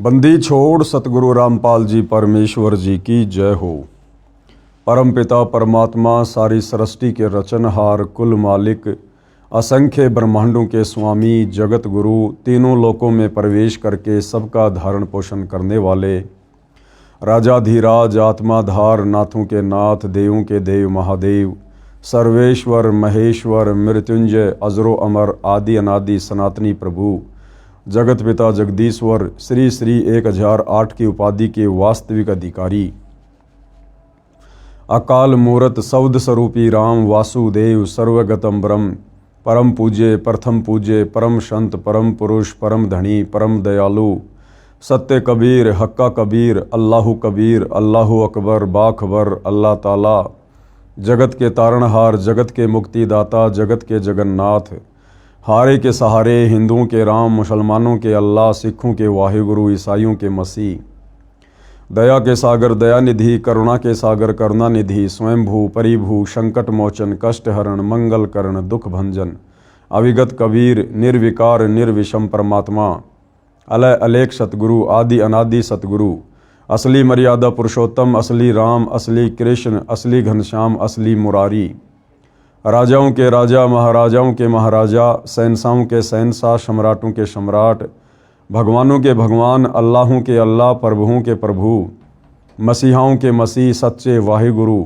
बंदी छोड़ सतगुरु रामपाल जी परमेश्वर जी की जय हो। परम पिता परमात्मा सारी सृष्टि के रचनहार कुल मालिक असंख्य ब्रह्मांडों के स्वामी जगत गुरु तीनों लोकों में प्रवेश करके सबका धारण पोषण करने वाले राजाधिराज आत्माधार नाथों के नाथ देवों के देव महादेव सर्वेश्वर महेश्वर मृत्युंजय अजरो अमर आदि अनादि सनातनी प्रभु जगत पिता जगदीश्वर श्री श्री 1008 की उपाधि के वास्तविक अधिकारी अकाल मूरत सौद स्वरूपी राम वासुदेव सर्वगतम ब्रह्म परम पूज्य प्रथम पूज्य परम संत परम पुरुष परम धनी परम दयालु सत्य कबीर हक्का कबीर अल्लाहु कबीर अल्लाहु अकबर बाखबर अल्लाह ताला जगत के तारणहार जगत के मुक्तिदाता जगत के जगन्नाथ हारे के सहारे हिंदुओं के राम मुसलमानों के अल्लाह सिखों के वाहिगुरु ईसाइयों के मसीह दया के सागर दयानिधि करुणा के सागर करुणानिधि स्वयंभू परिभू संकट मोचन कष्ट हरण मंगल करण दुख भंजन अविगत कबीर निर्विकार निर्विषम परमात्मा अलय अलेख सतगुरु आदि अनादि सतगुरु असली मर्यादा पुरुषोत्तम असली राम असली कृष्ण असली घनश्याम असली मुरारी राजाओं के राजा महाराजाओं के महाराजा शहंशाहों के शहंशाह सम्राटों के सम्राट भगवानों के भगवान अल्लाहों के अल्लाह प्रभुओं के प्रभु मसीहाओं के मसीह सच्चे वाहिगुरु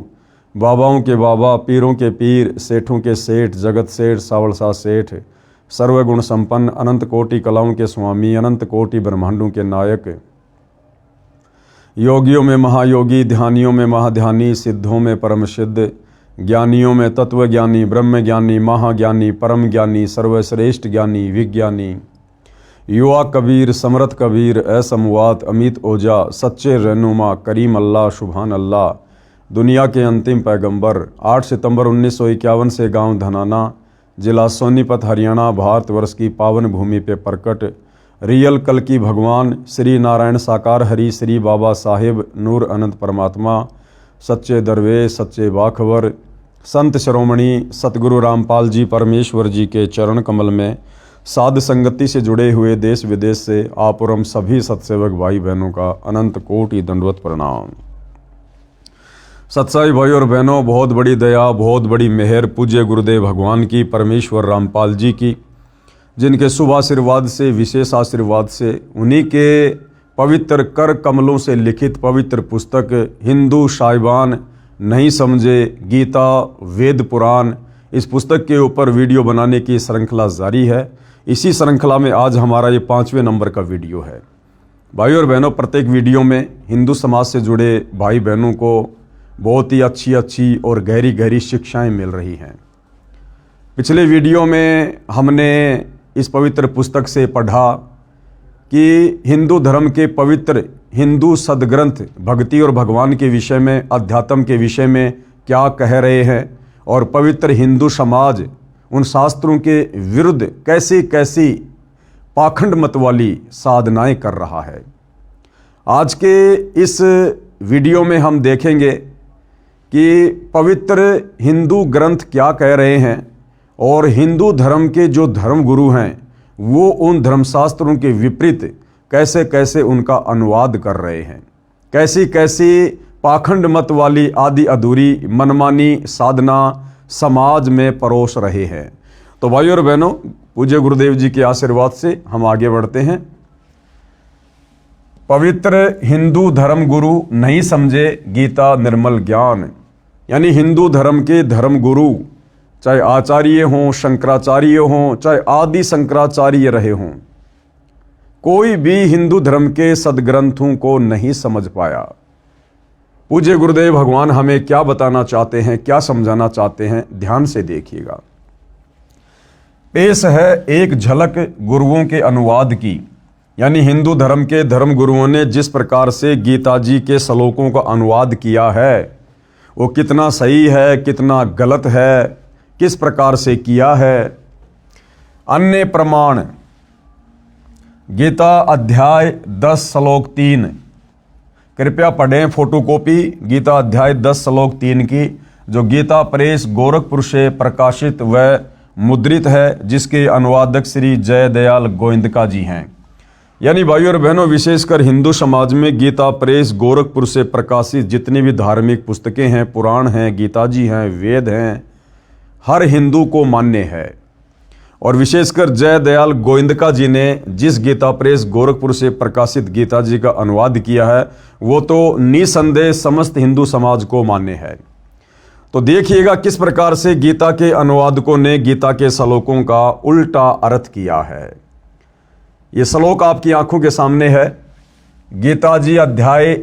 बाबाओं के बाबा पीरों के पीर सेठों के सेठ जगत सेठ सावलसा सेठ सर्वगुण संपन्न अनंत कोटि कलाओं के स्वामी अनंत कोटि ब्रह्मांडों के नायक योगियों में महायोगी ध्यानियों में महाध्यानी सिद्धों में परम सिद्ध ज्ञानियों में तत्वज्ञानी ब्रह्म ज्ञानी महाज्ञानी परम ज्ञानी सर्वश्रेष्ठ ज्ञानी विज्ञानी युवा कबीर समर्थ कबीर असमवात अमित ओजा सच्चे रहनुमा करीम अल्लाह सुभान अल्लाह दुनिया के अंतिम पैगंबर 8 सितंबर 1951 से गांव धनाना जिला सोनीपत हरियाणा भारतवर्ष की पावन भूमि पे प्रकट रियल कल की भगवान श्री नारायण साकार हरि श्री बाबा साहेब नूर अनंत परमात्मा सच्चे दरवेश सच्चे बाखबर संत शिरोमणि सतगुरु रामपाल जी परमेश्वर जी के चरण कमल में साध संगति से जुड़े हुए देश विदेश से आप और हम सभी सत्सेवक भाई बहनों का अनंत कोटि दंडवत प्रणाम। सत्साई भाई और बहनों, बहुत बड़ी दया बहुत बड़ी मेहर पूज्य गुरुदेव भगवान की परमेश्वर रामपाल जी की, जिनके शुभ आशीर्वाद से विशेष आशीर्वाद से उन्हीं के पवित्र कर कमलों से लिखित पवित्र पुस्तक हिंदू साहिबान नहीं समझे गीता वेद पुराण, इस पुस्तक के ऊपर वीडियो बनाने की श्रृंखला जारी है। इसी श्रृंखला में आज हमारा ये 5वें नंबर का वीडियो है। भाई और बहनों, प्रत्येक वीडियो में हिंदू समाज से जुड़े भाई बहनों को बहुत ही अच्छी और गहरी शिक्षाएं मिल रही हैं। पिछले वीडियो में हमने इस पवित्र पुस्तक से पढ़ा कि हिंदू धर्म के पवित्र हिंदू सदग्रंथ भक्ति और भगवान के विषय में अध्यात्म के विषय में क्या कह रहे हैं और पवित्र हिंदू समाज उन शास्त्रों के विरुद्ध कैसी पाखंड मत वाली साधनाएं कर रहा है। आज के इस वीडियो में हम देखेंगे कि पवित्र हिंदू ग्रंथ क्या कह रहे हैं और हिंदू धर्म के जो धर्म गुरु हैं वो उन धर्मशास्त्रों के विपरीत कैसे उनका अनुवाद कर रहे हैं, कैसी पाखंड मत वाली आदि अधूरी मनमानी साधना समाज में परोस रहे हैं। तो भाई और बहनों, पूज्य गुरुदेव जी के आशीर्वाद से हम आगे बढ़ते हैं। पवित्र हिंदू धर्म गुरु नहीं समझे गीता निर्मल ज्ञान, यानी हिंदू धर्म के धर्म गुरु चाहे आचार्य हों शंकराचार्य हों चाहे आदि शंकराचार्य रहे हों, कोई भी हिंदू धर्म के सदग्रंथों को नहीं समझ पाया। पूज्य गुरुदेव भगवान हमें क्या बताना चाहते हैं, क्या समझाना चाहते हैं, ध्यान से देखिएगा। पेश है एक झलक गुरुओं के अनुवाद की, यानी हिंदू धर्म के धर्म गुरुओं ने जिस प्रकार से गीता जी के श्लोकों का अनुवाद किया है वो कितना सही है कितना गलत है, किस प्रकार से किया है। अन्य प्रमाण गीता अध्याय 10 श्लोक 3, कृपया पढ़ें फोटोकॉपी गीता अध्याय 10 श्लोक 3 की, जो गीता प्रेस गोरखपुर से प्रकाशित व मुद्रित है, जिसके अनुवादक श्री जय दयाल गोविंदका जी हैं। यानी भाइयों और बहनों, विशेषकर हिंदू समाज में गीता प्रेस गोरखपुर से प्रकाशित जितनी भी धार्मिक पुस्तकें हैं, पुराण हैं, गीता जी हैं, वेद हैं, हर हिंदू को मान्य है। और विशेषकर जय दयाल गोविंदका जी ने जिस गीता प्रेस गोरखपुर से प्रकाशित गीता जी का अनुवाद किया है, वो तो निसंदेह समस्त हिंदू समाज को मान्य है। तो देखिएगा किस प्रकार से गीता के अनुवादकों ने गीता के श्लोकों का उल्टा अर्थ किया है। ये श्लोक आपकी आंखों के सामने है। गीता जी अध्याय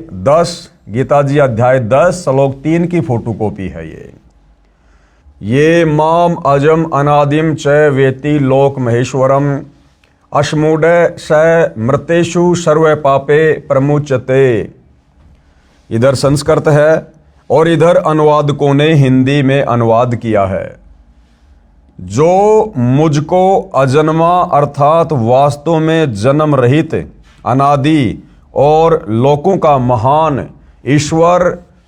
10 श्लोक 3 की फोटोकॉपी है ये माम अजम अनादिम च वेति लोक महेश्वरम अश्मूढ़ स मृतेषु सर्व पापे प्रमुचते। इधर संस्कृत है और इधर अनुवादकों ने हिंदी में अनुवाद किया है। जो मुझको अजन्मा अर्थात वास्तव में जन्म रहित अनादि और लोकों का महान ईश्वर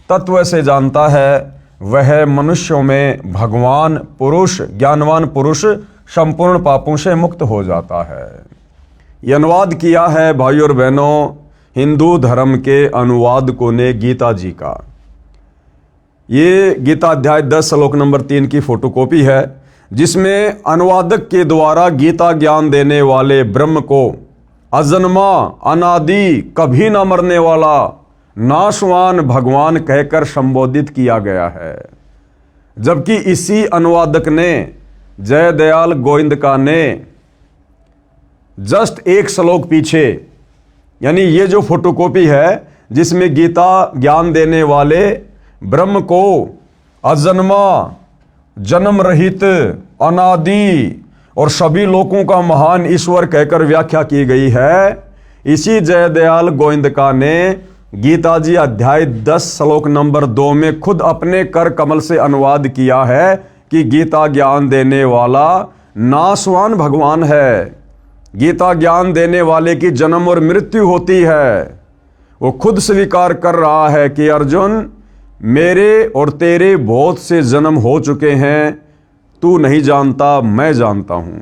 तत्व से जानता है, वह मनुष्यों में भगवान पुरुष, ज्ञानवान पुरुष संपूर्ण पापों से मुक्त हो जाता है। यह अनुवाद किया है भाइयों और बहनों हिंदू धर्म के अनुवादकों ने गीता जी का। ये गीता अध्याय 10 श्लोक नंबर 3 की फोटोकॉपी है, जिसमें अनुवादक के द्वारा गीता ज्ञान देने वाले ब्रह्म को अजन्मा, अनादि, कभी ना मरने वाला, नाशवान भगवान कहकर संबोधित किया गया है। जबकि इसी अनुवादक ने, जय दयाल गोविंदका ने, जस्ट एक श्लोक पीछे, यानी ये जो फोटोकॉपी है जिसमें गीता ज्ञान देने वाले ब्रह्म को अजन्मा, जन्म रहित, अनादि और सभी लोगों का महान ईश्वर कहकर व्याख्या की गई है, इसी जय दयाल गोविंदका ने गीता जी अध्याय 10 श्लोक नंबर 2 में खुद अपने कर कमल से अनुवाद किया है कि गीता ज्ञान देने वाला नाशवान भगवान है। गीता ज्ञान देने वाले की जन्म और मृत्यु होती है। वो खुद स्वीकार कर रहा है कि अर्जुन, मेरे और तेरे बहुत से जन्म हो चुके हैं, तू नहीं जानता, मैं जानता हूं।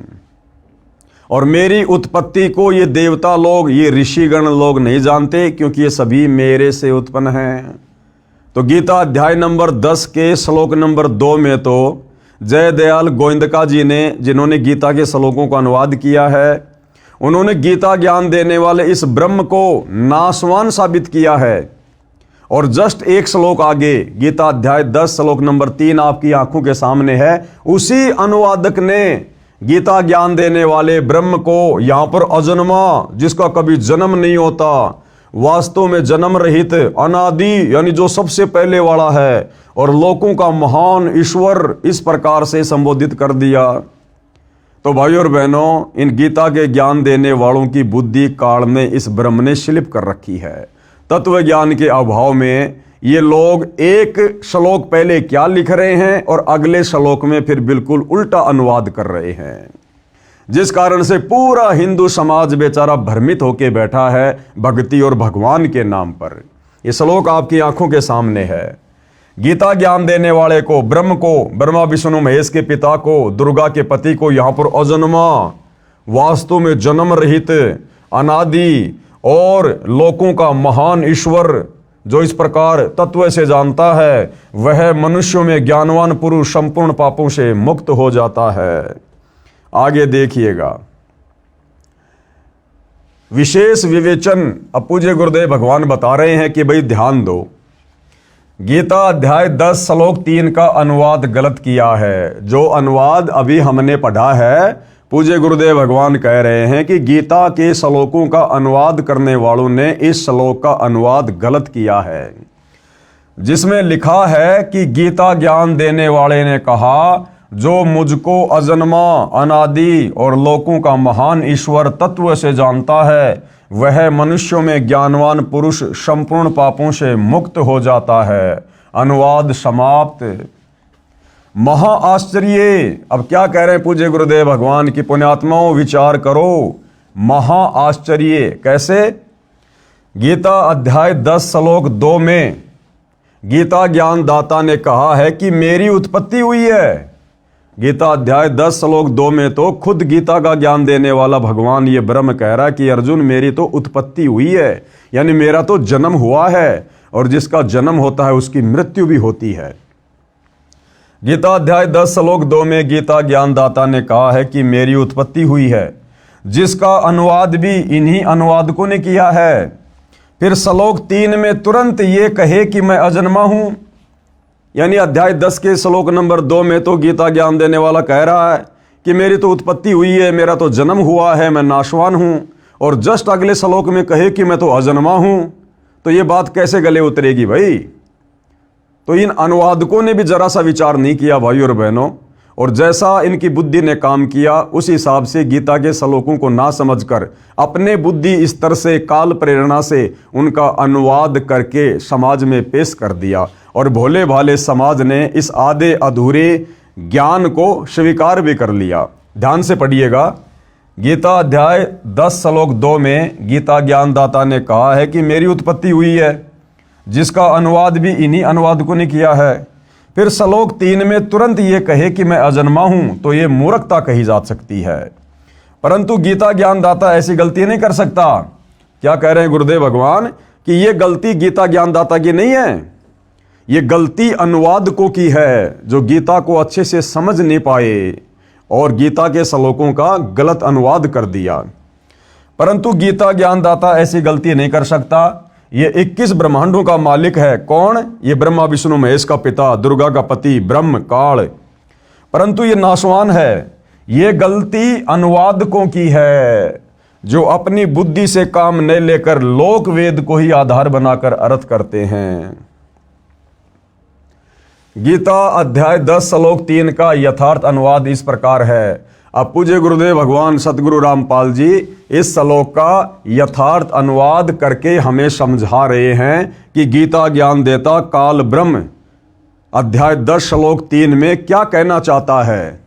और मेरी उत्पत्ति को ये देवता लोग, ये ऋषिगण लोग नहीं जानते, क्योंकि ये सभी मेरे से उत्पन्न हैं। तो गीता अध्याय नंबर 10 के श्लोक नंबर 2 में तो जय दयाल गोविंदका जी ने, जिन्होंने गीता के श्लोकों का अनुवाद किया है, उन्होंने गीता ज्ञान देने वाले इस ब्रह्म को नाशवान साबित किया है। और जस्ट एक श्लोक आगे गीता अध्याय 10 श्लोक नंबर 3 आपकी आंखों के सामने है, उसी अनुवादक ने गीता ज्ञान देने वाले ब्रह्म को यहां पर अजन्मा, जिसका कभी जन्म नहीं होता, वास्तव में जन्म रहित, अनादि, यानी जो सबसे पहले वाला है, और लोकों का महान ईश्वर, इस प्रकार से संबोधित कर दिया। तो भाइयों और बहनों, इन गीता के ज्ञान देने वालों की बुद्धि काल में इस ब्रह्म ने स्लिप कर रखी है। तत्व ज्ञान के अभाव में ये लोग एक श्लोक पहले क्या लिख रहे हैं और अगले श्लोक में फिर बिल्कुल उल्टा अनुवाद कर रहे हैं, जिस कारण से पूरा हिंदू समाज बेचारा भ्रमित होकर बैठा है भक्ति और भगवान के नाम पर। ये श्लोक आपकी आंखों के सामने है। गीता ज्ञान देने वाले को, ब्रह्म को, ब्रह्मा विष्णु महेश के पिता को, दुर्गा के पति को यहाँ पर अजन्मा, वास्तव में जन्म रहित, अनादि और लोकों का महान ईश्वर जो इस प्रकार तत्व से जानता है, वह मनुष्यों में ज्ञानवान पुरुष संपूर्ण पापों से मुक्त हो जाता है। आगे देखिएगा, विशेष विवेचन अब पूज्य गुरुदेव भगवान बता रहे हैं कि भाई ध्यान दो, गीता अध्याय 10 श्लोक 3 का अनुवाद गलत किया है। जो अनुवाद अभी हमने पढ़ा है, पूज्य गुरुदेव भगवान कह रहे हैं कि गीता के श्लोकों का अनुवाद करने वालों ने इस श्लोक का अनुवाद गलत किया है, जिसमें लिखा है कि गीता ज्ञान देने वाले ने कहा, जो मुझको अजन्मा, अनादि और लोकों का महान ईश्वर तत्व से जानता है, वह मनुष्यों में ज्ञानवान पुरुष संपूर्ण पापों से मुक्त हो जाता है। अनुवाद समाप्त। महा आश्चर्य। अब क्या कह रहे हैं पूज्य गुरुदेव भगवान की पुण्यात्माओं, विचार करो। महा आश्चर्य कैसे? गीता अध्याय 10 श्लोक 2 में गीता ज्ञान दाता ने कहा है कि मेरी उत्पत्ति हुई है, गीता अध्याय 10 श्लोक 2 में तो खुद गीता का ज्ञान देने वाला भगवान ये ब्रह्म कह रहा है कि अर्जुन मेरी तो उत्पत्ति हुई है, यानी मेरा तो जन्म हुआ है, और जिसका जन्म होता है उसकी मृत्यु भी होती है। गीता अध्याय 10 श्लोक 2 में गीता ज्ञानदाता ने कहा है कि मेरी उत्पत्ति हुई है, जिसका अनुवाद भी इन्हीं अनुवादकों ने किया है। फिर श्लोक 3 में तुरंत ये कहे कि मैं अजन्मा हूं, यानी अध्याय 10 के श्लोक नंबर 2 में तो गीता ज्ञान देने वाला कह रहा है कि मेरी तो उत्पत्ति हुई है, मेरा तो जन्म हुआ है, मैं नाशवान हूं, और जस्ट अगले श्लोक में कहे कि मैं तो अजन्मा हूं, तो ये बात कैसे गले उतरेगी भाई। तो इन अनुवादकों ने भी जरा सा विचार नहीं किया भाई और बहनों, और जैसा इनकी बुद्धि ने काम किया उस हिसाब से गीता के श्लोकों को ना समझकर अपने बुद्धि स्तर से काल प्रेरणा से उनका अनुवाद करके समाज में पेश कर दिया, और भोले भाले समाज ने इस आधे अधूरे ज्ञान को स्वीकार भी कर लिया। ध्यान से पढ़िएगा, गीता अध्याय 10 श्लोक 2 में गीता ज्ञानदाता ने कहा है कि मेरी उत्पत्ति हुई है, जिसका अनुवाद भी इन्हीं अनुवादकों ने किया है। फिर श्लोक 3 में तुरंत ये कहे कि मैं अजन्मा हूं, तो ये मूर्खता कही जा सकती है। परंतु गीता ज्ञानदाता ऐसी गलती नहीं कर सकता। क्या कह रहे हैं गुरुदेव भगवान कि ये गलती गीता ज्ञानदाता की नहीं है, ये गलती अनुवादकों की है, जो गीता को अच्छे से समझ नहीं पाए और गीता के श्लोकों का गलत अनुवाद कर दिया। परंतु गीता ज्ञानदाता ऐसी गलती नहीं कर सकता। ये 21 ब्रह्मांडों का मालिक है। कौन? ये ब्रह्मा विष्णु महेश का पिता, दुर्गा का पति, ब्रह्म काल। परंतु ये नाशवान है। ये गलती अनुवादकों की है, जो अपनी बुद्धि से काम नहीं लेकर लोक वेद को ही आधार बनाकर अर्थ करते हैं। गीता अध्याय 10 श्लोक 3 का यथार्थ अनुवाद इस प्रकार है। अब पूज्य गुरुदेव भगवान सतगुरु रामपाल जी इस श्लोक का यथार्थ अनुवाद करके हमें समझा रहे हैं कि गीता ज्ञान देता काल ब्रह्म अध्याय 10 श्लोक 3 में क्या कहना चाहता है।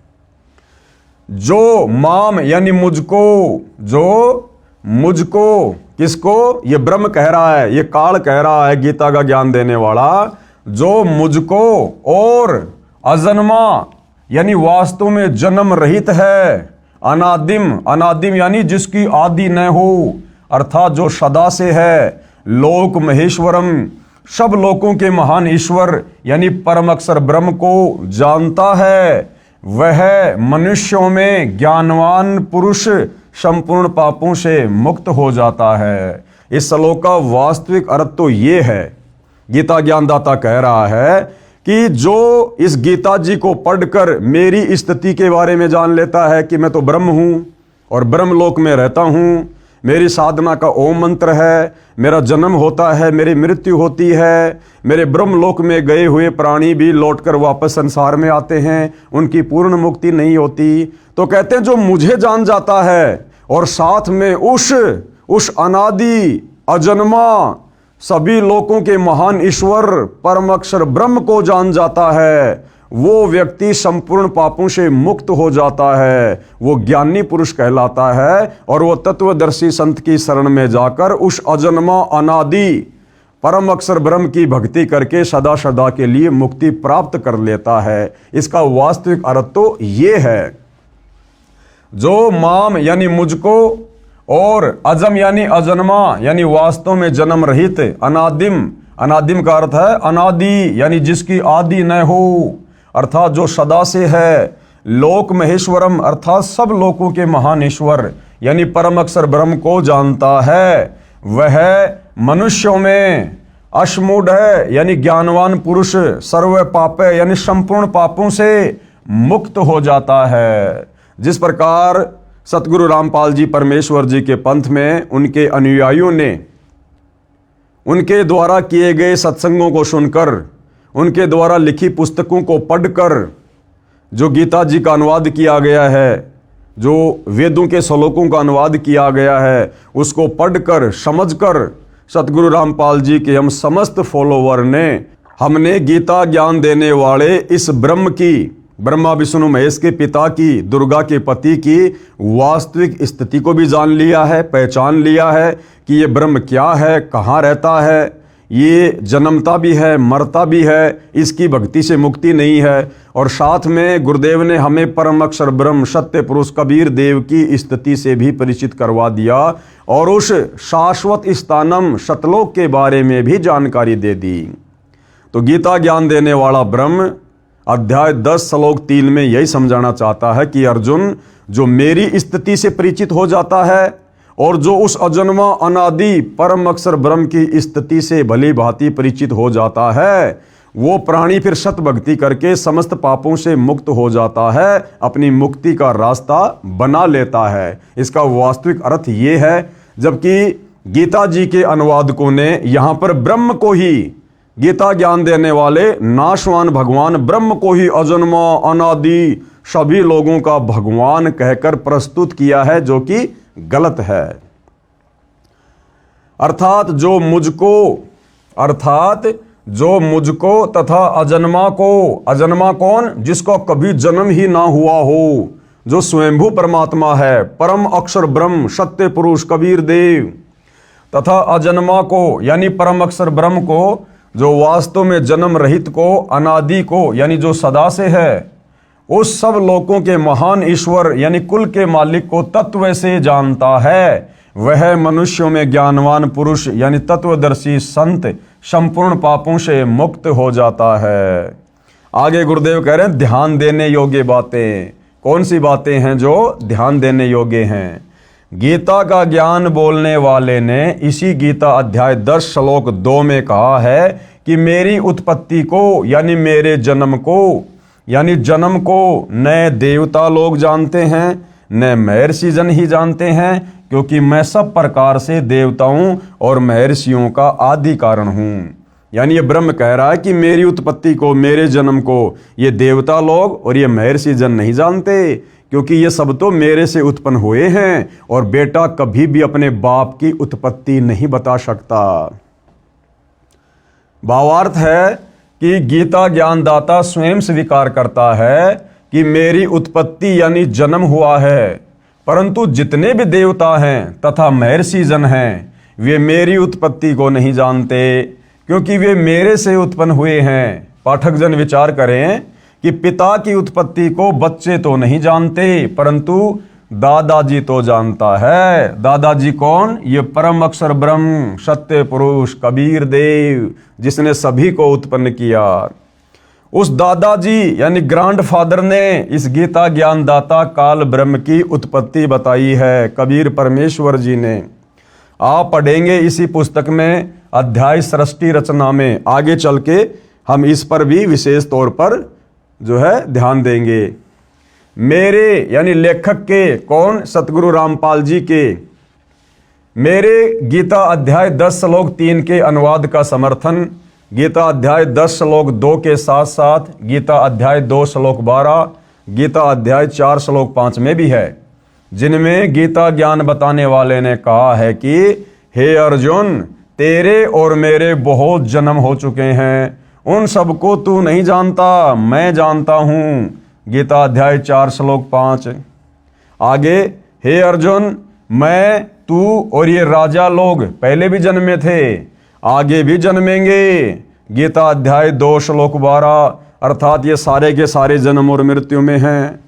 जो माम यानी मुझको, जो मुझको, किसको? ये ब्रह्म कह रहा है, ये काल कह रहा है, गीता का ज्ञान देने वाला, जो मुझको और अजन्मा यानी वास्तव में जन्म रहित है, अनादिम, अनादिम यानी जिसकी आदि न हो, अर्थात जो सदा से है, लोक महेश्वरम, सब लोकों के महान ईश्वर यानी परम अक्षर ब्रह्म को जानता है, वह मनुष्यों में ज्ञानवान पुरुष संपूर्ण पापों से मुक्त हो जाता है। इस श्लोक का वास्तविक अर्थ तो ये है, गीता ज्ञानदाता कह रहा है कि जो इस गीता जी को पढ़कर मेरी स्थिति के बारे में जान लेता है कि मैं तो ब्रह्म हूं और ब्रह्मलोक में रहता हूं, मेरी साधना का ओम मंत्र है, मेरा जन्म होता है, मेरी मृत्यु होती है, मेरे ब्रह्मलोक में गए हुए प्राणी भी लौटकर वापस संसार में आते हैं, उनकी पूर्ण मुक्ति नहीं होती। तो कहते हैं जो मुझे जान जाता है और साथ में उस अनादि अजन्मा सभी लोकों के महान ईश्वर परम अक्षर ब्रह्म को जान जाता है, वो व्यक्ति संपूर्ण पापों से मुक्त हो जाता है, वो ज्ञानी पुरुष कहलाता है, और वो तत्वदर्शी संत की शरण में जाकर उस अजन्मा अनादि परम अक्षर ब्रह्म की भक्ति करके सदा सदा के लिए मुक्ति प्राप्त कर लेता है। इसका वास्तविक अर्थ तो ये है, जो माम यानी मुझको और अजम यानी अजन्मा यानी वास्तव में जन्म रहित, अनादिम, अनादिम का अर्थ है अनादि यानी जिसकी आदि न हो, अर्थात जो सदा से है, लोक महेश्वरम अर्थात सब लोकों के महान ईश्वर यानी परम अक्षर ब्रह्म को जानता है, वह मनुष्यों में अश्मूढ़ है यानी ज्ञानवान पुरुष, सर्व पापे यानी संपूर्ण पापों से मुक्त हो जाता है। जिस प्रकार सतगुरु रामपाल जी परमेश्वर जी के पंथ में उनके अनुयायियों ने उनके द्वारा किए गए सत्संगों को सुनकर, उनके द्वारा लिखी पुस्तकों को पढ़कर जो गीता जी का अनुवाद किया गया है, जो वेदों के श्लोकों का अनुवाद किया गया है, उसको पढ़कर समझकर सतगुरु रामपाल जी के हम समस्त फॉलोवर ने, हमने गीता ज्ञान देने वाले इस ब्रह्म की, ब्रह्मा विष्णु महेश के पिता की, दुर्गा के पति की वास्तविक स्थिति को भी जान लिया है, पहचान लिया है कि ये ब्रह्म क्या है, कहाँ रहता है, ये जन्मता भी है, मरता भी है, इसकी भक्ति से मुक्ति नहीं है। और साथ में गुरुदेव ने हमें परम अक्षर ब्रह्म सत्य पुरुष कबीर देव की स्थिति से भी परिचित करवा दिया और उस शाश्वत स्थानम सतलोक के बारे में भी जानकारी दे दी। तो गीता ज्ञान देने वाला ब्रह्म अध्याय 10 श्लोक 3 में यही समझाना चाहता है कि अर्जुन, जो मेरी स्थिति से परिचित हो जाता है और जो उस अजन्मा अनादि परम अक्षर ब्रह्म की स्थिति से भली भांति परिचित हो जाता है, वो प्राणी फिर सत भक्ति करके समस्त पापों से मुक्त हो जाता है, अपनी मुक्ति का रास्ता बना लेता है। इसका वास्तविक अर्थ ये है, जबकि गीता जी के अनुवादकों ने यहाँ पर ब्रह्म को ही, गीता ज्ञान देने वाले नाशवान भगवान ब्रह्म को ही अजन्मा अनादि सभी लोगों का भगवान कहकर प्रस्तुत किया है, जो कि गलत है। अर्थात जो मुझको तथा अजन्मा को, अजन्मा कौन? जिसको कभी जन्म ही ना हुआ हो, जो स्वयंभू परमात्मा है, परम अक्षर ब्रह्म सत्य पुरुष कबीर देव, तथा अजन्मा को यानी परम अक्षर ब्रह्म को, जो वास्तव में जन्म रहित को, अनादि को यानी जो सदा से है, उस सब लोगों के महान ईश्वर यानी कुल के मालिक को तत्व से जानता है, वह मनुष्यों में ज्ञानवान पुरुष यानी तत्वदर्शी संत संपूर्ण पापों से मुक्त हो जाता है। आगे गुरुदेव कह रहे हैं ध्यान देने योग्य बातें। कौन सी बातें हैं जो ध्यान देने योग्य हैं? गीता का ज्ञान बोलने वाले ने इसी गीता अध्याय 10 श्लोक 2 में कहा है कि मेरी उत्पत्ति को यानी मेरे जन्म को, यानी जन्म को न देवता लोग जानते हैं न महर्षि जन ही जानते हैं, क्योंकि मैं सब प्रकार से देवताओं और महर्षियों का आदि कारण हूँ। यानी ये ब्रह्म कह रहा है कि मेरी उत्पत्ति को, मेरे जन्म को ये देवता लोग और ये महर्षि जन नहीं जानते, क्योंकि ये सब तो मेरे से उत्पन्न हुए हैं और बेटा कभी भी अपने बाप की उत्पत्ति नहीं बता सकता। भावार्थ है कि गीता ज्ञानदाता स्वयं स्वीकार करता है कि मेरी उत्पत्ति यानी जन्म हुआ है, परंतु जितने भी देवता हैं तथा महर्षि जन हैं वे मेरी उत्पत्ति को नहीं जानते, क्योंकि वे मेरे से उत्पन्न हुए हैं। पाठक जन विचार करें कि पिता की उत्पत्ति को बच्चे तो नहीं जानते, परंतु दादाजी तो जानता है। दादाजी कौन? ये परम अक्षर ब्रह्म सत्य पुरुष कबीर देव, जिसने सभी को उत्पन्न किया। उस दादाजी यानी ग्रैंडफादर ने इस गीता ज्ञानदाता काल ब्रह्म की उत्पत्ति बताई है, कबीर परमेश्वर जी ने। आप पढ़ेंगे इसी पुस्तक में अध्याय सृष्टि रचना में, आगे चल के हम इस पर भी विशेष तौर पर जो है ध्यान देंगे। मेरे यानी लेखक के, कौन? सतगुरु रामपाल जी के मेरे गीता अध्याय 10 श्लोक 3 के अनुवाद का समर्थन गीता अध्याय 10 श्लोक 2 के साथ साथ गीता अध्याय 2 श्लोक 12, गीता अध्याय 4 श्लोक 5 में भी है, जिनमें गीता ज्ञान बताने वाले ने कहा है कि हे अर्जुन, तेरे और मेरे बहुत जन्म हो चुके हैं, उन सबको तू नहीं जानता, मैं जानता हूँ। गीता अध्याय 4 श्लोक 5। आगे, हे अर्जुन, मैं, तू और ये राजा लोग पहले भी जन्मे थे, आगे भी जन्मेंगे। गीता अध्याय 2 श्लोक 12, अर्थात ये सारे के सारे जन्म और मृत्यु में हैं।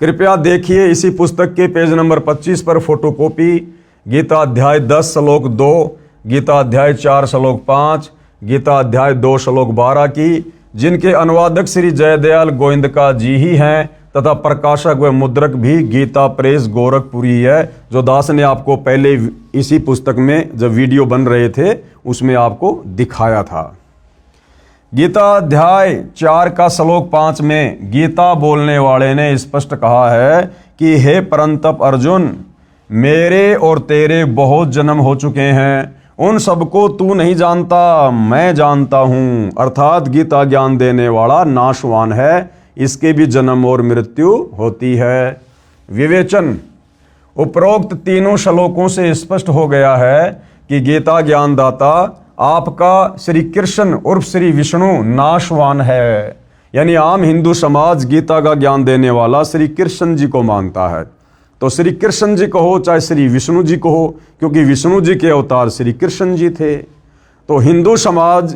कृपया देखिए इसी पुस्तक के पेज नंबर 25 पर फोटोकॉपी गीता अध्याय 10 श्लोक 2, गीता अध्याय 4 श्लोक 5, गीता अध्याय 2 श्लोक 12 की, जिनके अनुवादक श्री जयदयाल गोविंदका जी ही हैं तथा प्रकाशक व मुद्रक भी गीता प्रेस गोरखपुरी है, जो दास ने आपको पहले इसी पुस्तक में जब वीडियो बन रहे थे उसमें आपको दिखाया था। गीता अध्याय 4 का श्लोक 5 में गीता बोलने वाले ने स्पष्ट कहा है कि हे परंतप अर्जुन, मेरे और तेरे बहुत जन्म हो चुके हैं, उन सबको तू नहीं जानता, मैं जानता हूँ। अर्थात गीता ज्ञान देने वाला नाशवान है, इसके भी जन्म और मृत्यु होती है। विवेचन, उपरोक्त तीनों श्लोकों से स्पष्ट हो गया है कि गीता ज्ञानदाता आपका श्री कृष्ण उर्फ श्री विष्णु नाशवान है। यानी आम हिंदू समाज गीता का ज्ञान देने वाला श्री कृष्ण जी को मानता है, तो श्री कृष्ण जी को हो चाहे श्री विष्णु जी को हो, क्योंकि विष्णु जी के अवतार श्री कृष्ण जी थे। तो हिंदू समाज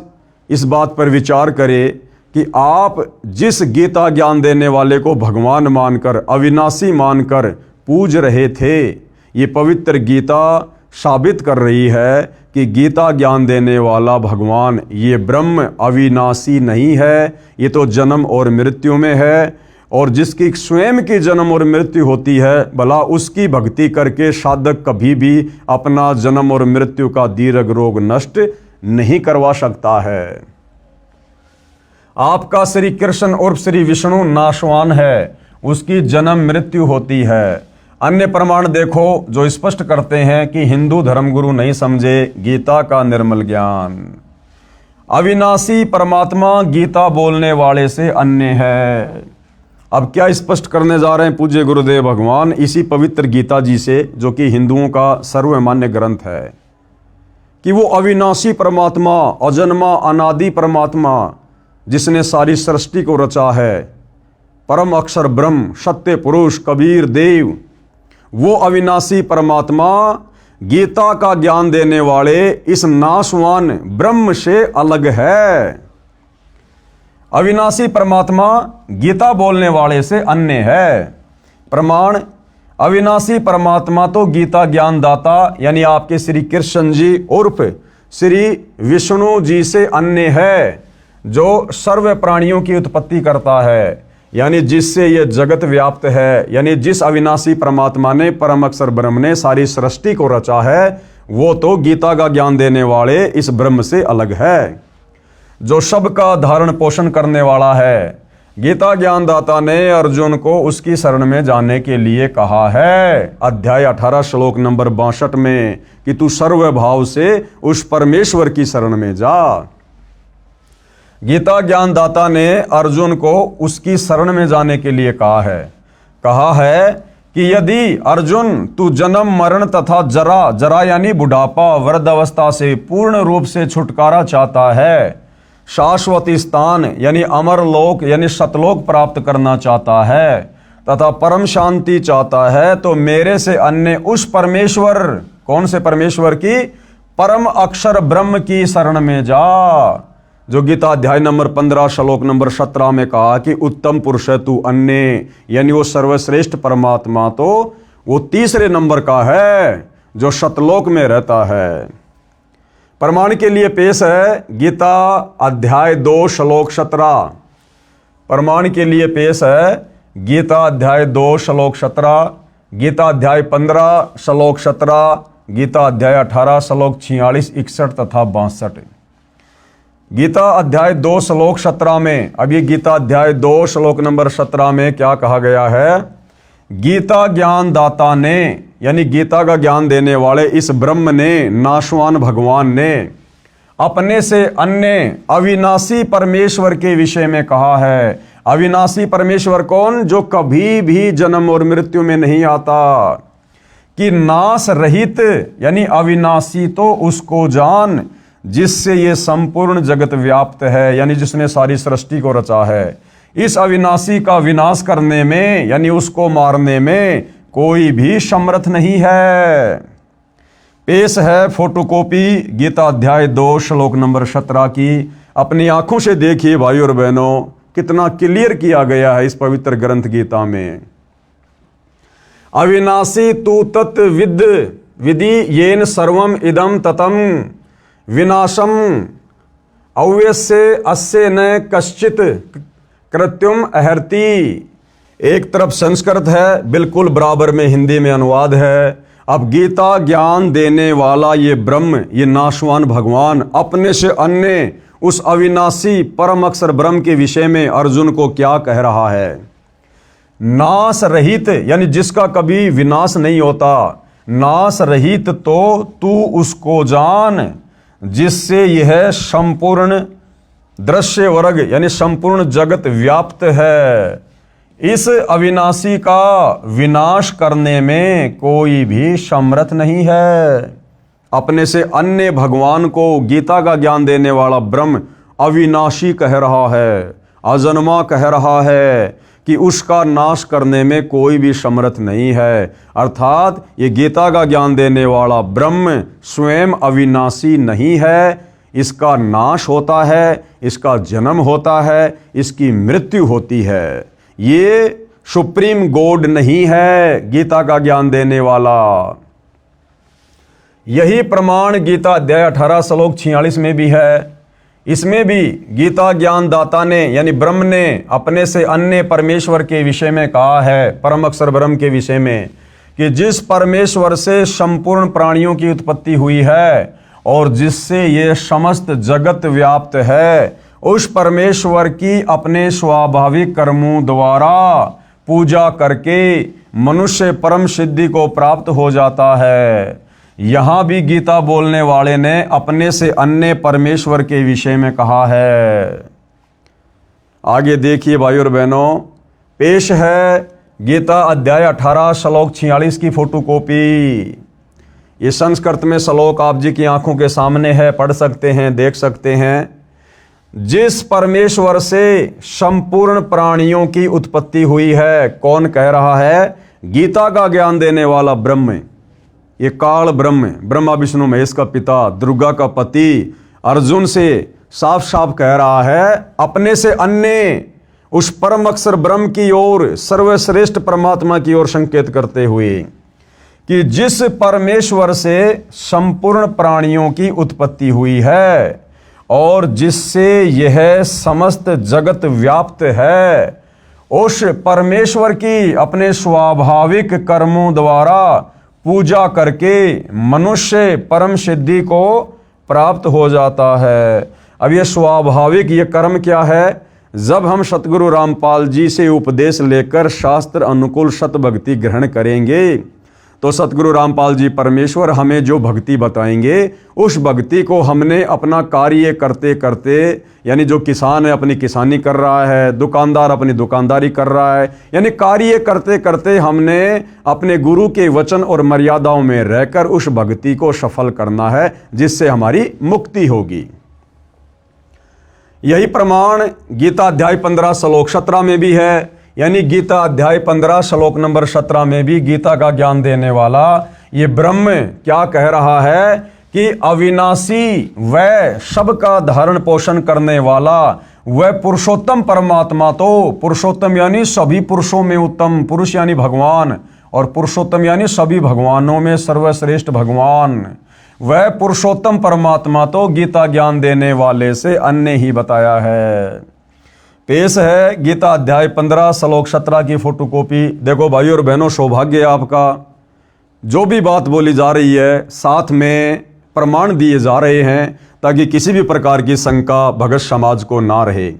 इस बात पर विचार करे कि आप जिस गीता ज्ञान देने वाले को भगवान मानकर, अविनाशी मानकर पूज रहे थे, ये पवित्र गीता साबित कर रही है कि गीता ज्ञान देने वाला भगवान ये ब्रह्म अविनाशी नहीं है, ये तो जन्म और मृत्यु में है। और जिसकी स्वयं की जन्म और मृत्यु होती है, भला उसकी भक्ति करके साधक कभी भी अपना जन्म और मृत्यु का दीर्घ रोग नष्ट नहीं करवा सकता है। आपका श्री कृष्ण और श्री विष्णु नाशवान है, उसकी जन्म मृत्यु होती है। अन्य प्रमाण देखो जो स्पष्ट करते हैं कि हिंदू धर्मगुरु नहीं समझे गीता का निर्मल ज्ञान। अविनाशी परमात्मा गीता बोलने वाले से अन्य है। अब क्या स्पष्ट करने जा रहे हैं पूज्य गुरुदेव भगवान इसी पवित्र गीता जी से, जो कि हिंदुओं का सर्वमान्य ग्रंथ है, कि वो अविनाशी परमात्मा, अजन्मा अनादि परमात्मा जिसने सारी सृष्टि को रचा है, परम अक्षर ब्रह्म, सत्य पुरुष, कबीर देव, वो अविनाशी परमात्मा गीता का ज्ञान देने वाले इस नाशवान ब्रह्म से अलग है। अविनाशी परमात्मा गीता बोलने वाले से अन्य है। प्रमाण, अविनाशी परमात्मा तो गीता ज्ञान दाता यानी आपके श्री कृष्ण जी उर्फ श्री विष्णु जी से अन्य है, जो सर्व प्राणियों की उत्पत्ति करता है, यानी जिससे यह जगत व्याप्त है। यानी जिस अविनाशी परमात्मा ने, परम अक्षर ब्रह्म ने सारी सृष्टि को रचा है, वो तो गीता का ज्ञान देने वाले इस ब्रह्म से अलग है, जो सबका धारण पोषण करने वाला है। गीता ज्ञानदाता ने अर्जुन को उसकी शरण में जाने के लिए कहा है, अध्याय 18 श्लोक नंबर 62 में, कि तू सर्वभाव से उस परमेश्वर की शरण में जा। गीता ज्ञानदाता ने अर्जुन को उसकी शरण में जाने के लिए कहा है कि यदि अर्जुन तू जन्म मरण तथा जरा यानी बुढ़ापा, वृद्धावस्था से पूर्ण रूप से छुटकारा चाहता है, शाश्वत स्थान यानी अमर लोक यानी सतलोक प्राप्त करना चाहता है, तथा परम शांति चाहता है, तो मेरे से अन्य उस परमेश्वर, कौन से परमेश्वर की? परम अक्षर ब्रह्म की शरण में जा, जो गीता अध्याय नंबर 15 श्लोक नंबर 17 में कहा कि उत्तम पुरुष है तू अन्य, यानी वो सर्वश्रेष्ठ परमात्मा तो वो तीसरे नंबर का है जो सतलोक में रहता है। प्रमाण के लिए पेश है गीता अध्याय 2 श्लोक 17। प्रमाण के लिए पेश है गीता अध्याय 2 श्लोक 17, गीता अध्याय 15 श्लोक 17, गीता अध्याय 18 श्लोक 46, 61 तथा 62। गीता अध्याय 2 श्लोक 17 में, अब ये गीता अध्याय 2 श्लोक नंबर 17 में क्या कहा गया है? गीता ज्ञान दाता ने, यानी गीता का ज्ञान देने वाले इस ब्रह्म ने, नाशवान भगवान ने अपने से अन्य अविनाशी परमेश्वर के विषय में कहा है। अविनाशी परमेश्वर कौन? जो कभी भी जन्म और मृत्यु में नहीं आता, कि नाश रहित यानी अविनाशी तो उसको जान जिससे ये संपूर्ण जगत व्याप्त है, यानी जिसने सारी सृष्टि को रचा है। इस अविनाशी का विनाश करने में यानी उसको मारने में कोई भी समर्थ नहीं है। पेश है फोटोकॉपी गीता अध्याय 2 श्लोक नंबर 17 की। अपनी आंखों से देखिए भाई और बहनों, कितना क्लियर किया गया है इस पवित्र ग्रंथ गीता में। अविनाशी तू तत् विधि येन सर्वम इदम ततम विनाशम अव्यस्य अस्य न कश्चित कृत्युम अहर्ति। एक तरफ संस्कृत है, बिल्कुल बराबर में हिंदी में अनुवाद है। अब गीता ज्ञान देने वाला ये ब्रह्म, ये नाशवान भगवान अपने से अन्य उस अविनाशी परम अक्षर ब्रह्म के विषय में अर्जुन को क्या कह रहा है? नाश रहित यानी जिसका कभी विनाश नहीं होता, नाश रहित तो तू उसको जान जिससे यह संपूर्ण दृश्य वर्ग यानी संपूर्ण जगत व्याप्त है। इस अविनाशी का विनाश करने में कोई भी समर्थ नहीं है। अपने से अन्य भगवान को गीता का ज्ञान देने वाला ब्रह्म अविनाशी कह रहा है, अजन्मा कह रहा है कि उसका नाश करने में कोई भी समर्थ नहीं है। अर्थात ये गीता का ज्ञान देने वाला ब्रह्म स्वयं अविनाशी नहीं है, इसका नाश होता है, इसका जन्म होता है, इसकी मृत्यु होती है। ये सुप्रीम गॉड नहीं है गीता का ज्ञान देने वाला। यही प्रमाण गीता अध्याय 18 श्लोक 46 में भी है। इसमें भी गीता ज्ञान दाता ने यानी ब्रह्म ने अपने से अन्य परमेश्वर के विषय में कहा है, परम अक्षर ब्रह्म के विषय में, कि जिस परमेश्वर से संपूर्ण प्राणियों की उत्पत्ति हुई है और जिससे ये समस्त जगत व्याप्त है, उस परमेश्वर की अपने स्वाभाविक कर्मों द्वारा पूजा करके मनुष्य परम सिद्धि को प्राप्त हो जाता है। यहां भी गीता बोलने वाले ने अपने से अन्य परमेश्वर के विषय में कहा है। आगे देखिए भाई और बहनों, पेश है गीता अध्याय 18 श्लोक 46 की फोटोकॉपी। ये संस्कृत में श्लोक आप जी की आंखों के सामने है, पढ़ सकते हैं, देख सकते हैं। जिस परमेश्वर से संपूर्ण प्राणियों की उत्पत्ति हुई है, कौन कह रहा है? गीता का ज्ञान देने वाला ब्रह्म। ये काल ब्रह्म, ब्रह्मा विष्णु महेश का पिता, दुर्गा का पति, अर्जुन से साफ साफ कह रहा है, अपने से अन्य उस परम अक्षर ब्रह्म की ओर, सर्वश्रेष्ठ परमात्मा की ओर संकेत करते हुए, कि जिस परमेश्वर से संपूर्ण प्राणियों की उत्पत्ति हुई है और जिससे यह समस्त जगत व्याप्त है, उस परमेश्वर की अपने स्वाभाविक कर्मों द्वारा पूजा करके मनुष्य परम सिद्धि को प्राप्त हो जाता है। अब ये स्वाभाविक ये कर्म क्या है? जब हम सतगुरु रामपाल जी से उपदेश लेकर शास्त्र अनुकूल सत भक्ति ग्रहण करेंगे तो सतगुरु रामपाल जी परमेश्वर हमें जो भक्ति बताएंगे, उस भक्ति को हमने अपना कार्य करते करते, यानी जो किसान है अपनी किसानी कर रहा है, दुकानदार अपनी दुकानदारी कर रहा है, यानी कार्य करते करते हमने अपने गुरु के वचन और मर्यादाओं में रहकर उस भक्ति को सफल करना है, जिससे हमारी मुक्ति होगी। यही प्रमाण गीता अध्याय 15 श्लोक 17 में भी है। यानी गीता अध्याय 15 श्लोक नंबर 17 में भी गीता का ज्ञान देने वाला ये ब्रह्म क्या कह रहा है कि अविनाशी वह सबका धारण पोषण करने वाला वह पुरुषोत्तम परमात्मा, तो पुरुषोत्तम यानी सभी पुरुषों में उत्तम, पुरुष यानी भगवान, और पुरुषोत्तम यानी सभी भगवानों में सर्वश्रेष्ठ भगवान, वह पुरुषोत्तम परमात्मा तो गीता ज्ञान देने वाले से अन्य ही बताया है। पेश है गीता अध्याय 15 श्लोक 17 की फोटोकॉपी। देखो भाई और बहनों, सौभाग्य है आपका, जो भी बात बोली जा रही है साथ में प्रमाण दिए जा रहे हैं ताकि किसी भी प्रकार की शंका भगत समाज को ना रहे।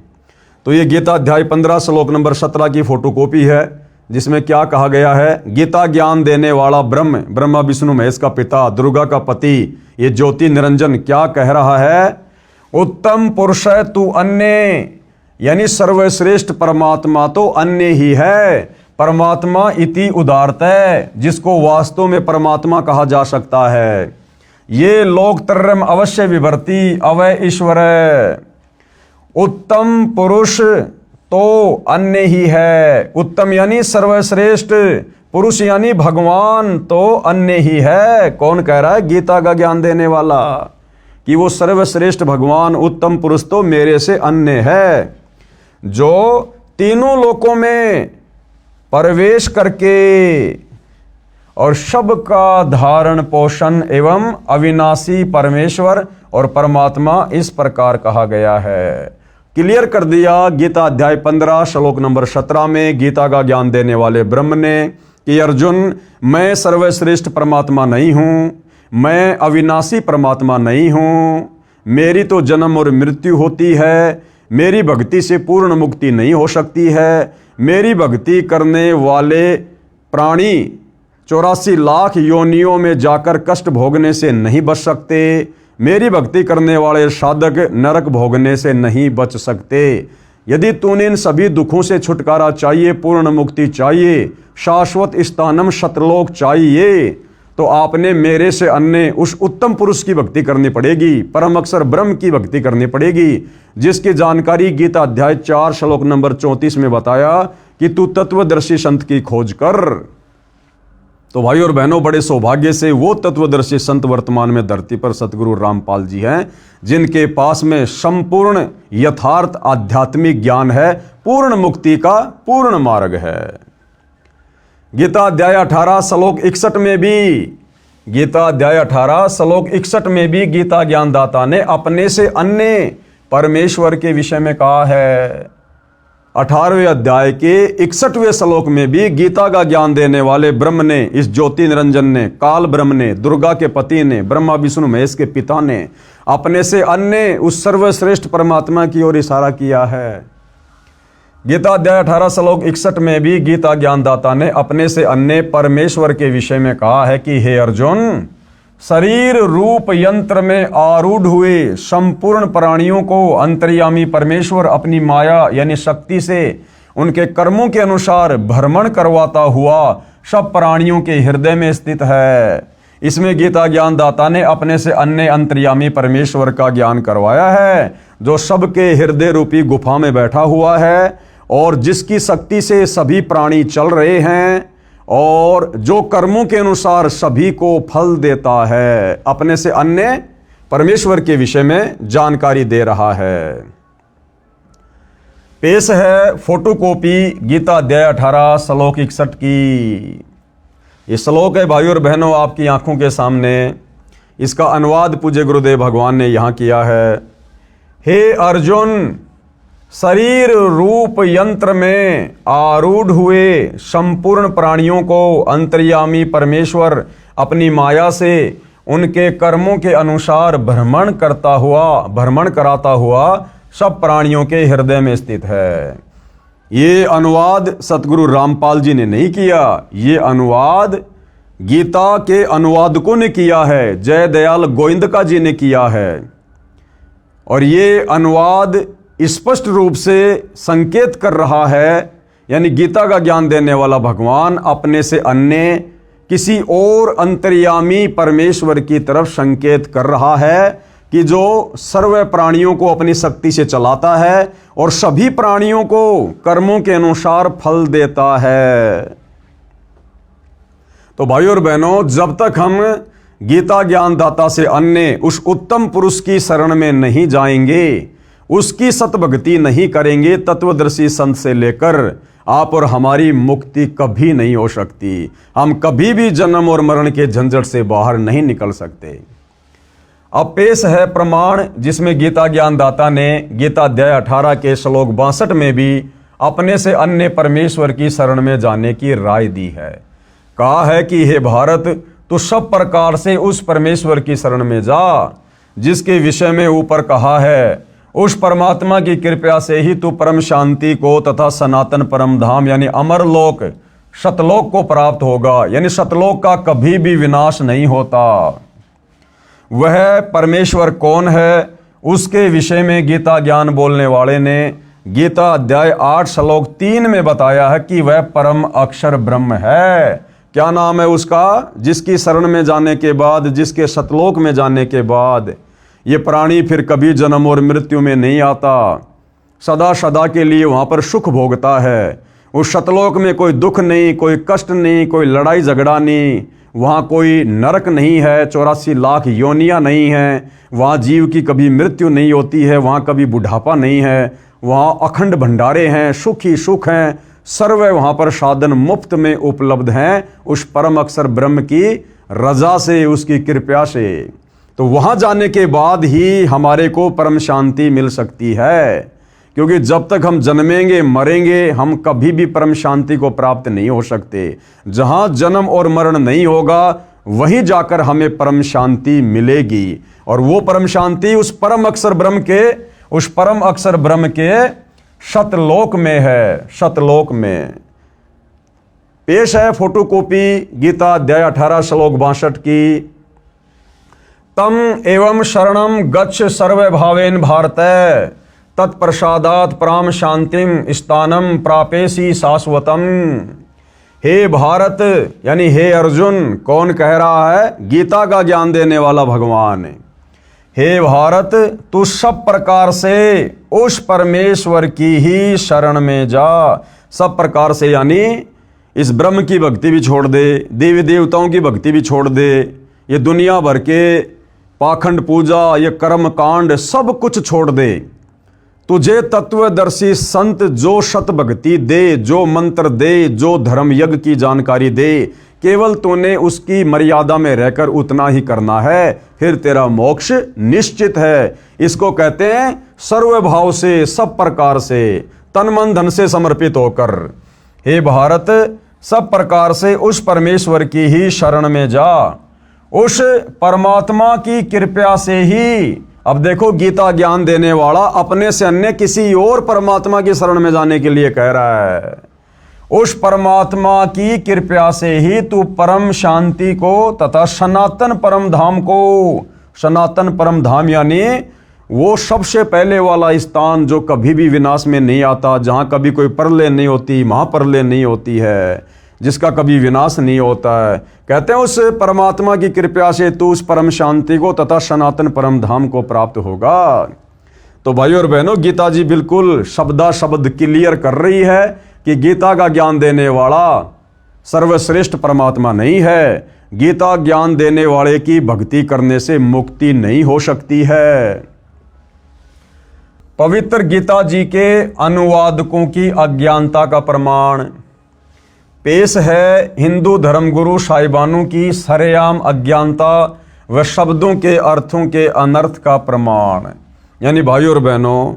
तो ये गीता अध्याय 15 श्लोक नंबर 17 की फोटोकॉपी है, जिसमें क्या कहा गया है? गीता ज्ञान देने वाला ब्रह्म, ब्रह्मा विष्णु महेश का पिता, दुर्गा का पति, ये ज्योति निरंजन क्या कह रहा है? उत्तम पुरुष है तू अन्य, यानी सर्वश्रेष्ठ परमात्मा तो अन्य ही है। परमात्मा इति उदारत है, जिसको वास्तव में परमात्मा कहा जा सकता है। ये लोकत्रयम अवश्य विभर्ति अवय ईश्वर। उत्तम पुरुष तो अन्य ही है, उत्तम यानी सर्वश्रेष्ठ, पुरुष यानी भगवान तो अन्य ही है। कौन कह रहा है? गीता का ज्ञान देने वाला, कि वो सर्वश्रेष्ठ भगवान उत्तम पुरुष तो मेरे से अन्य है, जो तीनों लोकों में प्रवेश करके और सबका धारण पोषण एवं अविनाशी परमेश्वर और परमात्मा इस प्रकार कहा गया है। क्लियर कर दिया गीता अध्याय 15 श्लोक नंबर 17 में गीता का ज्ञान देने वाले ब्रह्म ने कि अर्जुन, मैं सर्वश्रेष्ठ परमात्मा नहीं हूं, मैं अविनाशी परमात्मा नहीं हूं, मेरी तो जन्म और मृत्यु होती है, मेरी भक्ति से पूर्ण मुक्ति नहीं हो सकती है, मेरी भक्ति करने वाले प्राणी 84 लाख योनियों में जाकर कष्ट भोगने से नहीं बच सकते, मेरी भक्ति करने वाले साधक नरक भोगने से नहीं बच सकते। यदि तूने इन सभी दुखों से छुटकारा चाहिए, पूर्ण मुक्ति चाहिए, शाश्वत स्थानम सतलोक चाहिए, तो आपने मेरे से अन्य उस उत्तम पुरुष की भक्ति करनी पड़ेगी, परम अक्षर ब्रह्म की भक्ति करनी पड़ेगी, जिसकी जानकारी गीता अध्याय 4 श्लोक नंबर 34 में बताया कि तू तत्वदर्शी संत की खोज कर। तो भाई और बहनों, बड़े सौभाग्य से वो तत्वदर्शी संत वर्तमान में धरती पर सतगुरु रामपाल जी हैं, जिनके पास में संपूर्ण यथार्थ आध्यात्मिक ज्ञान है, पूर्ण मुक्ति का पूर्ण मार्ग है। गीता अध्याय 18 श्लोक 61 में भी, गीता अध्याय 18 श्लोक 61 में भी गीता ज्ञानदाता ने अपने से अन्य परमेश्वर के विषय में कहा है। 18वें अध्याय के 61वें श्लोक में भी गीता का ज्ञान देने वाले ब्रह्म ने, इस ज्योति निरंजन ने, काल ब्रह्म ने, दुर्गा के पति ने, ब्रह्मा विष्णु महेश के पिता ने अपने से अन्य उस सर्वश्रेष्ठ परमात्मा की ओर इशारा किया है। गीता अध्याय 18 श्लोक 61 में भी गीता ज्ञानदाता ने अपने से अन्य परमेश्वर के विषय में कहा है कि हे अर्जुन, शरीर रूप यंत्र में आरूढ़ हुए संपूर्ण प्राणियों को अंतर्यामी परमेश्वर अपनी माया यानी शक्ति से उनके कर्मों के अनुसार भ्रमण करवाता हुआ सब प्राणियों के हृदय में स्थित है। इसमें गीता ज्ञानदाता ने अपने से अन्य अंतर्यामी परमेश्वर का ज्ञान करवाया है, जो सबके हृदय रूपी गुफा में बैठा हुआ है और जिसकी शक्ति से सभी प्राणी चल रहे हैं और जो कर्मों के अनुसार सभी को फल देता है। अपने से अन्य परमेश्वर के विषय में जानकारी दे रहा है। पेश है फोटोकॉपी गीता अध्याय 18 श्लोक 61 की। ये श्लोक है भाइयों और बहनों आपकी आंखों के सामने। इसका अनुवाद पूज्य गुरुदेव भगवान ने यहां किया है। हे अर्जुन, शरीर रूप यंत्र में आरूढ़ हुए संपूर्ण प्राणियों को अंतर्यामी परमेश्वर अपनी माया से उनके कर्मों के अनुसार भ्रमण कराता हुआ सब प्राणियों के हृदय में स्थित है। ये अनुवाद सतगुरु रामपाल जी ने नहीं किया, ये अनुवाद गीता के अनुवादकों ने किया है, जय दयाल गोविंदका जी ने किया है। और ये अनुवाद स्पष्ट रूप से संकेत कर रहा है, यानी गीता का ज्ञान देने वाला भगवान अपने से अन्य किसी और अंतर्यामी परमेश्वर की तरफ संकेत कर रहा है कि जो सर्व प्राणियों को अपनी शक्ति से चलाता है और सभी प्राणियों को कर्मों के अनुसार फल देता है। तो भाइयों और बहनों, जब तक हम गीता ज्ञानदाता से अन्य उस उत्तम पुरुष की शरण में नहीं जाएंगे, उसकी सतभक्ति नहीं करेंगे, तत्वदर्शी संत से लेकर आप और हमारी मुक्ति कभी नहीं हो सकती। हम कभी भी जन्म और मरण के झंझट से बाहर नहीं निकल सकते। अब पेश है प्रमाण, जिसमें गीता ज्ञानदाता ने गीता अध्याय 18 के श्लोक 62 में भी अपने से अन्य परमेश्वर की शरण में जाने की राय दी है। कहा है कि हे भारत, तू सब प्रकार से उस परमेश्वर की शरण में जा जिसके विषय में ऊपर कहा है। उस परमात्मा की कृपा से ही तू परम शांति को तथा सनातन परम धाम यानी अमर लोक सतलोक को प्राप्त होगा, यानी सतलोक का कभी भी विनाश नहीं होता। वह परमेश्वर कौन है, उसके विषय में गीता ज्ञान बोलने वाले ने गीता अध्याय 8 श्लोक 3 में बताया है कि वह परम अक्षर ब्रह्म है। क्या नाम है उसका, जिसकी शरण में जाने के बाद, जिसके सतलोक में जाने के बाद ये प्राणी फिर कभी जन्म और मृत्यु में नहीं आता, सदा सदा के लिए वहाँ पर सुख भोगता है। उस सतलोक में कोई दुख नहीं, कोई कष्ट नहीं, कोई लड़ाई झगड़ा नहीं, वहाँ कोई नरक नहीं है, 84 लाख योनियाँ नहीं हैं, वहाँ जीव की कभी मृत्यु नहीं होती है, वहाँ कभी बुढ़ापा नहीं है, वहाँ अखंड भंडारे हैं, सुख ही सुख हैं, सर्व वहाँ पर साधन मुफ्त में उपलब्ध हैं उस परम अक्षर ब्रह्म की रजा से, उसकी कृपा से। तो वहाँ जाने के बाद ही हमारे को परम शांति मिल सकती है, क्योंकि जब तक हम जन्मेंगे मरेंगे हम कभी भी परम शांति को प्राप्त नहीं हो सकते। जहाँ जन्म और मरण नहीं होगा वहीं जाकर हमें परम शांति मिलेगी, और वो परम शांति उस परम अक्षर ब्रह्म के सतलोक में है, सतलोक में। पेश है फोटोकॉपी गीता अध्याय 18 श्लोक 62 की। तम एवं शरणम गच्छ सर्वभावेन भारत, तत्प्रसादात प्राम शांतिम स्थानम प्रापेसी शाश्वतम। हे भारत यानी हे अर्जुन, कौन कह रहा है? गीता का ज्ञान देने वाला भगवान। हे भारत, तू सब प्रकार से उस परमेश्वर की ही शरण में जा। सब प्रकार से यानी इस ब्रह्म की भक्ति भी छोड़ दे, देवी देवताओं की भक्ति भी छोड़ दे, ये दुनिया भर के पाखंड पूजा, ये कर्म कांड सब कुछ छोड़ दे। तुझे तत्वदर्शी संत जो शत भक्ति दे, जो मंत्र दे, जो धर्म यज्ञ की जानकारी दे, केवल तूने उसकी मर्यादा में रहकर उतना ही करना है, फिर तेरा मोक्ष निश्चित है। इसको कहते हैं सर्वभाव से, सब प्रकार से, तन मन धन से समर्पित होकर। हे भारत, सब प्रकार से उस परमेश्वर की ही शरण में जा, उस परमात्मा की कृपा से ही। अब देखो, गीता ज्ञान देने वाला अपने से अन्य किसी और परमात्मा की शरण में जाने के लिए कह रहा है। उस परमात्मा की कृपा से ही तू परम शांति को तथा सनातन परम धाम को, सनातन परम धाम यानी वो सबसे पहले वाला स्थान जो कभी भी विनाश में नहीं आता, जहाँ कभी कोई प्रलय नहीं होती, महाप्रलय नहीं होती है, जिसका कभी विनाश नहीं होता है। कहते हैं उस परमात्मा की कृपा से तू उस परम शांति को तथा सनातन परम धाम को प्राप्त होगा। तो भाइयों और बहनों, गीता जी बिल्कुल शब्दा शब्द क्लियर कर रही है कि गीता का ज्ञान देने वाला सर्वश्रेष्ठ परमात्मा नहीं है। गीता ज्ञान देने वाले की भक्ति करने से मुक्ति नहीं हो सकती है। पवित्र गीता जी के अनुवादकों की अज्ञानता का प्रमाण पेश है हिंदू धर्मगुरु साहिबानों की सरेआम अज्ञानता व शब्दों के अर्थों के अनर्थ का प्रमाण। यानी भाइयों और बहनों,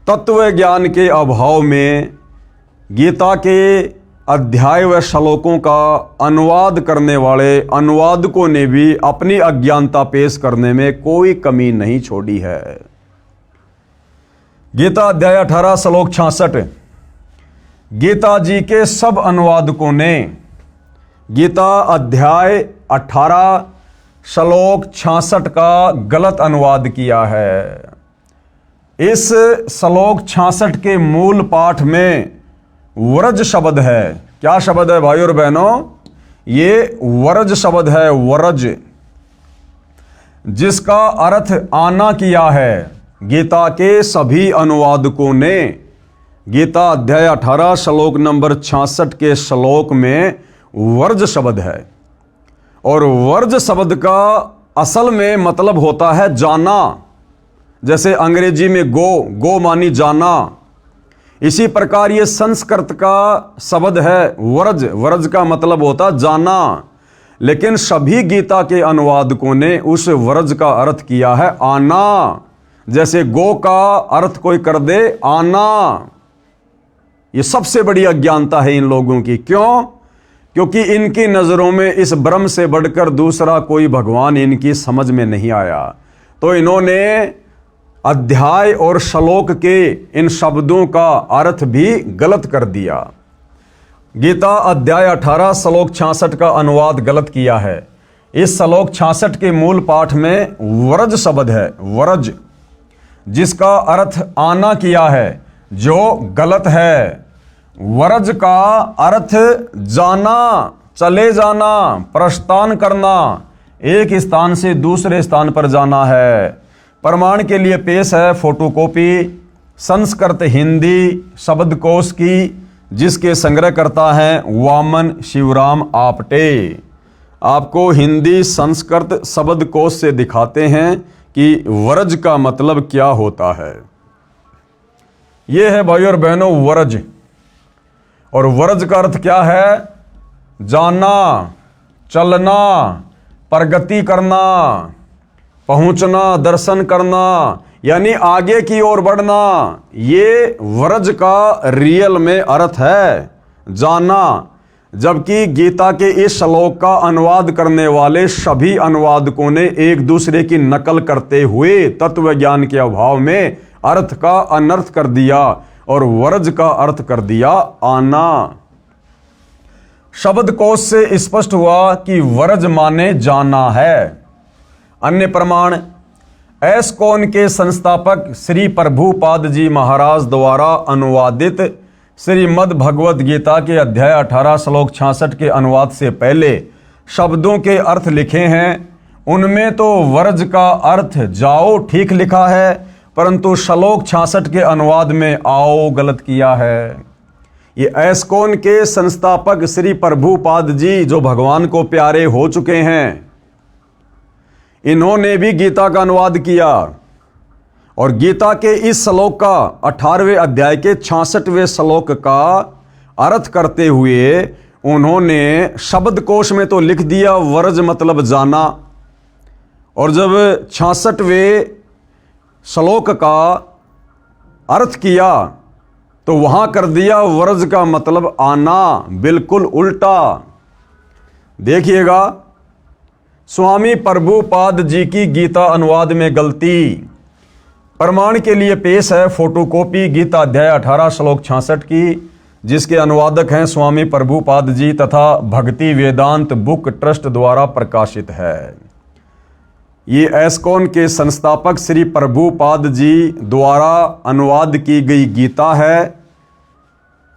तत्व ज्ञान के अभाव में गीता के अध्याय व श्लोकों का अनुवाद करने वाले अनुवादकों ने भी अपनी अज्ञानता पेश करने में कोई कमी नहीं छोड़ी है। गीता अध्याय 18 श्लोक 66। गीता जी के सब अनुवादकों ने गीता अध्याय 18 श्लोक 66 का गलत अनुवाद किया है। इस श्लोक 66 के मूल पाठ में वरज शब्द है। क्या शब्द है भाइयों और बहनों? ये वरज शब्द है, वरज, जिसका अर्थ आना किया है। गीता के सभी अनुवादकों ने गीता अध्याय 18 श्लोक नंबर 66 के श्लोक में वर्ज शब्द है, और वर्ज शब्द का असल में मतलब होता है जाना। जैसे अंग्रेजी में गो मानी जाना, इसी प्रकार ये संस्कृत का शब्द है वर्ज। वर्ज का मतलब होता जाना, लेकिन सभी गीता के अनुवादकों ने उस वर्ज का अर्थ किया है आना। जैसे गो का अर्थ कोई कर दे आना। ये सबसे बड़ी अज्ञानता है इन लोगों की। क्यों? क्योंकि इनकी नजरों में इस ब्रह्म से बढ़कर दूसरा कोई भगवान इनकी समझ में नहीं आया, तो इन्होंने अध्याय और श्लोक के इन शब्दों का अर्थ भी गलत कर दिया। गीता अध्याय 18 श्लोक 66 का अनुवाद गलत किया है। इस श्लोक 66 के मूल पाठ में वरज शब्द है, वरज, जिसका अर्थ आना किया है, जो गलत है। वरज का अर्थ जाना, चले जाना, प्रस्थान करना, एक स्थान से दूसरे स्थान पर जाना है। प्रमाण के लिए पेश है फोटोकॉपी संस्कृत हिंदी शब्दकोश की, जिसके संग्रहकर्ता हैं वामन शिवराम आपटे। आपको हिंदी संस्कृत शब्दकोश से दिखाते हैं कि वरज का मतलब क्या होता है। यह है भाइयों और बहनों वरज, और वरज का अर्थ क्या है? जाना, चलना, प्रगति करना, पहुंचना, दर्शन करना, यानी आगे की ओर बढ़ना। ये वरज का रियल में अर्थ है, जाना। जबकि गीता के इस श्लोक का अनुवाद करने वाले सभी अनुवादकों ने एक दूसरे की नकल करते हुए तत्व ज्ञान के अभाव में अर्थ का अनर्थ कर दिया और वरज का अर्थ कर दिया आना। शब्दकोश से स्पष्ट हुआ कि वरज माने जाना है। अन्य प्रमाण एस्कॉन के संस्थापक श्री प्रभुपाद जी महाराज द्वारा अनुवादित श्रीमद् भगवद गीता के अध्याय 18 श्लोक 66 के अनुवाद से पहले शब्दों के अर्थ लिखे हैं। उनमें तो वर्ज का अर्थ जाओ ठीक लिखा है, परंतु श्लोक 66 के अनुवाद में आओ गलत किया है। ये एस्कॉन के संस्थापक श्री प्रभुपाद जी जो भगवान को प्यारे हो चुके हैं, इन्होंने भी गीता का अनुवाद किया और गीता के इस श्लोक का 18वें अध्याय के 66वें श्लोक का अर्थ करते हुए उन्होंने शब्दकोश में तो लिख दिया वर्ज मतलब जाना, और जब 66वें श्लोक का अर्थ किया तो वहां कर दिया वर्ज का मतलब आना, बिल्कुल उल्टा। देखिएगा स्वामी प्रभुपाद जी की गीता अनुवाद में गलती प्रमाण के लिए पेश है फोटोकॉपी गीता अध्याय 18 श्लोक 66 की, जिसके अनुवादक हैं स्वामी प्रभुपाद जी तथा भक्ति वेदांत बुक ट्रस्ट द्वारा प्रकाशित है। ये एस्कॉन के संस्थापक श्री प्रभुपाद जी द्वारा अनुवाद की गई गीता है,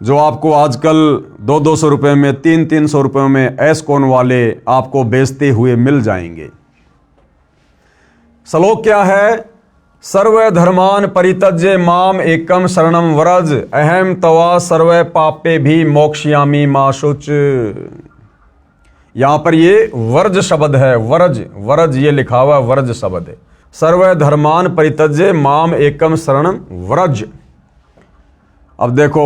जो आपको आजकल 200-200 रुपये में 300-300 रुपये में एस्कॉन वाले आपको बेचते हुए मिल जाएंगे। श्लोक क्या है? सर्व धर्मान परित्यज्य माम एकम शरणम व्रज अहम तवा सर्व पापे भी मोक्ष्यामि मा शुच। यहां पर ये वर्ज शब्द है, वर्ज ये लिखा हुआ वर्ज शब्द है। सर्व धर्मान परित्यज्य माम एकम शरणम व्रज। अब देखो,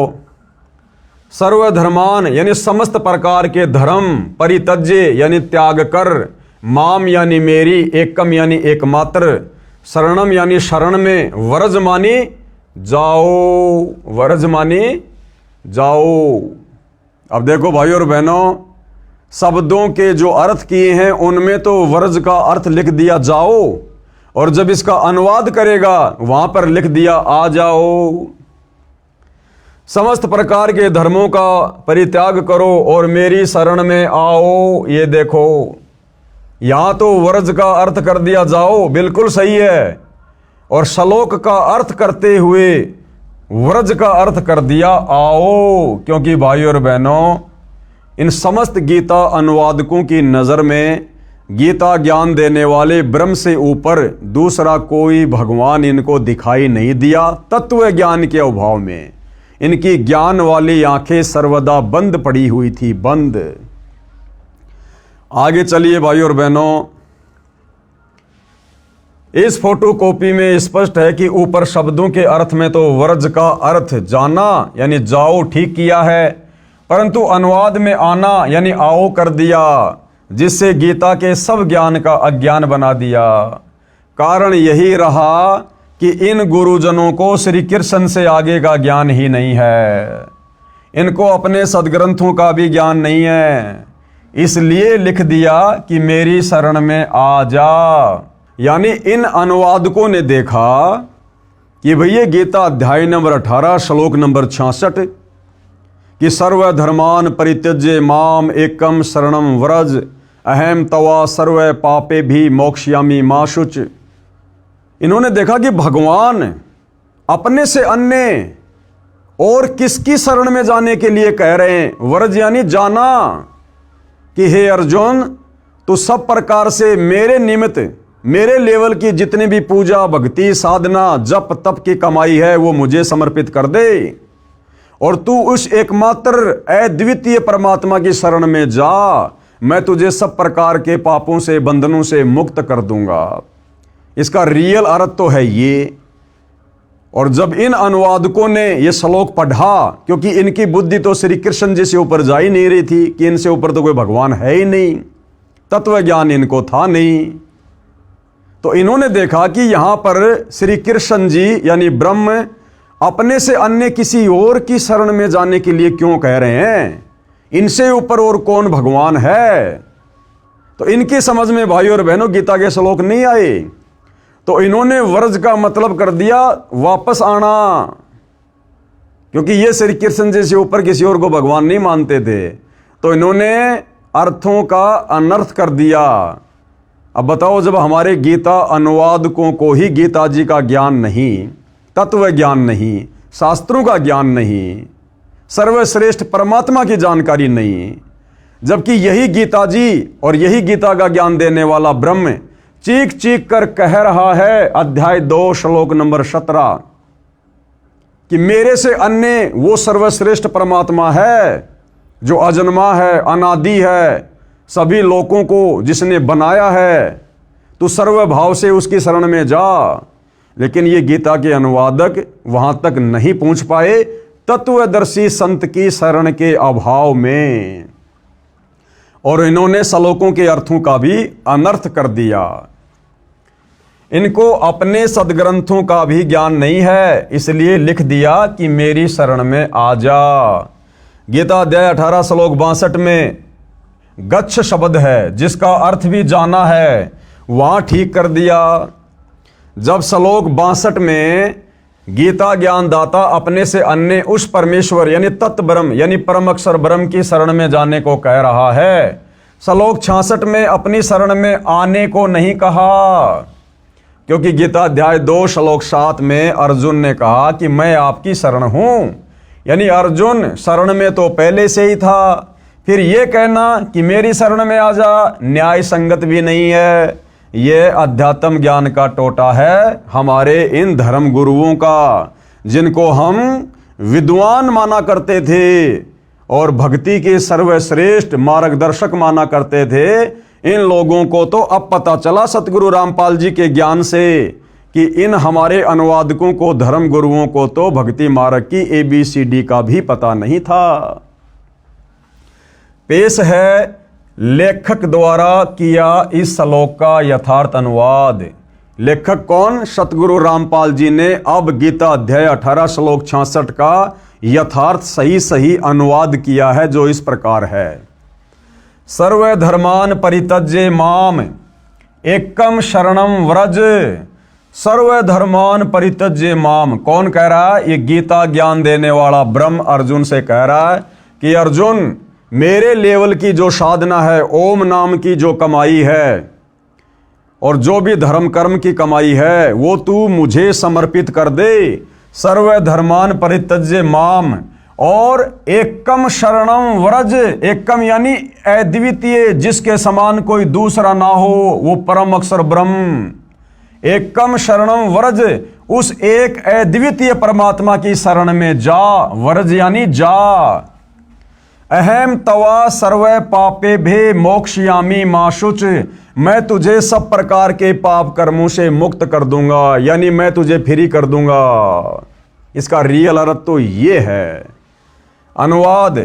सर्व धर्मान यानी समस्त प्रकार के धर्म, परित्यज्य यानी त्याग कर, माम यानी मेरी, एकम यानी एकमात्र, शरणम यानी शरण में, व्रज मानी जाओ, व्रज मानी जाओ। अब देखो भाइयों और बहनों, शब्दों के जो अर्थ किए हैं उनमें तो व्रज का अर्थ लिख दिया जाओ, और जब इसका अनुवाद करेगा वहां पर लिख दिया आ जाओ। समस्त प्रकार के धर्मों का परित्याग करो और मेरी शरण में आओ। ये देखो, यहां तो व्रज का अर्थ कर दिया जाओ, बिल्कुल सही है, और श्लोक का अर्थ करते हुए व्रज का अर्थ कर दिया आओ। क्योंकि भाइयों और बहनों, इन समस्त गीता अनुवादकों की नजर में गीता ज्ञान देने वाले ब्रह्म से ऊपर दूसरा कोई भगवान इनको दिखाई नहीं दिया। तत्व ज्ञान के अभाव में इनकी ज्ञान वाली आंखें सर्वदा बंद पड़ी हुई थी, बंद। आगे चलिए भाइयों और बहनों, इस फोटोकॉपी में स्पष्ट है कि ऊपर शब्दों के अर्थ में तो व्रज का अर्थ जाना यानी जाओ ठीक किया है, परंतु अनुवाद में आना यानी आओ कर दिया, जिससे गीता के सब ज्ञान का अज्ञान बना दिया। कारण यही रहा कि इन गुरुजनों को श्री कृष्ण से आगे का ज्ञान ही नहीं है, इनको अपने सदग्रंथों का भी ज्ञान नहीं है, इसलिए लिख दिया कि मेरी शरण में आ जा। यानी इन अनुवादकों ने देखा कि भैया गीता अध्याय नंबर 18 श्लोक नंबर 66 कि सर्वधर्मान परित्यज्य माम एकम शरणम व्रज अहम तवा सर्व पापे भी मोक्ष्यामि मा शुच। इन्होंने देखा कि भगवान अपने से अन्य और किसकी शरण में जाने के लिए कह रहे हैं? व्रज यानी जाना, कि हे अर्जुन, तू सब प्रकार से मेरे निमित्त, मेरे लेवल की जितनी भी पूजा भक्ति साधना जप तप की कमाई है वो मुझे समर्पित कर दे, और तू उस एकमात्र अद्वितीय परमात्मा की शरण में जा। मैं तुझे सब प्रकार के पापों से बंधनों से मुक्त कर दूंगा। इसका रियल अर्थ तो है ये। और जब इन अनुवादकों ने यह श्लोक पढ़ा, क्योंकि इनकी बुद्धि तो श्री कृष्ण जी से ऊपर जा ही नहीं रही थी कि इनसे ऊपर तो कोई भगवान है ही नहीं, तत्व ज्ञान इनको था नहीं, तो इन्होंने देखा कि यहां पर श्री कृष्ण जी यानी ब्रह्म अपने से अन्य किसी और की शरण में जाने के लिए क्यों कह रहे हैं? इनसे ऊपर और कौन भगवान है? तो इनकी समझ में भाइयों और बहनों गीता के श्लोक नहीं आए, तो इन्होंने व्रज का मतलब कर दिया वापस आना, क्योंकि ये श्री कृष्ण जी से ऊपर किसी और को भगवान नहीं मानते थे, तो इन्होंने अर्थों का अनर्थ कर दिया। अब बताओ, जब हमारे गीता अनुवादकों को ही गीता जी का ज्ञान नहीं, तत्व ज्ञान नहीं, शास्त्रों का ज्ञान नहीं, सर्वश्रेष्ठ परमात्मा की जानकारी नहीं, जबकि यही गीता जी और यही गीता का ज्ञान देने वाला ब्रह्म चीख चीख कर कह रहा है, अध्याय 2 श्लोक नंबर 17 कि मेरे से अन्य वो सर्वश्रेष्ठ परमात्मा है जो अजन्मा है, अनादि है, सभी लोगों को जिसने बनाया है, तू सर्वभाव से उसकी शरण में जा। लेकिन ये गीता के अनुवादक वहां तक नहीं पहुंच पाए तत्वदर्शी संत की शरण के अभाव में, और इन्होंने श्लोकों के अर्थों का भी अनर्थ कर दिया। इनको अपने सदग्रंथों का भी ज्ञान नहीं है, इसलिए लिख दिया कि मेरी शरण में आ जा। गीता अध्याय 18 श्लोक 62 में गच्छ शब्द है जिसका अर्थ भी जाना है, वहां ठीक कर दिया। जब श्लोक 62 में गीता ज्ञानदाता अपने से अन्य उस परमेश्वर यानी तत्व ब्रह्म यानी परम अक्षर ब्रह्म की शरण में जाने को कह रहा है, श्लोक 66 में अपनी शरण में आने को नहीं कहा, क्योंकि गीता अध्याय 2 श्लोक 7 में अर्जुन ने कहा कि मैं आपकी शरण हूं, यानी अर्जुन शरण में तो पहले से ही था। फिर यह कहना कि मेरी शरण में आ जा न्याय संगत भी नहीं है। यह अध्यात्म ज्ञान का टोटा है हमारे इन धर्म गुरुओं का, जिनको हम विद्वान माना करते थे और भक्ति के सर्वश्रेष्ठ मार्गदर्शक माना करते थे। इन लोगों को तो अब पता चला सतगुरु रामपाल जी के ज्ञान से कि इन हमारे अनुवादकों को, धर्म गुरुओं को तो भक्ति मार्ग की ABCD का भी पता नहीं था। पेश है लेखक द्वारा किया इस श्लोक का यथार्थ अनुवाद। लेखक कौन? सतगुरु रामपाल जी ने अब गीता अध्याय 18 श्लोक 66 का यथार्थ सही अनुवाद किया है, जो इस प्रकार है। सर्वधर्मान परित्यज्य माम एकम शरणम व्रज। सर्वधर्मान परित्यज्य माम कौन कह रहा है? ये गीता ज्ञान देने वाला ब्रह्म अर्जुन से कह रहा है कि अर्जुन, मेरे लेवल की जो साधना है, ओम नाम की जो कमाई है और जो भी धर्म कर्म की कमाई है, वो तू मुझे समर्पित कर दे। सर्वधर्मान परित्यज्य माम और एकम शरणम व्रज। एकम यानी अद्वितीय, जिसके समान कोई दूसरा ना हो, वो परम अक्षर ब्रह्म। एकम शरणम व्रज, उस एक अद्वितीय परमात्मा की शरण में जा। व्रज यानी जा। अहम तवा सर्व पापे भे मोक्षयामी माशुच। मैं तुझे सब प्रकार के पाप कर्मों से मुक्त कर दूंगा, यानी मैं तुझे फ्री कर दूंगा। इसका रियल अर्थ तो ये है। अनुवाद,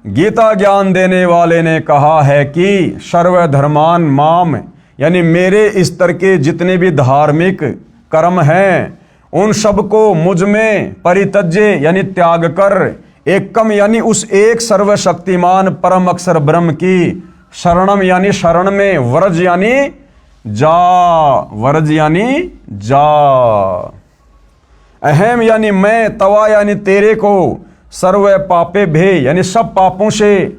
गीता ज्ञान देने वाले ने कहा है कि सर्वधर्मान माम, यानी मेरे स्तर के जितने भी धार्मिक कर्म हैं उन सबको मुझ में परित्यज्य यानी त्याग कर, एकम यानी उस एक सर्वशक्तिमान परम अक्षर ब्रह्म की शरणम यानी शरण में, व्रज यानी जा। व्रज यानी जा। अहम यानी मैं, तवा यानी तेरे को, सर्व पापे भे यानी सब पापों से,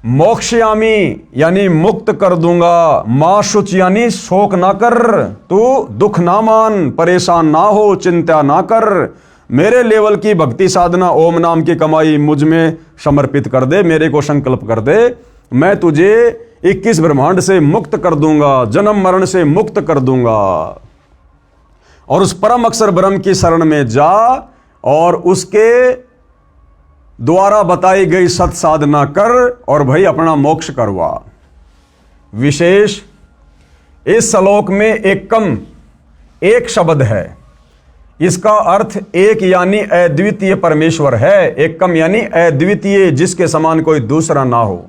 मोक्षयामी यानी मुक्त कर दूंगा, माशुच यानी शोक ना कर, तू दुख ना मान, परेशान ना हो, चिंता ना कर। मेरे लेवल की भक्ति साधना, ओम नाम की कमाई मुझ में समर्पित कर दे, मेरे को संकल्प कर दे। मैं तुझे 21 ब्रह्मांड से मुक्त कर दूंगा, जन्म मरण से मुक्त कर दूंगा। और उस परम अक्षर ब्रह्म की शरण में जा और उसके द्वारा बताई गई सत साधना कर और भाई अपना मोक्ष करवा। विशेष इस श्लोक में एकम एक शब्द है, इसका अर्थ एक यानी अद्वितीय परमेश्वर है। एकम यानी अद्वितीय, जिसके समान कोई दूसरा ना हो।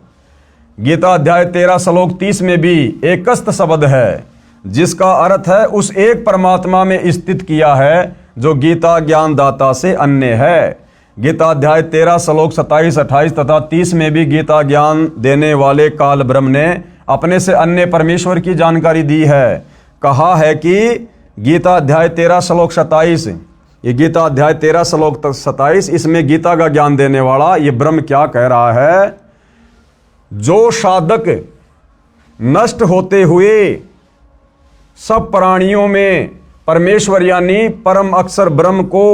गीता अध्याय 13 श्लोक 30 में भी एकस्त शब्द है, जिसका अर्थ है उस एक परमात्मा में स्थित किया है जो गीता ज्ञानदाता से अन्य है। गीता अध्याय 13 श्लोक 27, 28 तथा 30 में भी गीता ज्ञान देने वाले काल ब्रह्म ने अपने से अन्य परमेश्वर की जानकारी दी है। कहा है कि गीता अध्याय 13 श्लोक 27, ये गीता अध्याय 13 श्लोक 27, इसमें गीता का ज्ञान देने वाला ये ब्रह्म क्या कह रहा है? जो साधक नष्ट होते हुए सब प्राणियों में परमेश्वर यानी परम अक्षर ब्रह्म को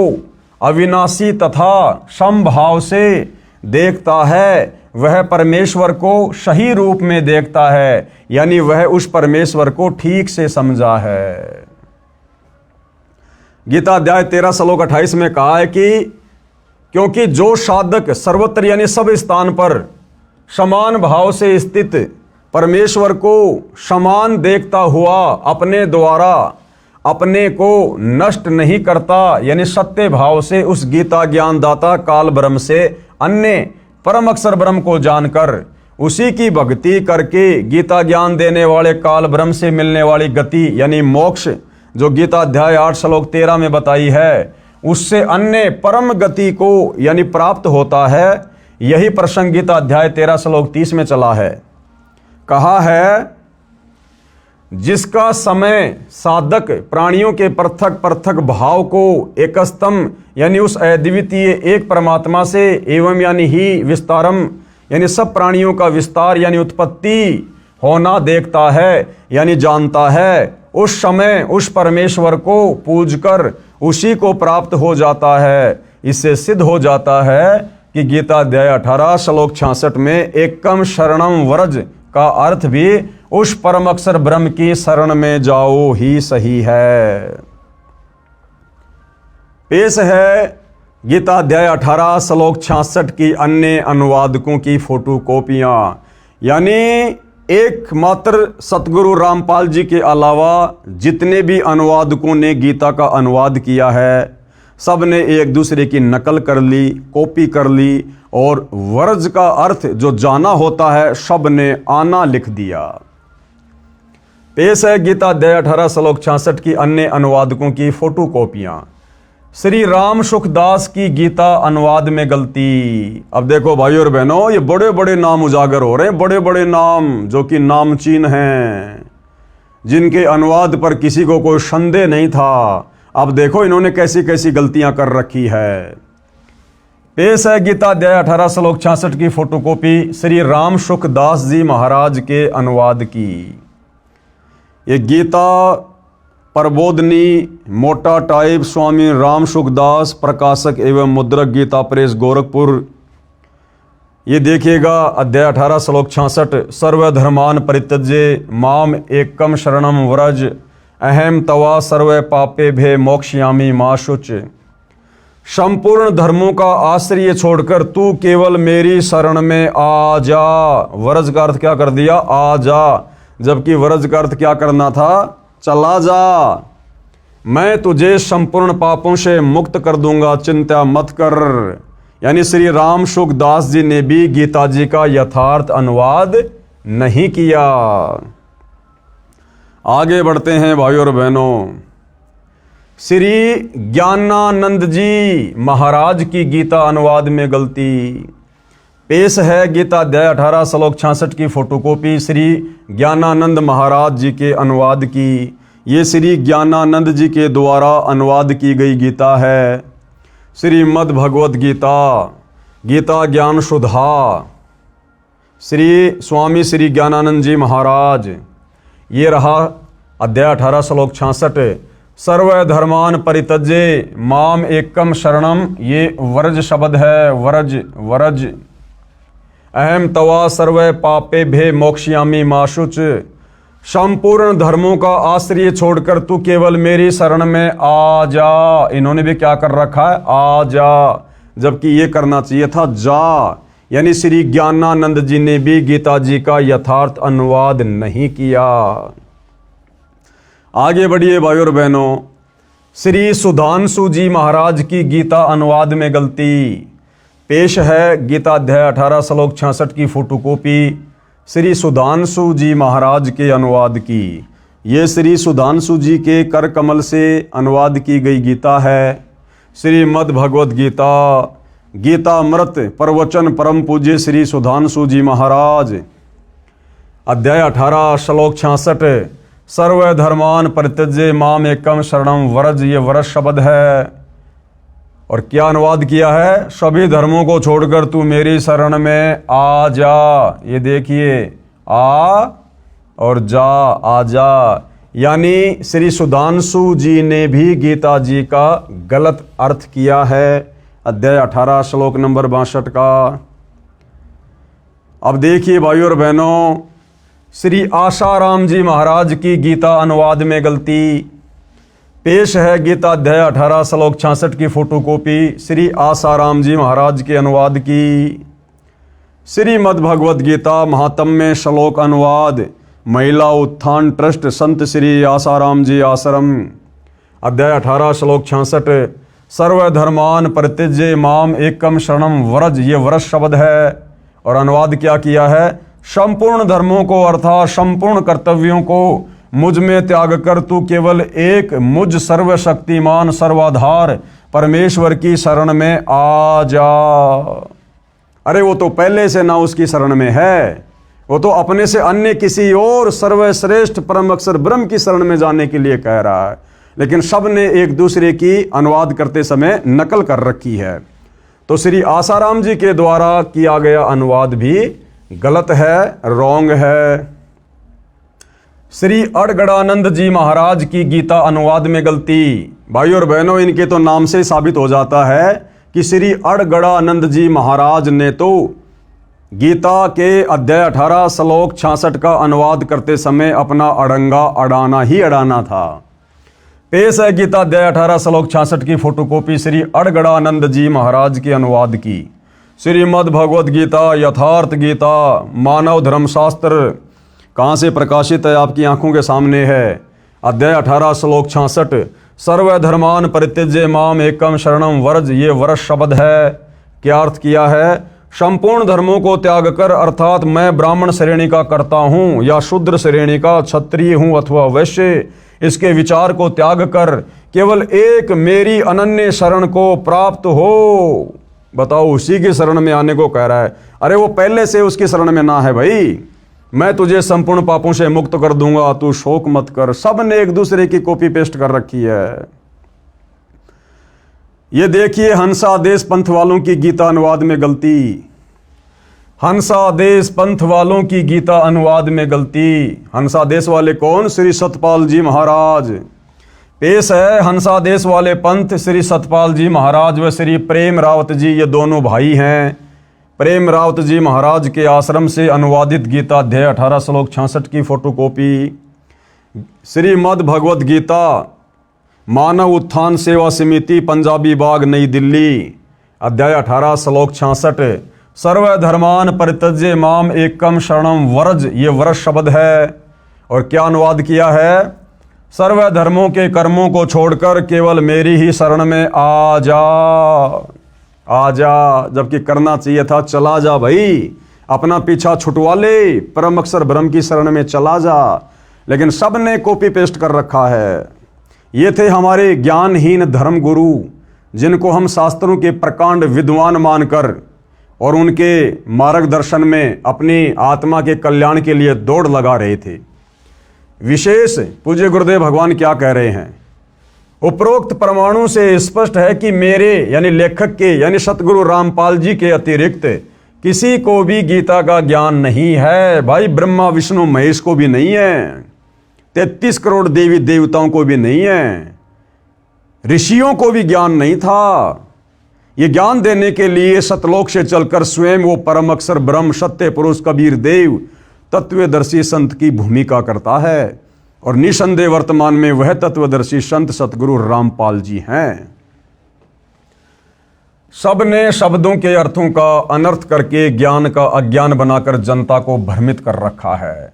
अविनाशी तथा समभाव से देखता है, वह परमेश्वर को सही रूप में देखता है, यानी वह उस परमेश्वर को ठीक से समझा है। गीता अध्याय 13 श्लोक 28 में कहा है कि क्योंकि जो साधक सर्वत्र यानी सब स्थान पर समान भाव से स्थित परमेश्वर को समान देखता हुआ अपने द्वारा अपने को नष्ट नहीं करता, यानी सत्य भाव से उस गीता ज्ञानदाता काल ब्रह्म से अन्य परम अक्षर ब्रह्म को जानकर उसी की भक्ति करके गीता ज्ञान देने वाले काल ब्रह्म से मिलने वाली गति यानी मोक्ष जो गीता अध्याय 8 श्लोक 13 में बताई है, उससे अन्य परम गति को यानी प्राप्त होता है। यही प्रसंग गीता अध्याय 13 श्लोक 30 में चला है। कहा है, जिसका समय साधक प्राणियों के पृथक पृथक भाव को एकस्तम यानी उस अद्वितीय एक परमात्मा से एवं यानी ही विस्तारम यानी सब प्राणियों का विस्तार यानी उत्पत्ति होना देखता है यानी जानता है, उस समय उस परमेश्वर को पूजकर उसी को प्राप्त हो जाता है। इससे सिद्ध हो जाता है कि गीता अध्याय 18 श्लोक 66 में एकम शरणम व्रज का अर्थ भी उस परम अक्षर ब्रह्म की शरण में जाओ ही सही है। पेश है गीता अध्याय 18 श्लोक 66 की अन्य अनुवादकों की फोटो कॉपियां, यानी एकमात्र सतगुरु रामपाल जी के अलावा जितने भी अनुवादकों ने गीता का अनुवाद किया है, सब ने एक दूसरे की नकल कर ली, कॉपी कर ली और वर्ज का अर्थ जो जाना होता है सब ने आना लिख दिया। पेश है गीता अध्याय 18 श्लोक 66 की अन्य अनुवादकों की फोटो कॉपियां। श्री राम सुखदास की गीता अनुवाद में गलती। अब देखो भाई और बहनों, ये बड़े बड़े नाम उजागर हो रहे हैं, बड़े बड़े नाम जो कि नामचीन हैं, जिनके अनुवाद पर किसी को कोई संदेह नहीं था। अब देखो इन्होंने कैसी कैसी गलतियां कर रखी है। पेश है गीता अध्याय 18 श्लोक 66 की फोटोकॉपी श्री राम सुखदास जी महाराज के अनुवाद की। ये गीता प्रबोधनी मोटा टाइप स्वामी राम सुखदास प्रकाशक एवं मुद्रक गीता प्रेस गोरखपुर। ये देखिएगा अध्याय 18 श्लोक 66 सर्वधर्मान परित्यज्य माम एकम शरणम व्रज अहम तवा सर्व पापे भे मोक्षयामि मा शुच। संपूर्ण धर्मों का आश्रय छोड़कर तू केवल मेरी शरण में आ जा। व्रज का अर्थ क्या कर दिया? आ जा, जबकि व्रज का अर्थ क्या करना था? चला जा। मैं तुझे संपूर्ण पापों से मुक्त कर दूंगा, चिंता मत कर। यानी श्री राम सुखदास जी ने भी गीता जी का यथार्थ अनुवाद नहीं किया। आगे बढ़ते हैं भाइयों और बहनों। श्री ज्ञानानंद जी महाराज की गीता अनुवाद में गलती। पेश है गीता अध्याय 18 श्लोक 66 की फोटोकॉपी श्री ज्ञानानंद महाराज जी के अनुवाद की। ये श्री ज्ञानानंद जी के द्वारा अनुवाद की गई गीता है। श्रीमद् भगवद गीता, गीता ज्ञान सुधा, श्री स्वामी श्री ज्ञानानंद जी महाराज। ये रहा अध्याय 18 श्लोक 66 सर्वधर्मान परित्यज्य माम एकम शरणम। ये व्रज शब्द है, व्रज व्रज। अहम तवा सर्व पापे भे मोक्षयामि मा शुच। संपूर्ण धर्मों का आश्रय छोड़कर तू केवल मेरी शरण में आ जा। इन्होंने भी क्या कर रखा है? आ जा, जबकि ये करना चाहिए था जा। यानी श्री ज्ञानानंद जी ने भी गीता जी का यथार्थ अनुवाद नहीं किया। आगे बढ़िए भाइयों और बहनों। श्री सुधांशु जी महाराज की गीता अनुवाद में गलती। पेश है गीता अध्याय 18 श्लोक 66 की फोटोकॉपी श्री सुधांशु जी महाराज के अनुवाद की। ये श्री सुधांशु जी के कर कमल से अनुवाद की गई गीता है। श्रीमद् भगवद गीता, गीता अमृत प्रवचन परम पूज्य श्री सुधांशु जी महाराज। अध्याय 18 श्लोक 66 सर्वधर्मान परित्यज्य माम एकम शरणम व्रज। ये व्रज शब्द है। और क्या अनुवाद किया है? सभी धर्मों को छोड़कर तू मेरी शरण में आ जा। ये देखिए, आ और जा, आ जा। यानी श्री सुधांशु जी ने भी गीता जी का गलत अर्थ किया है अध्याय 18 श्लोक नंबर 62 का। अब देखिए भाइयों और बहनों, श्री आशाराम जी महाराज की गीता अनुवाद में गलती। पेश है गीता अध्याय 18 श्लोक 66 की फोटोकॉपी श्री आसाराम जी महाराज के अनुवाद की। श्रीमद् भगवद गीता महात्म्य श्लोक अनुवाद महिला उत्थान ट्रस्ट संत श्री आसाराम जी आश्रम। अध्याय 18 श्लोक 66। सर्वधर्मान परित्यज्य माम एकम शरणम व्रज, ये व्रज शब्द है। और अनुवाद क्या किया है? संपूर्ण धर्मों को अर्थात संपूर्ण कर्तव्यों को मुझ में त्याग कर तू केवल एक मुझ सर्वशक्तिमान सर्वाधार परमेश्वर की शरण में आ जा। अरे वो तो पहले से ना उसकी शरण में है, वो तो अपने से अन्य किसी और सर्वश्रेष्ठ परम अक्षर ब्रह्म की शरण में जाने के लिए कह रहा है। लेकिन सब ने एक दूसरे की अनुवाद करते समय नकल कर रखी है। तो श्री आसाराम जी के द्वारा किया गया अनुवाद भी गलत है, रॉन्ग है। श्री अड़गड़ानंद जी महाराज की गीता अनुवाद में गलती। भाई और बहनों, इनके तो नाम से साबित हो जाता है कि श्री अड़गड़ानंद जी महाराज ने तो गीता के अध्याय 18 श्लोक 66 का अनुवाद करते समय अपना अड़ंगा अड़ाना ही अड़ाना था। पेश है गीता अध्याय 18 श्लोक 66 की फोटोकॉपी श्री अड़गड़ानंद जी महाराज के अनुवाद की। श्रीमद् भगवद गीता यथार्थ गीता मानव धर्मशास्त्र कहाँ से प्रकाशित है? आपकी आंखों के सामने है। अध्याय 18 श्लोक 66। सर्वधर्मान परित्यज्य माम एकम शरणम व्रज, ये व्रज शब्द है। क्या अर्थ किया है? संपूर्ण धर्मों को त्याग कर, अर्थात मैं ब्राह्मण श्रेणी का करता हूँ या शूद्र श्रेणी का, क्षत्रिय हूँ अथवा वैश्य, इसके विचार को त्याग कर केवल एक मेरी अनन्य शरण को प्राप्त हो। बताओ, उसी की शरण में आने को कह रहा है। अरे वो पहले से उसकी शरण में ना है भाई। मैं तुझे संपूर्ण पापों से मुक्त कर दूंगा, तू शोक मत कर। सब ने एक दूसरे की कॉपी पेस्ट कर रखी है। ये देखिए हंसादेश पंथ वालों की गीता अनुवाद में गलती। हंसादेश पंथ वालों की गीता अनुवाद में गलती। हंसादेश वाले कौन? श्री सतपाल जी महाराज। पेश है हंसादेश वाले पंथ श्री सतपाल जी महाराज व श्री प्रेम रावत जी, ये दोनों भाई हैं। प्रेम रावत जी महाराज के आश्रम से अनुवादित गीता अध्याय 18 श्लोक 66 की फोटोकॉपी। श्रीमद् भगवद गीता मानव उत्थान सेवा समिति पंजाबी बाग नई दिल्ली अध्याय 18 श्लोक 66। सर्वधर्मान परित्यज्य माम एकम शरणम व्रज, ये व्रज शब्द है। और क्या अनुवाद किया है? सर्वधर्मों के कर्मों को छोड़कर केवल मेरी ही शरण में आ जा। आ जा, जबकि करना चाहिए था चला जा भाई, अपना पीछा छुटवा ले, परम अक्षर ब्रह्म की शरण में चला जा। लेकिन सब ने कॉपी पेस्ट कर रखा है। ये थे हमारे ज्ञानहीन धर्म गुरु, जिनको हम शास्त्रों के प्रकांड विद्वान मानकर और उनके मार्गदर्शन में अपनी आत्मा के कल्याण के लिए दौड़ लगा रहे थे। विशेष पूज्य गुरुदेव भगवान क्या कह रहे हैं? उपरोक्त परमाणु से स्पष्ट है कि मेरे यानी लेखक के यानी सतगुरु रामपाल जी के अतिरिक्त किसी को भी गीता का ज्ञान नहीं है। भाई ब्रह्मा विष्णु महेश को भी नहीं है, 33 करोड़ देवी देवताओं को भी नहीं है, ऋषियों को भी ज्ञान नहीं था। ये ज्ञान देने के लिए सतलोक से चलकर स्वयं वो परम अक्षर ब्रह्म सत्य पुरुष कबीर देव तत्वदर्शी संत की भूमिका करता है। और निसंदेह वर्तमान में वह तत्वदर्शी संत सतगुरु रामपाल जी हैं। सब ने शब्दों के अर्थों का अनर्थ करके ज्ञान का अज्ञान बनाकर जनता को भ्रमित कर रखा है।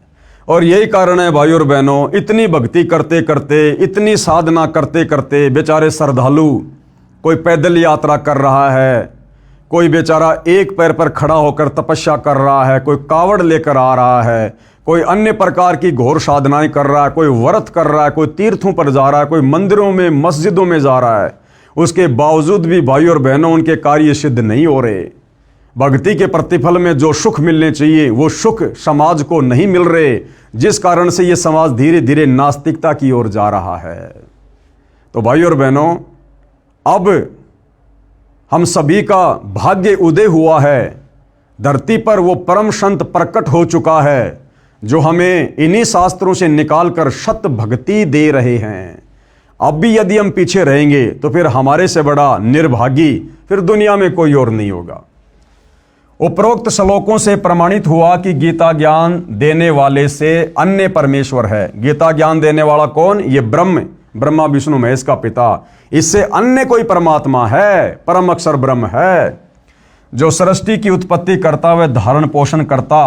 और यही कारण है भाई और बहनों, इतनी भक्ति करते करते, इतनी साधना करते करते बेचारे श्रद्धालु, कोई पैदल यात्रा कर रहा है, कोई बेचारा एक पैर पर खड़ा होकर तपस्या कर रहा है, कोई कावड़ लेकर आ रहा है, कोई अन्य प्रकार की घोर साधनाएं कर रहा है, कोई व्रत कर रहा है, कोई तीर्थों पर जा रहा है, कोई मंदिरों में मस्जिदों में जा रहा है। उसके बावजूद भी भाई और बहनों उनके कार्य सिद्ध नहीं हो रहे। भक्ति के प्रतिफल में जो सुख मिलने चाहिए वो सुख समाज को नहीं मिल रहे, जिस कारण से ये समाज धीरे धीरे नास्तिकता की ओर जा रहा है। तो भाई और बहनों, अब हम सभी का भाग्य उदय हुआ है। धरती पर वो परम संत प्रकट हो चुका है जो हमें इन्हीं शास्त्रों से निकालकर सत भक्ति दे रहे हैं। अब भी यदि हम पीछे रहेंगे तो फिर हमारे से बड़ा निर्भागी फिर दुनिया में कोई और नहीं होगा। उपरोक्त श्लोकों से प्रमाणित हुआ कि गीता ज्ञान देने वाले से अन्य परमेश्वर है। गीता ज्ञान देने वाला कौन? ये ब्रह्म ब्रह्मा विष्णु महेश का पिता, इससे अन्य कोई परमात्मा है, परम अक्षर ब्रह्म है, जो सृष्टि की उत्पत्ति करता व धारण पोषण करता,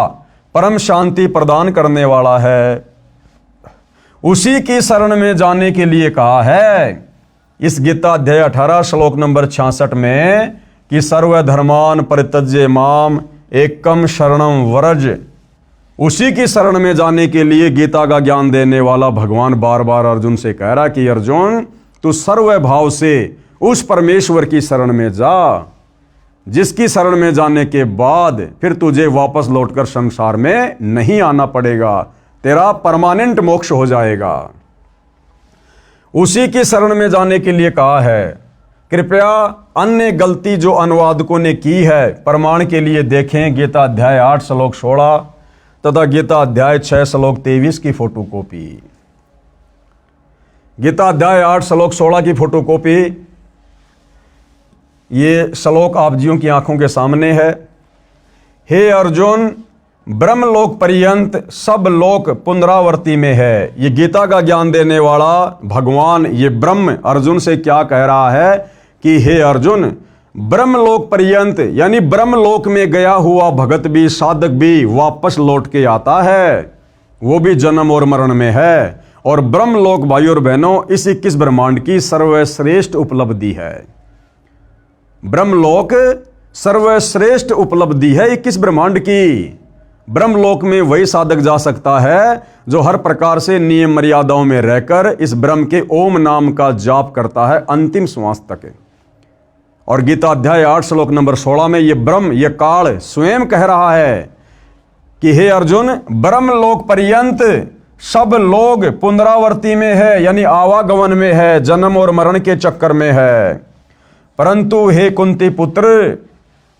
परम शांति प्रदान करने वाला है, उसी की शरण में जाने के लिए कहा है इस गीता अध्याय 18 श्लोक नंबर 66 में कि सर्वधर्मान परित्यज्य माम एकम शरणम व्रज। उसी की शरण में जाने के लिए गीता का ज्ञान देने वाला भगवान बार बार अर्जुन से कह रहा कि अर्जुन तू सर्व भाव से उस परमेश्वर की शरण में जा, जिसकी शरण में जाने के बाद फिर तुझे वापस लौटकर संसार में नहीं आना पड़ेगा, तेरा परमानेंट मोक्ष हो जाएगा। उसी की शरण में जाने के लिए कहा है। कृपया अन्य गलती जो अनुवादकों ने की है प्रमाण के लिए देखें गीता अध्याय 8 श्लोक 16 तथा गीता अध्याय 6 श्लोक 23 की फोटोकॉपी। गीता अध्याय 8 श्लोक 16 की फोटोकॉपी, ये श्लोक आप जियों की आंखों के सामने है। हे अर्जुन, ब्रह्मलोक पर्यंत सब लोक पुनरावर्ती में है। ये गीता का ज्ञान देने वाला भगवान, ये ब्रह्म अर्जुन से क्या कह रहा है कि हे अर्जुन, ब्रह्मलोक पर्यंत यानी ब्रह्मलोक में गया हुआ भगत भी, साधक भी वापस लौट के आता है, वो भी जन्म और मरण में है। और ब्रह्मलोक भाई और बहनों इस 21 ब्रह्मांड की सर्वश्रेष्ठ उपलब्धि है। ब्रह्मलोक सर्वश्रेष्ठ उपलब्धि है 21 ब्रह्मांड की। ब्रह्मलोक में वही साधक जा सकता है जो हर प्रकार से नियम मर्यादाओं में रहकर इस ब्रह्म के ओम नाम का जाप करता है अंतिम श्वास तक। और गीता अध्याय 8 श्लोक नंबर 16 में ये ब्रह्म, ये काल स्वयं कह रहा है कि हे अर्जुन, ब्रह्मलोक पर्यंत सब लोग पुनरावर्ती में है यानी आवागमन में है, जन्म और मरण के चक्कर में है। परंतु हे कुंती पुत्र,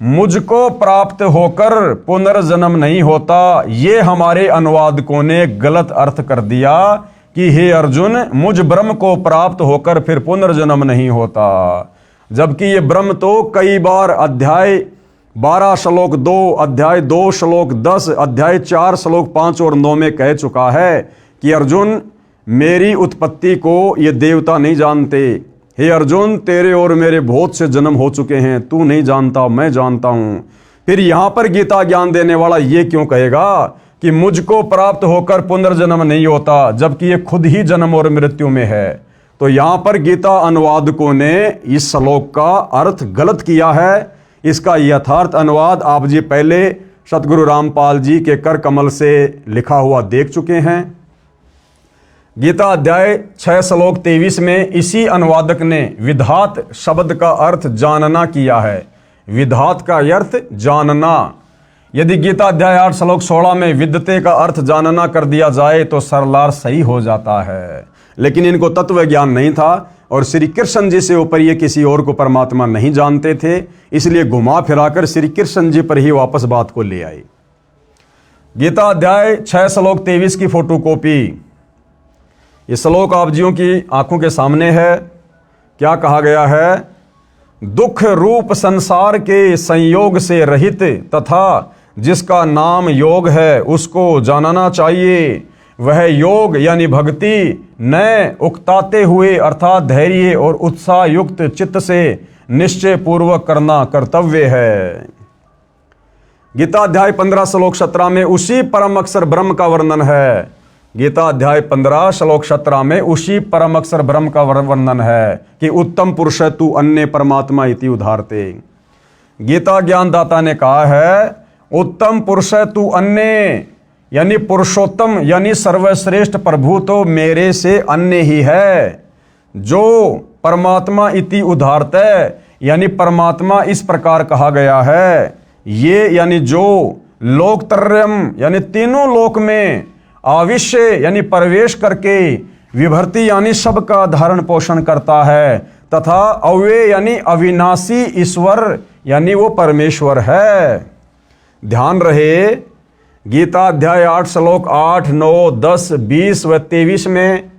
मुझको प्राप्त होकर पुनर्जन्म नहीं होता। ये हमारे अनुवादकों ने गलत अर्थ कर दिया कि हे अर्जुन, मुझ ब्रह्म को प्राप्त होकर फिर पुनर्जन्म नहीं होता, जबकि ये ब्रह्म तो कई बार अध्याय 12 श्लोक 2, अध्याय 2 श्लोक 10, अध्याय 4 श्लोक 5 और 9 में कह चुका है कि अर्जुन, मेरी उत्पत्ति को ये देवता नहीं जानते। हे अर्जुन, तेरे और मेरे बहुत से जन्म हो चुके हैं, तू नहीं जानता, मैं जानता हूं। फिर यहां पर गीता ज्ञान देने वाला ये क्यों कहेगा कि मुझको प्राप्त होकर पुनर्जन्म नहीं होता, जबकि ये खुद ही जन्म और मृत्यु में है? तो यहां पर गीता अनुवादकों ने इस श्लोक का अर्थ गलत किया है। इसका यथार्थ अनुवाद आप जी पहले सतगुरु रामपाल जी के कर कमल से लिखा हुआ देख चुके हैं। गीता अध्याय 6 श्लोक 23 में इसी अनुवादक ने विधात शब्द का अर्थ जानना किया है। विधात का अर्थ जानना। यदि गीता अध्याय 8 श्लोक 16 में विद्यते का अर्थ जानना कर दिया जाए तो सरलार सही हो जाता है, लेकिन इनको तत्व ज्ञान नहीं था और श्री कृष्ण जी से ऊपर ये किसी और को परमात्मा नहीं जानते थे, इसलिए घुमा फिराकर श्री कृष्ण जी पर ही वापस बात को ले आए। गीता अध्याय 6 श्लोक 23 की फोटोकॉपी। ये श्लोक आप जियों की आंखों के सामने है। क्या कहा गया है? दुख रूप संसार के संयोग से रहित तथा जिसका नाम योग है उसको जानना चाहिए। वह योग यानी भक्ति न उकताते हुए अर्थात धैर्य और उत्साह युक्त चित्त से निश्चय पूर्वक करना कर्तव्य है। गीता अध्याय 15 श्लोक 17 में उसी परम अक्षर ब्रह्म का वर्णन है। गीता अध्याय 15 श्लोक 17 में उसी परम अक्षर ब्रह्म का वर्णन है कि उत्तम पुरुष तू अन्य परमात्मा इति उदाहरते। गीता ज्ञानदाता ने कहा है उत्तम पुरुष तू अन्य यानी पुरुषोत्तम यानी सर्वश्रेष्ठ प्रभु तो मेरे से अन्य ही है। जो परमात्मा इति उदाहरते यानी परमात्मा इस प्रकार कहा गया है, ये यानी जो लोकत्रयम यानी तीनों लोक में आविश्य यानी प्रवेश करके विभर्ति यानी सबका धारण पोषण करता है तथा अव्यय यानी अविनाशी ईश्वर यानी वो परमेश्वर है। ध्यान रहे गीता अध्याय 8 श्लोक 8, 9, 10, 20 व 23 में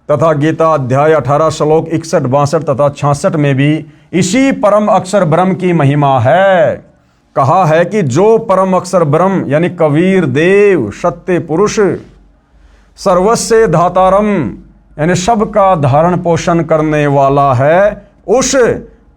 तथा गीता अध्याय 18 श्लोक 61, 62 तथा 66 में भी इसी परम अक्षर ब्रह्म की महिमा है। कहा है कि जो परम अक्षर ब्रह्म यानी कबीर देव सत्य पुरुष सर्वस्य धातारम यानी सबका धारण पोषण करने वाला है, उस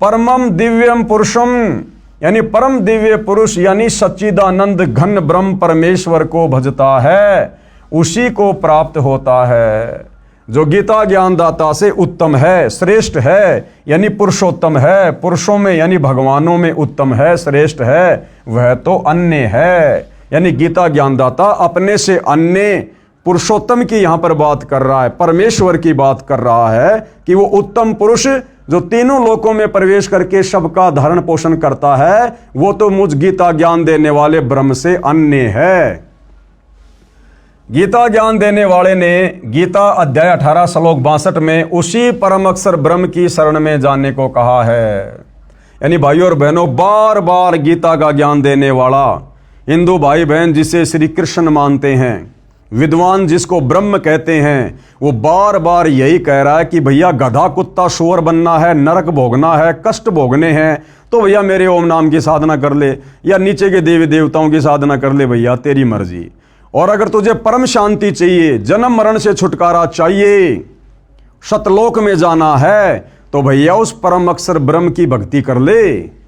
परमम दिव्यम पुरुषम यानी परम दिव्य पुरुष यानी सच्चिदानंद घन ब्रह्म परमेश्वर को भजता है, उसी को प्राप्त होता है। जो गीता ज्ञानदाता से उत्तम है, श्रेष्ठ है, यानी पुरुषोत्तम है, पुरुषों में यानी भगवानों में उत्तम है, श्रेष्ठ है, वह तो अन्य है। यानी गीता ज्ञानदाता अपने से अन्य पुरुषोत्तम की यहां पर बात कर रहा है, परमेश्वर की बात कर रहा है कि वो उत्तम पुरुष जो तीनों लोकों में प्रवेश करके सबका धारण पोषण करता है, वो तो मुझ गीता ज्ञान देने वाले ब्रह्म से अन्य है। गीता ज्ञान देने वाले ने गीता अध्याय 18 श्लोक 62 में उसी परम अक्षर ब्रह्म की शरण में जाने को कहा है। यानी भाइयों और बहनों, बार बार गीता का ज्ञान देने वाला हिंदू भाई बहन जिसे श्री कृष्ण मानते हैं, विद्वान जिसको ब्रह्म कहते हैं, वो बार बार यही कह रहा है कि भैया गधा कुत्ता शुअर बनना है, नरक भोगना है, कष्ट भोगने हैं, तो भैया मेरे ओम नाम की साधना कर ले, या नीचे के देवी देवताओं की साधना कर ले, भैया तेरी मर्जी। और अगर तुझे परम शांति चाहिए, जन्म मरण से छुटकारा चाहिए, सतलोक में जाना है, तो भैया उस परम अक्षर ब्रह्म की भक्ति कर ले।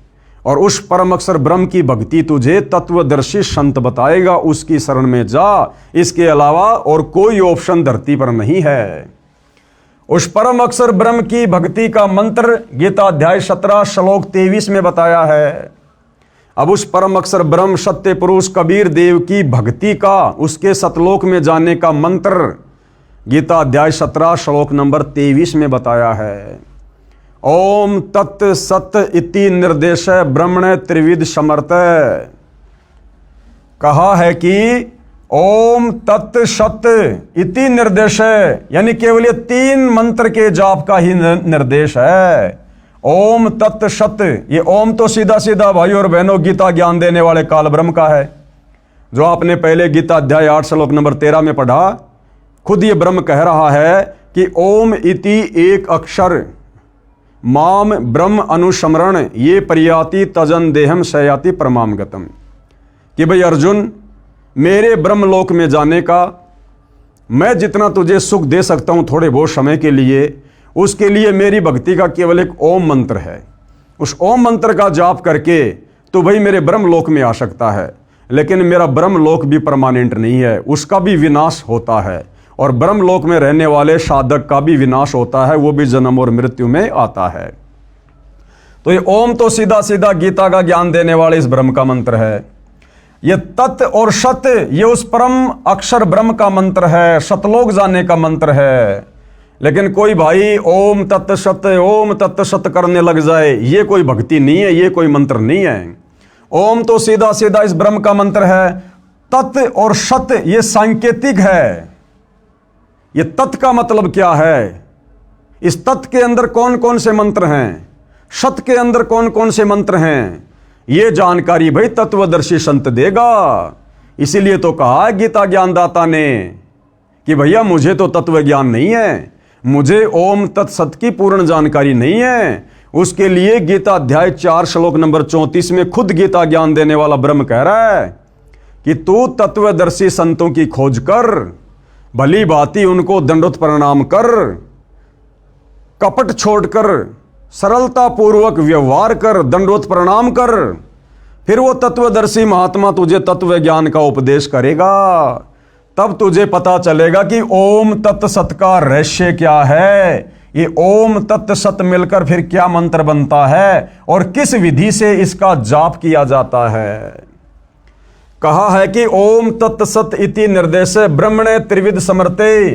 और उस परम अक्षर ब्रह्म की भक्ति तुझे तत्वदर्शी संत बताएगा, उसकी शरण में जा। इसके अलावा और कोई ऑप्शन धरती पर नहीं है। उस परम अक्षर ब्रह्म की भक्ति का मंत्र गीता अध्याय 17 श्लोक 23 में बताया है। अब उस परम अक्षर ब्रह्म सत्य पुरुष कबीर देव की भक्ति का, उसके सतलोक में जाने का मंत्र गीता अध्याय 17 श्लोक नंबर 23 में बताया है। ओम तत् सत इति निर्देश ब्रह्मण त्रिविध समर्थ। कहा है कि ओम तत् सत इति निर्देश, यानी केवल ये 3 मंत्र के जाप का ही निर्देश है। ओम तत् सत, ये ओम तो सीधा सीधा भाइयों और बहनों गीता ज्ञान देने वाले काल ब्रह्म का है, जो आपने पहले गीता अध्याय 8 श्लोक नंबर 13 में पढ़ा। खुद ये ब्रह्म कह रहा है कि ओम इति एक अक्षर माम ब्रह्म अनुस्मरण ये परियाति तजन देहम सयाति परमाम गतम। कि भाई अर्जुन, मेरे ब्रह्मलोक में जाने का मैं जितना तुझे सुख दे सकता हूं थोड़े बहुत समय के लिए, उसके लिए मेरी भक्ति का केवल एक ओम मंत्र है। उस ओम मंत्र का जाप करके तो भाई मेरे ब्रह्मलोक में आ सकता है, लेकिन मेरा ब्रह्मलोक भी परमानेंट नहीं है, उसका भी विनाश होता है। और ब्रह्मलोक में रहने वाले साधक का भी विनाश होता है, वो भी जन्म और मृत्यु में आता है। तो ये ओम तो सीधा सीधा गीता का ज्ञान देने वाले इस ब्रह्म का मंत्र है। ये तत् और सत, ये उस परम अक्षर ब्रह्म का मंत्र है, सतलोक जाने का मंत्र है। लेकिन कोई भाई ओम तत् सत करने लग जाए, ये कोई भक्ति नहीं है, ये कोई मंत्र नहीं है। ओम तो सीधा सीधा इस ब्रह्म का मंत्र है। तत् और सत ये सांकेतिक है। ये तत् का मतलब क्या है? इस तत् के अंदर कौन कौन से मंत्र हैं, सत के अंदर कौन कौन से मंत्र हैं, ये जानकारी भाई तत्वदर्शी संत देगा। इसीलिए तो कहा गीता ज्ञानदाता ने कि भैया मुझे तो तत्व ज्ञान नहीं है, मुझे ओम तत्सत की पूर्ण जानकारी नहीं है। उसके लिए गीता अध्याय 4 श्लोक नंबर 34 में खुद गीता ज्ञान देने वाला ब्रह्म कह रहा है कि तू तत्वदर्शी संतों की खोज कर, भली भांति उनको दंडोत प्रणाम कर, कपट छोड़कर सरलता पूर्वक व्यवहार कर, दंडोत प्रणाम कर, फिर वो तत्वदर्शी महात्मा तुझे तत्व ज्ञान का उपदेश करेगा। तब तुझे पता चलेगा कि ओम तत् सत का रहस्य क्या है, ये ओम तत् सत मिलकर फिर क्या मंत्र बनता है और किस विधि से इसका जाप किया जाता है। कहा है कि ओम तत् सत इति निर्देश ब्रह्मणे त्रिविध समर्थे।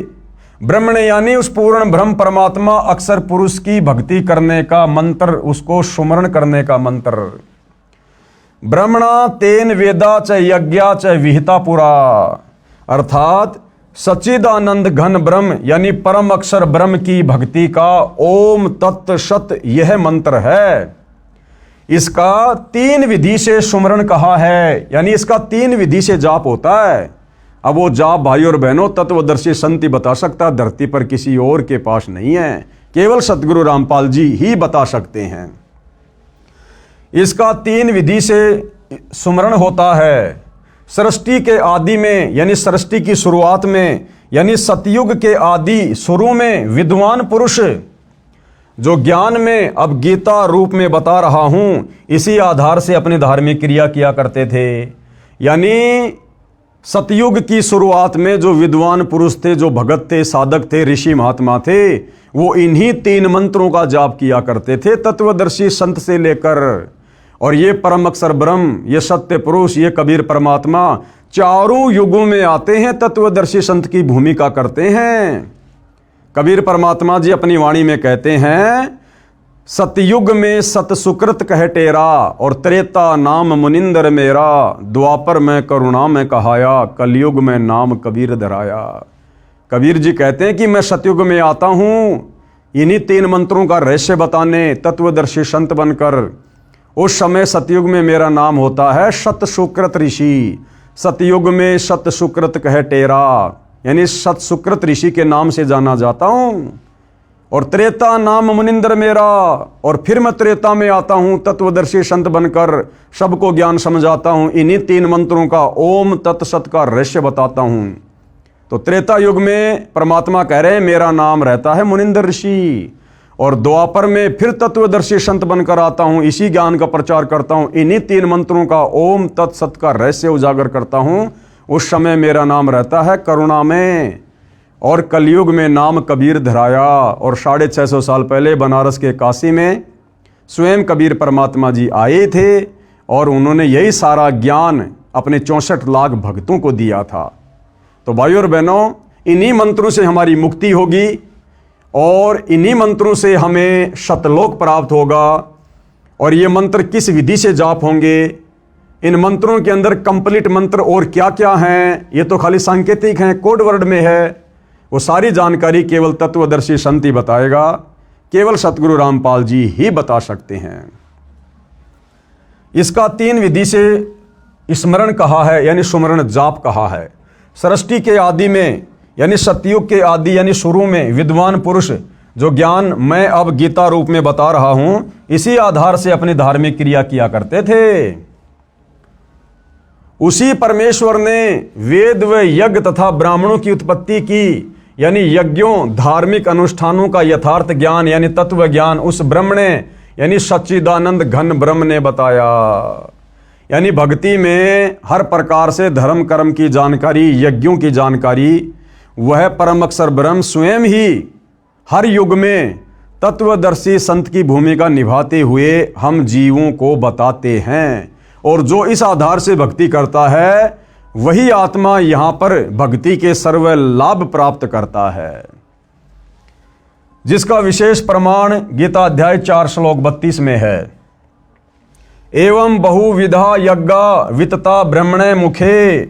ब्रह्मण यानी उस पूर्ण ब्रह्म परमात्मा अक्षर पुरुष की भक्ति करने का मंत्र, उसको सुमरण करने का मंत्र। ब्रह्मणा तेन वेदा च यज्ञा च विहिता पुरा, अर्थात सच्चिदानंद घन ब्रह्म यानी परम अक्षर ब्रह्म की भक्ति का ओम तत् सत यह मंत्र है। इसका 3 विधि से सुमरण कहा है, यानी इसका 3 विधि से जाप होता है। अब वो जाप भाई और बहनों तत्वदर्शी संत ही बता सकता, धरती पर किसी और के पास नहीं है, केवल सतगुरु रामपाल जी ही बता सकते हैं। इसका 3 विधि से सुमरण होता है। सृष्टि के आदि में यानी सृष्टि की शुरुआत में यानी सतयुग के आदि शुरू में विद्वान पुरुष जो ज्ञान में अब गीता रूप में बता रहा हूं, इसी आधार से अपनी धार्मिक क्रिया किया करते थे। यानी सतयुग की शुरुआत में जो विद्वान पुरुष थे, जो भगत थे, साधक थे, ऋषि महात्मा थे, वो इन्हीं 3 मंत्रों का जाप किया करते थे, तत्वदर्शी संत से लेकर। और ये परम अक्षर ब्रह्म, ये सत्य पुरुष, ये कबीर परमात्मा चारों युगों में आते हैं, तत्वदर्शी संत की भूमिका करते हैं। कबीर परमात्मा जी अपनी वाणी में कहते हैं, सतयुग में सत सुकृत कह टेरा, और त्रेता नाम मुनिंदर मेरा, द्वापर में करुणा में कहाया, कलयुग में नाम कबीर धराया। कबीर जी कहते हैं कि मैं सतयुग में आता हूं इन्हीं 3 मंत्रों का रहस्य बताने, तत्वदर्शी संत बनकर। उस समय सतयुग में मेरा नाम होता है सत सुकृत ऋषि। सतयुग में सत सुकृत कह टेरा, यानी सत सुकृत ऋषि के नाम से जाना जाता हूं। और त्रेता नाम मुनिंदर मेरा, और फिर मैं त्रेता में आता हूं तत्वदर्शी संत बनकर, सबको ज्ञान समझाता हूं, इन्हीं 3 मंत्रों का ओम तत्सत का रहस्य बताता हूं। तो त्रेता युग में परमात्मा कह रहे हैं मेरा नाम रहता है मुनिंदर ऋषि, और द्वापर में फिर तत्वदर्शी संत बनकर आता हूं, इसी ज्ञान का प्रचार करता हूं, इन्हीं 3 मंत्रों का ओम तत्सत का रहस्य उजागर करता हूं। उस समय मेरा नाम रहता है करुणा में, और कलयुग में नाम कबीर धराया। और 650 साल पहले बनारस के काशी में स्वयं कबीर परमात्मा जी आए थे, और उन्होंने यही सारा ज्ञान अपने 64 लाख भक्तों को दिया था। तो भाइयों और बहनों, इन्हीं मंत्रों से हमारी मुक्ति होगी, और इन्हीं मंत्रों से हमें सतलोक प्राप्त होगा। और ये मंत्र किस विधि से जाप होंगे, इन मंत्रों के अंदर कंप्लीट मंत्र और क्या क्या हैं, ये तो खाली सांकेतिक हैं, कोड वर्ड में है, वो सारी जानकारी केवल तत्वदर्शी संत ही बताएगा, केवल सतगुरु रामपाल जी ही बता सकते हैं। इसका 3 विधि से स्मरण कहा है, यानी सुमरण जाप कहा है। सृष्टि के आदि में, यानी सतयुग के आदि यानी शुरू में विद्वान पुरुष जो ज्ञान मैं अब गीता रूप में बता रहा हूं, इसी आधार से अपनी धार्मिक क्रिया किया करते थे। उसी परमेश्वर ने वेद व यज्ञ तथा ब्राह्मणों की उत्पत्ति की, यानी यज्ञों धार्मिक अनुष्ठानों का यथार्थ ज्ञान यानी तत्व ज्ञान उस ब्रह्म ने, यानी सच्चिदानंद घन ब्रह्म ने बताया। यानी भक्ति में हर प्रकार से धर्म कर्म की जानकारी, यज्ञों की जानकारी, वह परम अक्षर ब्रह्म स्वयं ही हर युग में तत्वदर्शी संत की भूमिका निभाते हुए हम जीवों को बताते हैं। और जो इस आधार से भक्ति करता है, वही आत्मा यहां पर भक्ति के सर्व लाभ प्राप्त करता है, जिसका विशेष प्रमाण गीता अध्याय 4 श्लोक 32 में है। एवं बहुविधा यज्ञा वितता ब्रह्मणे मुखे,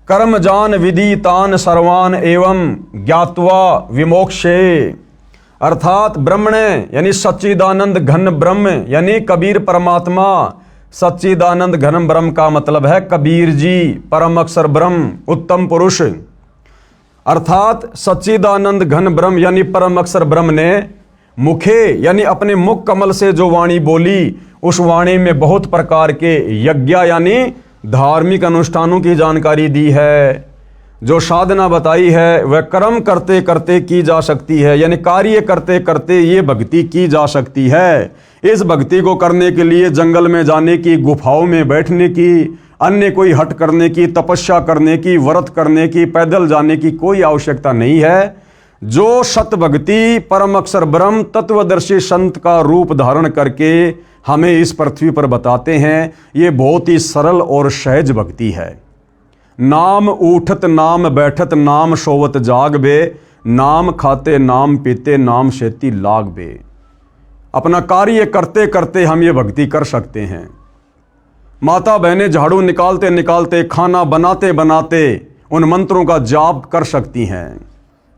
कर्म जान विदितान सर्वान एवं ज्ञात्वा विमोक्षे। अर्थात ब्रह्मणे यानी सच्चिदानंद घन ब्रह्म, यानी कबीर परमात्मा। सच्चिदानंद घन ब्रह्म का मतलब है कबीर जी, परम अक्षर ब्रह्म, उत्तम पुरुष। अर्थात सच्चिदानंद घन ब्रह्म यानी परम अक्षर ब्रह्म ने मुखे यानी अपने मुख कमल से जो वाणी बोली, उस वाणी में बहुत प्रकार के यज्ञ यानी धार्मिक अनुष्ठानों की जानकारी दी है। जो साधना बताई है वह कर्म करते करते की जा सकती है, यानी कार्य करते करते ये भक्ति की जा सकती है। इस भक्ति को करने के लिए जंगल में जाने की, गुफाओं में बैठने की, अन्य कोई हट करने की, तपस्या करने की, व्रत करने की, पैदल जाने की कोई आवश्यकता नहीं है। जो सत भक्ति परम अक्षर ब्रह्म तत्वदर्शी संत का रूप धारण करके हमें इस पृथ्वी पर बताते हैं, ये बहुत ही सरल और सहज भक्ति है। नाम उठत नाम बैठत नाम सोवत जाग बे, नाम खाते नाम पीते नाम शेती लाग बे। अपना कार्य करते करते हम ये भक्ति कर सकते हैं। माता बहनें झाड़ू निकालते निकालते, खाना बनाते बनाते उन मंत्रों का जाप कर सकती हैं।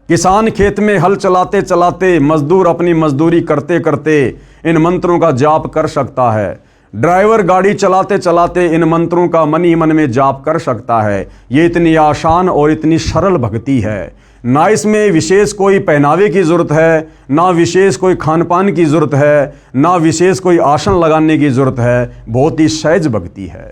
किसान खेत में हल चलाते चलाते, मजदूर अपनी मजदूरी करते करते इन मंत्रों का जाप कर सकता है। ड्राइवर गाड़ी चलाते चलाते इन मंत्रों का मन ही मन में जाप कर सकता है। ये इतनी आसान और इतनी सरल भक्ति है। ना इसमें विशेष कोई पहनावे की जरूरत है, ना विशेष कोई खान पान की जरूरत है, ना विशेष कोई आसन लगाने की जरूरत है। बहुत ही सहज भक्ति है।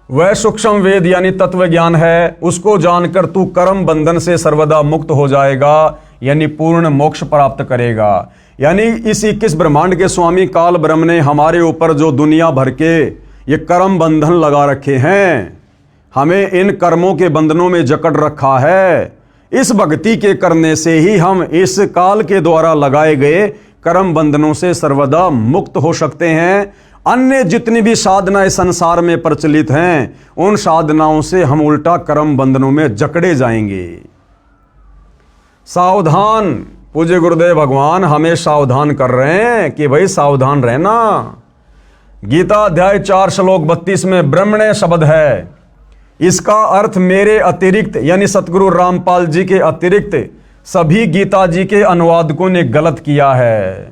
वह सूक्ष्म वेद यानी तत्व ज्ञान है, उसको जानकर तू कर्म बंधन से सर्वदा मुक्त हो जाएगा, यानी पूर्ण मोक्ष प्राप्त करेगा। यानी इस 21 ब्रह्मांड के स्वामी काल ब्रह्म ने हमारे ऊपर जो दुनिया भर के ये कर्म बंधन लगा रखे हैं, हमें इन कर्मों के बंधनों में जकड़ रखा है। इस भक्ति के करने से ही हम इस काल के द्वारा लगाए गए कर्म बंधनों से सर्वदा मुक्त हो सकते हैं। अन्य जितनी भी साधनाएं संसार में प्रचलित हैं, उन साधनाओं से हम उल्टा कर्म बंधनों में जकड़े जाएंगे। सावधान, पूज्य गुरुदेव भगवान हमें सावधान कर रहे हैं कि भाई सावधान रहना। गीता अध्याय 4 श्लोक 32 में ब्रह्मण्य शब्द है। इसका अर्थ मेरे अतिरिक्त यानी सतगुरु रामपाल जी के अतिरिक्त सभी गीता जी के अनुवादकों ने गलत किया है।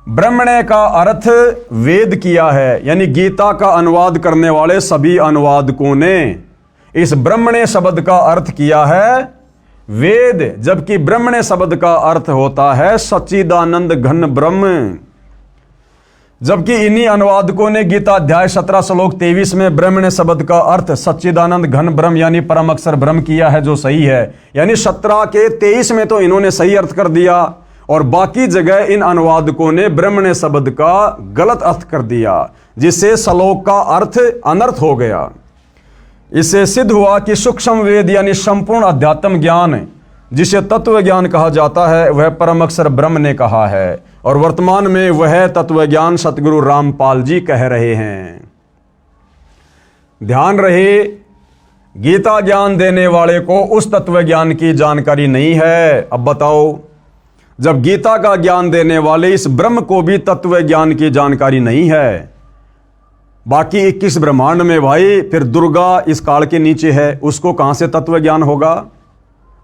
ब्रह्मण्य का अर्थ वेद किया है, यानी गीता का अनुवाद करने वाले सभी अनुवादकों ने इस ब्रह्मण्य शब्द का अर्थ किया है वेद, जबकि ब्रह्मण्य शब्द का अर्थ होता है सच्चिदानंद घन ब्रह्म। जबकि इन्हीं अनुवादकों ने गीता अध्याय 17 श्लोक 23 में ब्रह्मण्य शब्द का अर्थ सच्चिदानंद घन ब्रह्म यानी परम अक्षर ब्रह्म किया है, जो सही है। यानी 17 के 23 में तो इन्होंने सही अर्थ कर दिया और बाकी जगह इन अनुवादकों ने ब्रह्मण्य शब्द का गलत अर्थ कर दिया, जिससे श्लोक का अर्थ अनर्थ हो गया। इससे सिद्ध हुआ कि सूक्ष्म वेद यानी संपूर्ण अध्यात्म ज्ञान, जिसे तत्व ज्ञान कहा जाता है, वह परम अक्षर ब्रह्म ने कहा है और वर्तमान में वह तत्व ज्ञान सतगुरु रामपाल जी कह रहे हैं। ध्यान रहे, गीता ज्ञान देने वाले को उस तत्व ज्ञान की जानकारी नहीं है। अब बताओ, जब गीता का ज्ञान देने वाले इस ब्रह्म को भी तत्व ज्ञान की जानकारी नहीं है, बाकी 21 ब्रह्मांड में भाई फिर दुर्गा इस काल के नीचे है, उसको कहां से तत्व ज्ञान होगा?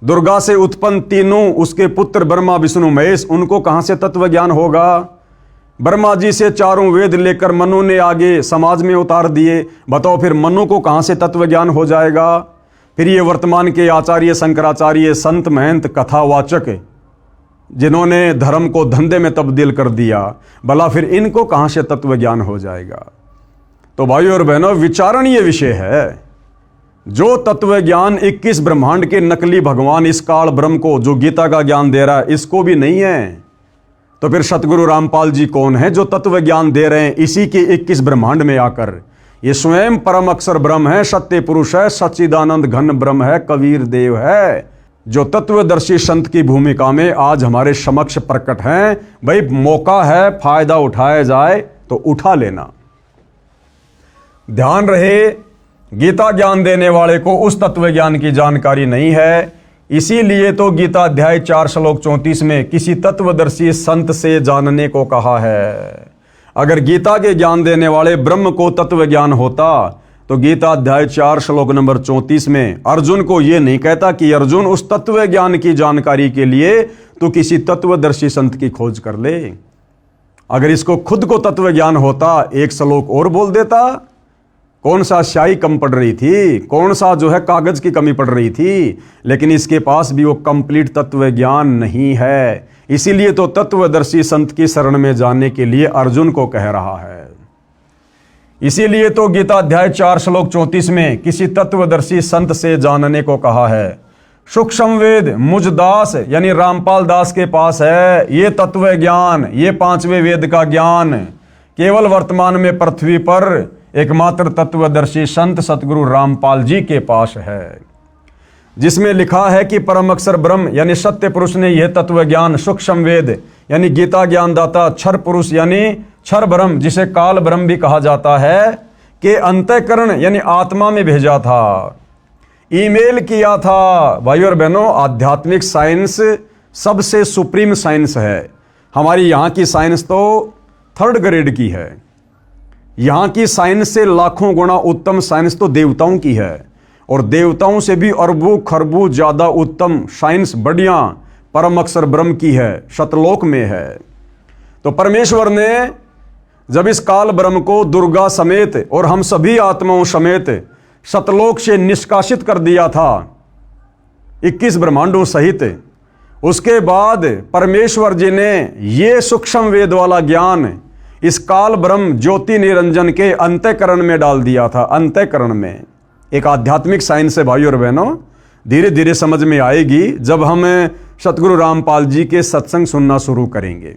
दुर्गा से उत्पन्न तीनों उसके पुत्र ब्रह्मा विष्णु महेश, उनको कहां से तत्व ज्ञान होगा? ब्रह्मा जी से चारों वेद लेकर मनु ने आगे समाज में उतार दिए, बताओ फिर मनु को कहां से तत्व ज्ञान हो जाएगा? फिर ये वर्तमान के आचार्य शंकराचार्य संत महंत कथावाचक जिन्होंने धर्म को धंधे में तब्दील कर दिया, भला फिर इनको कहां से तत्व ज्ञान हो जाएगा? तो भाइयों और बहनों, विचारणीय विषय है। जो तत्व ज्ञान 21 ब्रह्मांड के नकली भगवान इस काल ब्रह्म को जो गीता का ज्ञान दे रहा है, इसको भी नहीं है, तो फिर सतगुरु रामपाल जी कौन है जो तत्व ज्ञान दे रहे हैं इसी के 21 ब्रह्मांड में आकर? ये स्वयं परम अक्षर ब्रह्म है, सत्य पुरुष है, सच्चिदानंद घन ब्रह्म है, कबीर देव है, जो तत्वदर्शी संत की भूमिका में आज हमारे समक्ष प्रकट हैं। भाई मौका है, फायदा उठाया जाए तो उठा लेना। ध्यान रहे, गीता ज्ञान देने वाले को उस तत्व ज्ञान की जानकारी नहीं है, इसीलिए तो गीता अध्याय 4 श्लोक 34 में किसी तत्वदर्शी संत से जानने को कहा है। अगर गीता के ज्ञान देने वाले ब्रह्म को तत्व ज्ञान होता तो गीता अध्याय 4 श्लोक नंबर 34 में अर्जुन को यह नहीं कहता कि अर्जुन उस तत्व ज्ञान की जानकारी के लिए तो किसी तत्वदर्शी संत की खोज कर ले। अगर इसको खुद को तत्व ज्ञान होता, एक श्लोक और बोल देता। कौन सा स्याही कम पड़ रही थी, कौन सा जो है कागज की कमी पड़ रही थी, लेकिन इसके पास भी वो कंप्लीट तत्व ज्ञान नहीं है। इसीलिए तो तत्वदर्शी संत की शरण में जाने के लिए अर्जुन को कह रहा है। इसीलिए तो गीता अध्याय 4 श्लोक 34 में किसी तत्वदर्शी संत से जानने को कहा है। सूक्ष्म वेद मुझ दास यानी रामपाल दास के पास है। ये तत्व ज्ञान, ये 5वें वेद का ज्ञान केवल वर्तमान में पृथ्वी पर एकमात्र तत्वदर्शी संत सतगुरु रामपाल जी के पास है, जिसमें लिखा है कि परम अक्षर ब्रह्म यानी सत्य पुरुष ने यह तत्व ज्ञान सूक्ष्म वेद यानी गीता ज्ञान दाता क्षर पुरुष यानी क्षर ब्रह्म, जिसे काल ब्रह्म भी कहा जाता है, के अंतःकरण यानी आत्मा में भेजा था, ईमेल किया था। भाइयों और बहनों, आध्यात्मिक साइंस सबसे सुप्रीम साइंस है। हमारी यहाँ की साइंस तो 3rd ग्रेड की है। यहाँ की साइंस से लाखों गुना उत्तम साइंस तो देवताओं की है, और देवताओं से भी अरबों खरबों ज्यादा उत्तम साइंस बढ़िया परम अक्षर ब्रह्म की है, सतलोक में है। तो परमेश्वर ने जब इस काल ब्रह्म को दुर्गा समेत और हम सभी आत्माओं समेत सतलोक से निष्कासित कर दिया था 21 ब्रह्मांडों सहित, उसके बाद परमेश्वर जी ने ये सूक्ष्म वेद वाला ज्ञान इस काल ब्रह्म ज्योति निरंजन के अंतःकरण में डाल दिया था। अंतःकरण में एक आध्यात्मिक साइंस है भाइयों और बहनों, धीरे धीरे समझ में आएगी जब हम सतगुरु रामपाल जी के सत्संग सुनना शुरू करेंगे।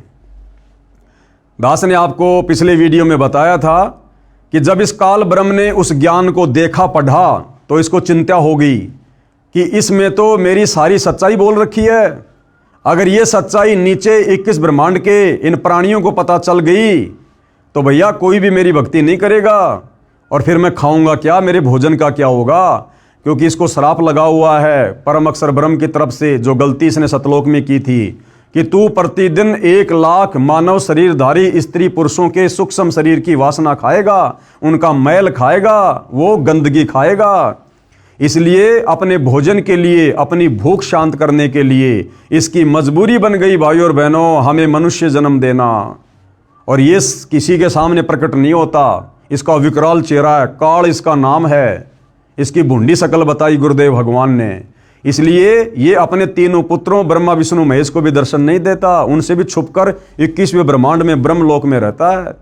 दास ने आपको पिछले वीडियो में बताया था कि जब इस काल ब्रह्म ने उस ज्ञान को देखा पढ़ा तो इसको चिंता हो गई कि इसमें तो मेरी सारी सच्चाई बोल रखी है। अगर ये सच्चाई नीचे 21 ब्रह्मांड के इन प्राणियों को पता चल गई तो भैया कोई भी मेरी भक्ति नहीं करेगा, और फिर मैं खाऊंगा क्या, मेरे भोजन का क्या होगा। क्योंकि इसको श्राप लगा हुआ है परम अक्षर ब्रह्म की तरफ से, जो गलती इसने सतलोक में की थी कि तू प्रतिदिन 1 लाख मानव शरीरधारी स्त्री पुरुषों के सूक्ष्म शरीर की वासना खाएगा, उनका मैल खाएगा, वो गंदगी खाएगा। इसलिए अपने भोजन के लिए, अपनी भूख शांत करने के लिए इसकी मजबूरी बन गई भाइयों और बहनों हमें मनुष्य जन्म देना। और ये किसी के सामने प्रकट नहीं होता, इसका विकराल चेहरा है, काल इसका नाम है, इसकी भुंडी शकल बताई गुरुदेव भगवान ने। इसलिए ये अपने तीनों पुत्रों ब्रह्मा विष्णु महेश को भी दर्शन नहीं देता, उनसे भी छुपकर 21वें ब्रह्मांड में ब्रह्मलोक में रहता है,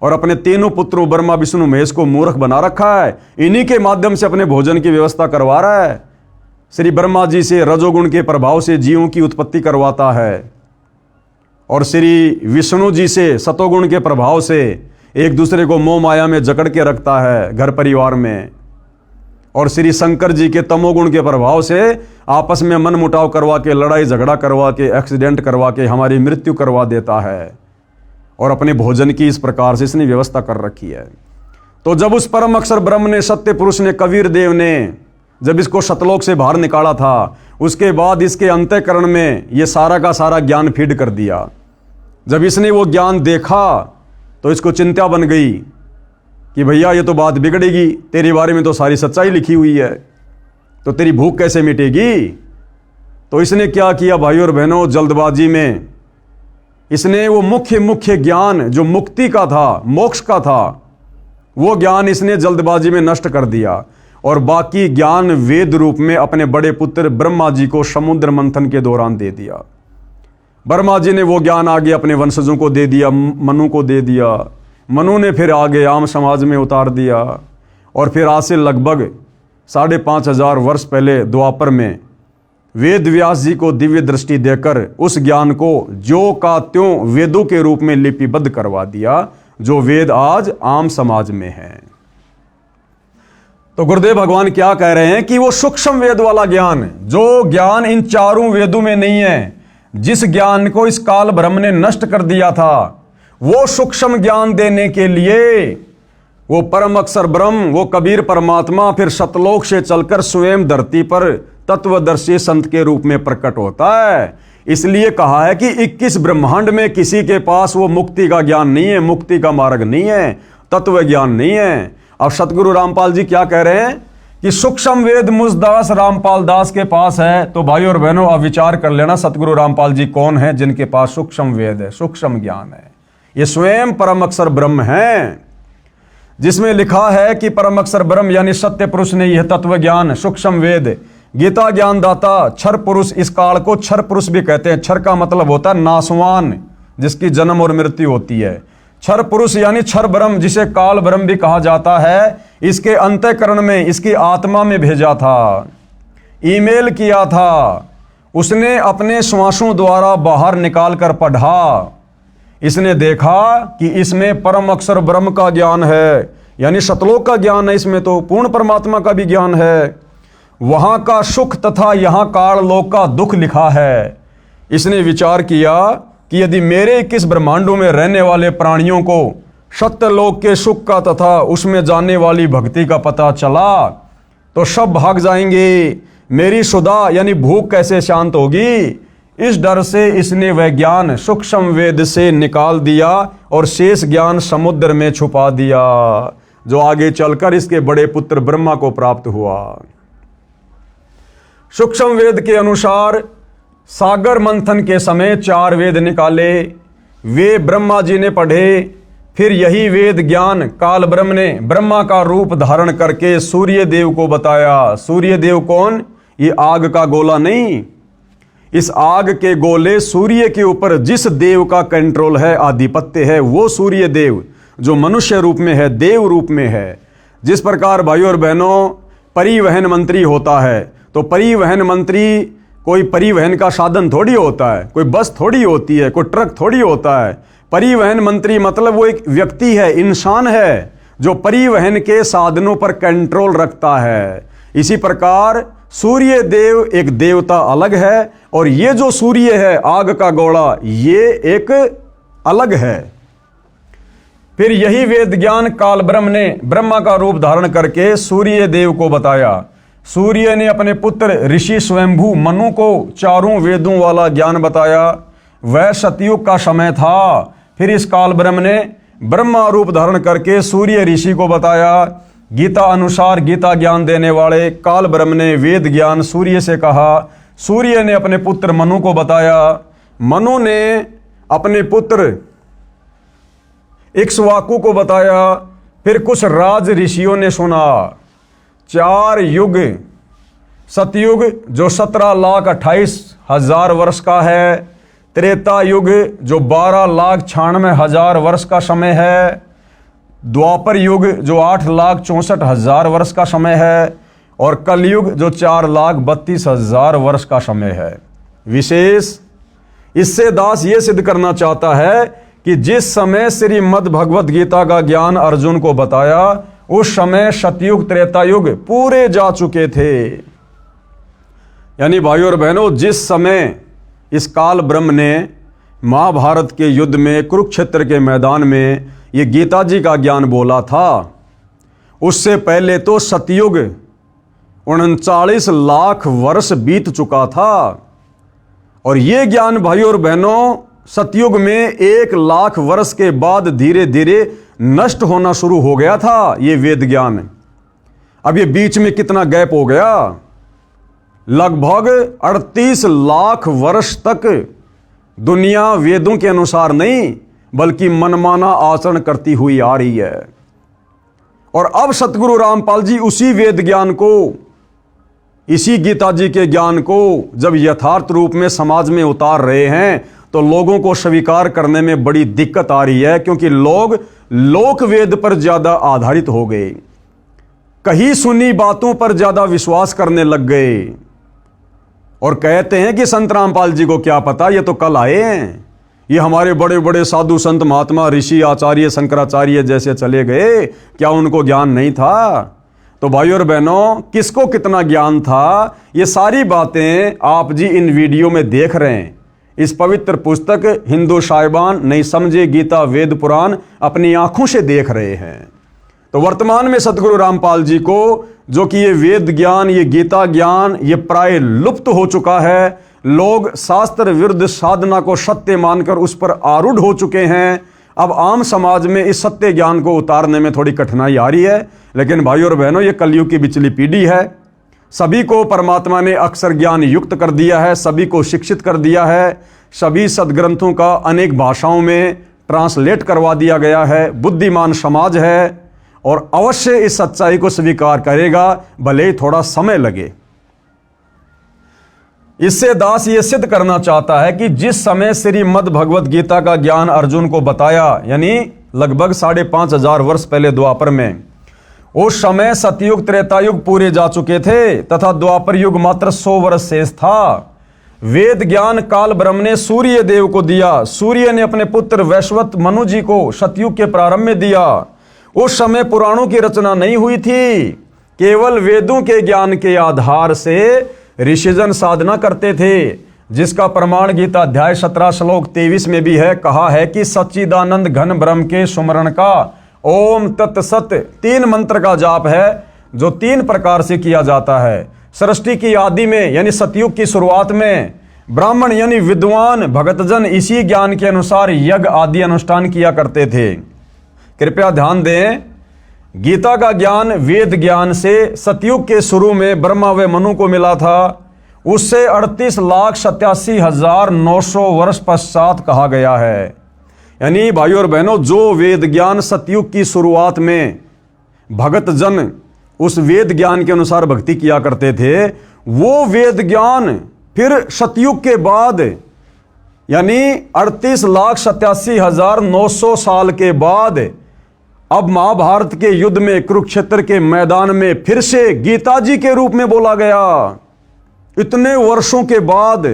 और अपने तीनों पुत्रों ब्रह्मा विष्णु महेश को मूर्ख बना रखा है। इन्हीं के माध्यम से अपने भोजन की व्यवस्था करवा रहा है। श्री ब्रह्मा जी से रजोगुण के प्रभाव से जीवों की उत्पत्ति करवाता है, और श्री विष्णु जी से सतोगुण के प्रभाव से एक दूसरे को मोह माया में जकड़ के रखता है घर परिवार में, और श्री शंकर जी के तमोगुण के प्रभाव से आपस में मन मुटाव करवा के, लड़ाई झगड़ा करवा के, एक्सीडेंट करवा के हमारी मृत्यु करवा देता है। और अपने भोजन की इस प्रकार से इसने व्यवस्था कर रखी है। तो जब उस परम अक्षर ब्रह्म ने, सत्य पुरुष ने, कबीर देव ने जब इसको सतलोक से बाहर निकाला था, उसके बाद इसके अंतःकरण में ये सारा का सारा ज्ञान फीड कर दिया। जब इसने वो ज्ञान देखा तो इसको चिंता बन गई कि भैया ये तो बात बिगड़ेगी, तेरे बारे में तो सारी सच्चाई लिखी हुई है, तो तेरी भूख कैसे मिटेगी। तो इसने क्या किया भाइयों और बहनों, जल्दबाजी में इसने वो मुख्य ज्ञान जो मुक्ति का था, मोक्ष का था, वो ज्ञान इसने जल्दबाजी में नष्ट कर दिया, और बाकी ज्ञान वेद रूप में अपने बड़े पुत्र ब्रह्मा जी को समुद्र मंथन के दौरान दे दिया। ब्रह्मा जी ने वो ज्ञान आगे अपने वंशजों को दे दिया, मनु को दे दिया, मनु ने फिर आगे आम समाज में उतार दिया, और फिर आज से लगभग 5500 वर्ष पहले द्वापर में वेद व्यास जी को दिव्य दृष्टि देकर उस ज्ञान को ज्यों का त्यों वेदों के रूप में लिपिबद्ध करवा दिया, जो वेद आज आम समाज में है। तो गुरुदेव भगवान क्या कह रहे हैं कि वो सूक्ष्म वेद वाला ज्ञान, जो ज्ञान इन चारों वेदों में नहीं है, जिस ज्ञान को इस काल ब्रह्म ने नष्ट कर दिया था, वो सूक्ष्म ज्ञान देने के लिए वो परम अक्षर ब्रह्म, वो कबीर परमात्मा फिर सतलोक से चलकर स्वयं धरती पर तत्वदर्शी संत के रूप में प्रकट होता है। इसलिए कहा है कि 21 ब्रह्मांड में किसी के पास वो मुक्ति का ज्ञान नहीं है, मुक्ति का मार्ग नहीं है, तत्व ज्ञान नहीं है। अब सतगुरु रामपाल जी क्या कह रहे हैं कि सूक्ष्म वेद मुझदास रामपाल दास के पास है। तो भाइयों और बहनों अब विचार कर लेना सतगुरु रामपाल जी कौन है जिनके पास सूक्ष्म वेद है, सूक्ष्म ज्ञान है। ये स्वयं परम अक्षर ब्रह्म है, जिसमें लिखा है कि परम अक्षर ब्रह्म यानी सत्य पुरुष ने यह तत्व ज्ञान, सूक्ष्म वेद, गीता ज्ञान दाता, क्षर पुरुष, इस काल को क्षर पुरुष भी कहते हैं। क्षर का मतलब होता है नासवान, जिसकी जन्म और मृत्यु होती है। क्षर पुरुष यानी क्षर ब्रह्म, जिसे काल ब्रह्म भी कहा जाता है, इसके अंतःकरण में, इसकी आत्मा में भेजा था, ईमेल किया था, उसने अपने श्वासों द्वारा बाहर निकाल कर पढ़ा। इसने देखा कि इसमें परम अक्षर ब्रह्म का ज्ञान है, यानी सतलोक का ज्ञान है, इसमें तो पूर्ण परमात्मा का भी ज्ञान है, वहां का सुख तथा यहां काल लोक का दुख लिखा है। इसने विचार किया कि यदि मेरे 21 ब्रह्मांडों में रहने वाले प्राणियों को सत्यलोक के सुख का तथा उसमें जाने वाली भक्ति का पता चला तो सब भाग जाएंगे, मेरी सुधा यानी भूख कैसे शांत होगी। इस डर से इसने वह ज्ञान सूक्ष्म वेद से निकाल दिया और शेष ज्ञान समुद्र में छुपा दिया, जो आगे चलकर इसके बड़े पुत्र ब्रह्मा को प्राप्त हुआ। सूक्ष्म वेद के अनुसार सागर मंथन के समय 4 वेद निकाले, वे ब्रह्मा जी ने पढ़े। फिर यही वेद ज्ञान काल ब्रह्म ने ब्रह्मा का रूप धारण करके सूर्य देव को बताया। सूर्य देव कौन? ये आग का गोला नहीं, इस आग के गोले सूर्य के ऊपर जिस देव का कंट्रोल है, आधिपत्य है, वो सूर्य देव जो मनुष्य रूप में है, देव रूप में है। जिस प्रकार भाइयों और बहनों परिवहन मंत्री होता है, तो परिवहन मंत्री कोई परिवहन का साधन थोड़ी होता है, कोई बस थोड़ी होती है, कोई ट्रक थोड़ी होता है। परिवहन मंत्री मतलब वो एक व्यक्ति है, इंसान है, जो परिवहन के साधनों पर कंट्रोल रखता है। इसी प्रकार सूर्य देव एक देवता अलग है, और ये जो सूर्य है आग का गोला, ये एक अलग है। फिर यही वेद ज्ञान काल ब्रह्म ने ब्रह्मा का रूप धारण करके सूर्य देव को बताया। सूर्य ने अपने पुत्र ऋषि स्वयंभू मनु को चारों वेदों वाला ज्ञान बताया। वह सतयुग का समय था। फिर इस काल ब्रह्म ने ब्रह्मा रूप धारण करके सूर्य ऋषि को बताया। गीता अनुसार गीता ज्ञान देने वाले काल ब्रह्म ने वेद ज्ञान सूर्य से कहा। सूर्य ने अपने पुत्र मनु को बताया। मनु ने अपने पुत्र इक्ष्वाकु को बताया। फिर कुछ राज ऋषियों ने सुना। 4 युग, सतयुग जो 17,28,000 वर्ष का है, त्रेता युग जो 12,96,000 वर्ष का समय है, द्वापर युग जो 8,64,000 वर्ष का समय है, और कलयुग जो 4,32,000 वर्ष का समय है। विशेष इससे दास ये सिद्ध करना चाहता है कि जिस समय श्रीमद् भगवत गीता का ज्ञान अर्जुन को बताया, उस समय सतयुग त्रेता युग पूरे जा चुके थे। यानी भाइयों और बहनों, जिस समय इस काल ब्रह्म ने महाभारत के युद्ध में, कुरुक्षेत्र के मैदान में ये गीता जी का ज्ञान बोला था, उससे पहले तो सतयुग 39 लाख वर्ष बीत चुका था। और ये ज्ञान भाइयों और बहनों सतयुग में 1 लाख वर्ष के बाद धीरे धीरे नष्ट होना शुरू हो गया था ये वेद ज्ञान। अब ये बीच में कितना गैप हो गया, लगभग 38 लाख वर्ष तक दुनिया वेदों के अनुसार नहीं बल्कि मनमाना आचरण करती हुई आ रही है। और अब सतगुरु रामपाल जी उसी वेद ज्ञान को, इसी गीता जी के ज्ञान को जब यथार्थ रूप में समाज में उतार रहे हैं, तो लोगों को स्वीकार करने में बड़ी दिक्कत आ रही है, क्योंकि लोग लोक वेद पर ज्यादा आधारित हो गए, कहीं सुनी बातों पर ज्यादा विश्वास करने लग गए, और कहते हैं कि संत रामपाल जी को क्या पता, ये तो कल आए हैं, ये हमारे बड़े बड़े साधु संत महात्मा ऋषि आचार्य शंकराचार्य जैसे चले गए, क्या उनको ज्ञान नहीं था? तो भाइयों और बहनों, किसको कितना ज्ञान था, ये सारी बातें आप जी इन वीडियो में देख रहे हैं। इस पवित्र पुस्तक हिंदू साहिबान नहीं समझे गीता वेद पुराण अपनी आंखों से देख रहे हैं। तो वर्तमान में सतगुरु रामपाल जी को, जो कि ये वेद ज्ञान, ये गीता ज्ञान, ये प्राय लुप्त हो चुका है। लोग शास्त्र विरुद्ध साधना को सत्य मानकर उस पर आरूढ़ हो चुके हैं। अब आम समाज में इस सत्य ज्ञान को उतारने में थोड़ी कठिनाई आ रही है, लेकिन भाइयों और बहनों, ये कलयुग की बिचली पीढ़ी है। सभी को परमात्मा ने अक्षर ज्ञान युक्त कर दिया है, सभी को शिक्षित कर दिया है, सभी सदग्रंथों का अनेक भाषाओं में ट्रांसलेट करवा दिया गया है। बुद्धिमान समाज है और अवश्य इस सच्चाई को स्वीकार करेगा, भले ही थोड़ा समय लगे। इससे दास ये सिद्ध करना चाहता है कि जिस समय श्रीमद् भगवत गीता का ज्ञान अर्जुन को बताया, यानी लगभग 5,500 वर्ष पहले द्वापर में, उस समय सतयुग त्रेतायुग पूरे जा चुके थे तथा द्वापर युग मात्र 100 वर्ष शेष था। वेद ज्ञान काल ब्रह्म ने सूर्य देव को दिया। सूर्य ने अपने पुत्र वैश्वत मनु जी को सतयुग के प्रारंभ में दिया। उस समय पुराणों की रचना नहीं हुई थी, केवल वेदों के ज्ञान के आधार से ऋषिजन साधना करते थे, जिसका प्रमाण गीता अध्याय 17 श्लोक 23 में भी है। कहा है कि सच्चिदानंद घन ब्रह्म के सुमरण का ओम तत्सत 3 मंत्र का जाप है, जो 3 प्रकार से किया जाता है। सृष्टि की आदि में यानी सतयुग की शुरुआत में ब्राह्मण यानी विद्वान भगतजन इसी ज्ञान के अनुसार यज्ञ आदि अनुष्ठान किया करते थे। कृपया ध्यान दें, गीता का ज्ञान वेद ज्ञान से सतयुग के शुरू में ब्रह्मा व मनु को मिला था। उससे 38,87,900 वर्ष पश्चात कहा गया है। यानी भाइयों और बहनों, जो वेद ज्ञान सतयुग की शुरुआत में भगत जन उस वेद ज्ञान के अनुसार भक्ति किया करते थे, वो वेद ज्ञान फिर सतयुग के बाद यानी 38,87,900 साल के बाद अब महाभारत के युद्ध में, कुरुक्षेत्र के मैदान में फिर से गीता जी के रूप में बोला गया। इतने वर्षों के बाद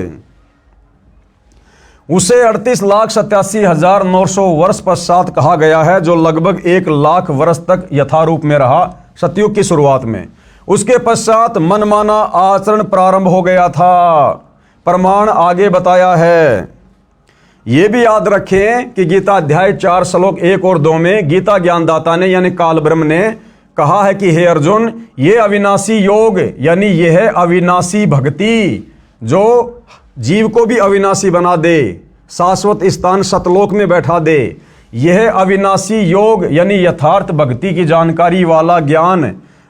उसे 38,87,900 वर्ष पश्चात कहा गया है, जो लगभग 1,00,000 वर्ष तक यथारूप में रहा सतयुग की शुरुआत में। उसके पश्चात मनमाना आचरण प्रारंभ हो गया था। प्रमाण आगे बताया है। यह भी याद रखें कि गीता अध्याय 4 श्लोक 1 और 2 में गीता ज्ञानदाता ने यानी काल ब्रह्म ने कहा है कि हे अर्जुन, ये अविनाशी योग यानी यह है अविनाशी भक्ति जो जीव को भी अविनाशी बना दे, शाश्वत स्थान सतलोक में बैठा दे। यह अविनाशी योग यानी यथार्थ भक्ति की जानकारी वाला ज्ञान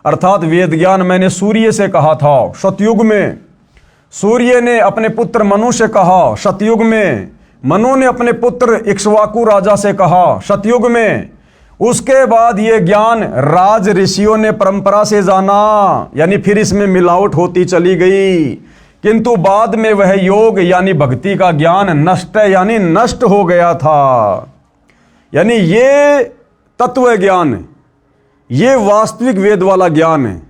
अर्थात वेद ज्ञान मैंने सूर्य से कहा था सतयुग में। सूर्य ने अपने पुत्र मनु से कहा सतयुग में। मनु ने अपने पुत्र इक्ष्वाकु राजा से कहा सतयुग में। उसके बाद ये ज्ञान राज ऋषियों ने परंपरा से जाना, यानी फिर इसमें मिलावट होती चली गई, किंतु बाद में वह योग यानी भक्ति का ज्ञान नष्ट यानी नष्ट हो गया था। यानी ये तत्व ज्ञान, ये वास्तविक वेद वाला ज्ञान है।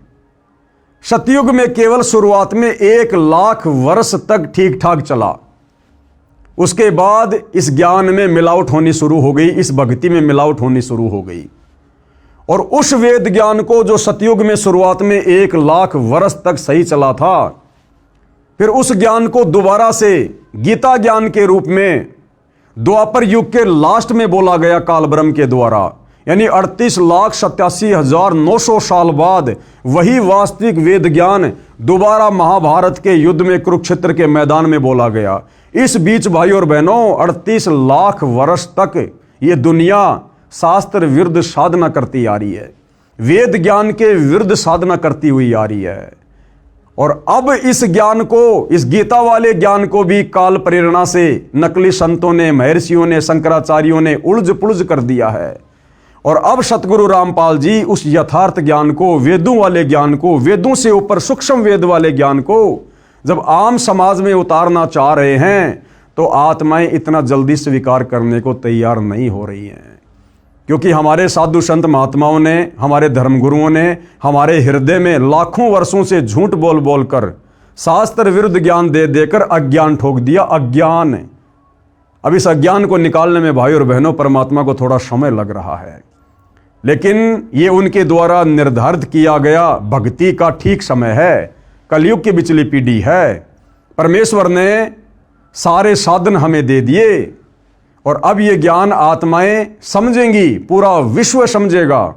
सतयुग में केवल शुरुआत में 1,00,000 वर्ष तक ठीक ठाक चला। उसके बाद इस ज्ञान में मिलावट होनी शुरू हो गई, इस भक्ति में मिलावट होनी शुरू हो गई। और उस वेद ज्ञान को जो सतयुग में शुरुआत में 1,00,000 वर्ष तक सही चला था, फिर उस ज्ञान को दोबारा से गीता ज्ञान के रूप में द्वापर युग के लास्ट में बोला गया काल ब्रह्म के द्वारा। यानी 38,87,900 साल बाद वही वास्तविक वेद ज्ञान दोबारा महाभारत के युद्ध में कुरुक्षेत्र के मैदान में बोला गया। इस बीच भाई और बहनों 38,00,000 वर्ष तक ये दुनिया शास्त्र विरुद्ध साधना करती आ रही है, वेद ज्ञान के विरुद्ध साधना करती हुई आ रही है। और अब इस ज्ञान को, इस गीता वाले ज्ञान को भी काल प्रेरणा से नकली संतों ने, महर्षियों ने, शंकराचार्यों ने उलझ पुलझ कर दिया है। और अब सतगुरु रामपाल जी उस यथार्थ ज्ञान को, वेदों वाले ज्ञान को, वेदों से ऊपर सूक्ष्म वेद वाले ज्ञान को जब आम समाज में उतारना चाह रहे हैं, तो आत्माएं इतना जल्दी स्वीकार करने को तैयार नहीं हो रही हैं। क्योंकि हमारे साधु संत महात्माओं ने, हमारे धर्मगुरुओं ने हमारे हृदय में लाखों वर्षों से झूठ बोल बोल कर, शास्त्र विरुद्ध ज्ञान दे देकर अज्ञान ठोक दिया। अज्ञान, अब इस अज्ञान को निकालने में भाई और बहनों परमात्मा को थोड़ा समय लग रहा है, लेकिन ये उनके द्वारा निर्धारित किया गया भक्ति का ठीक समय है। कलयुग की बिचली पीढ़ी है। परमेश्वर ने सारे साधन हमें दे दिए और अब ये ज्ञान आत्माएं समझेंगी, पूरा विश्व समझेगा।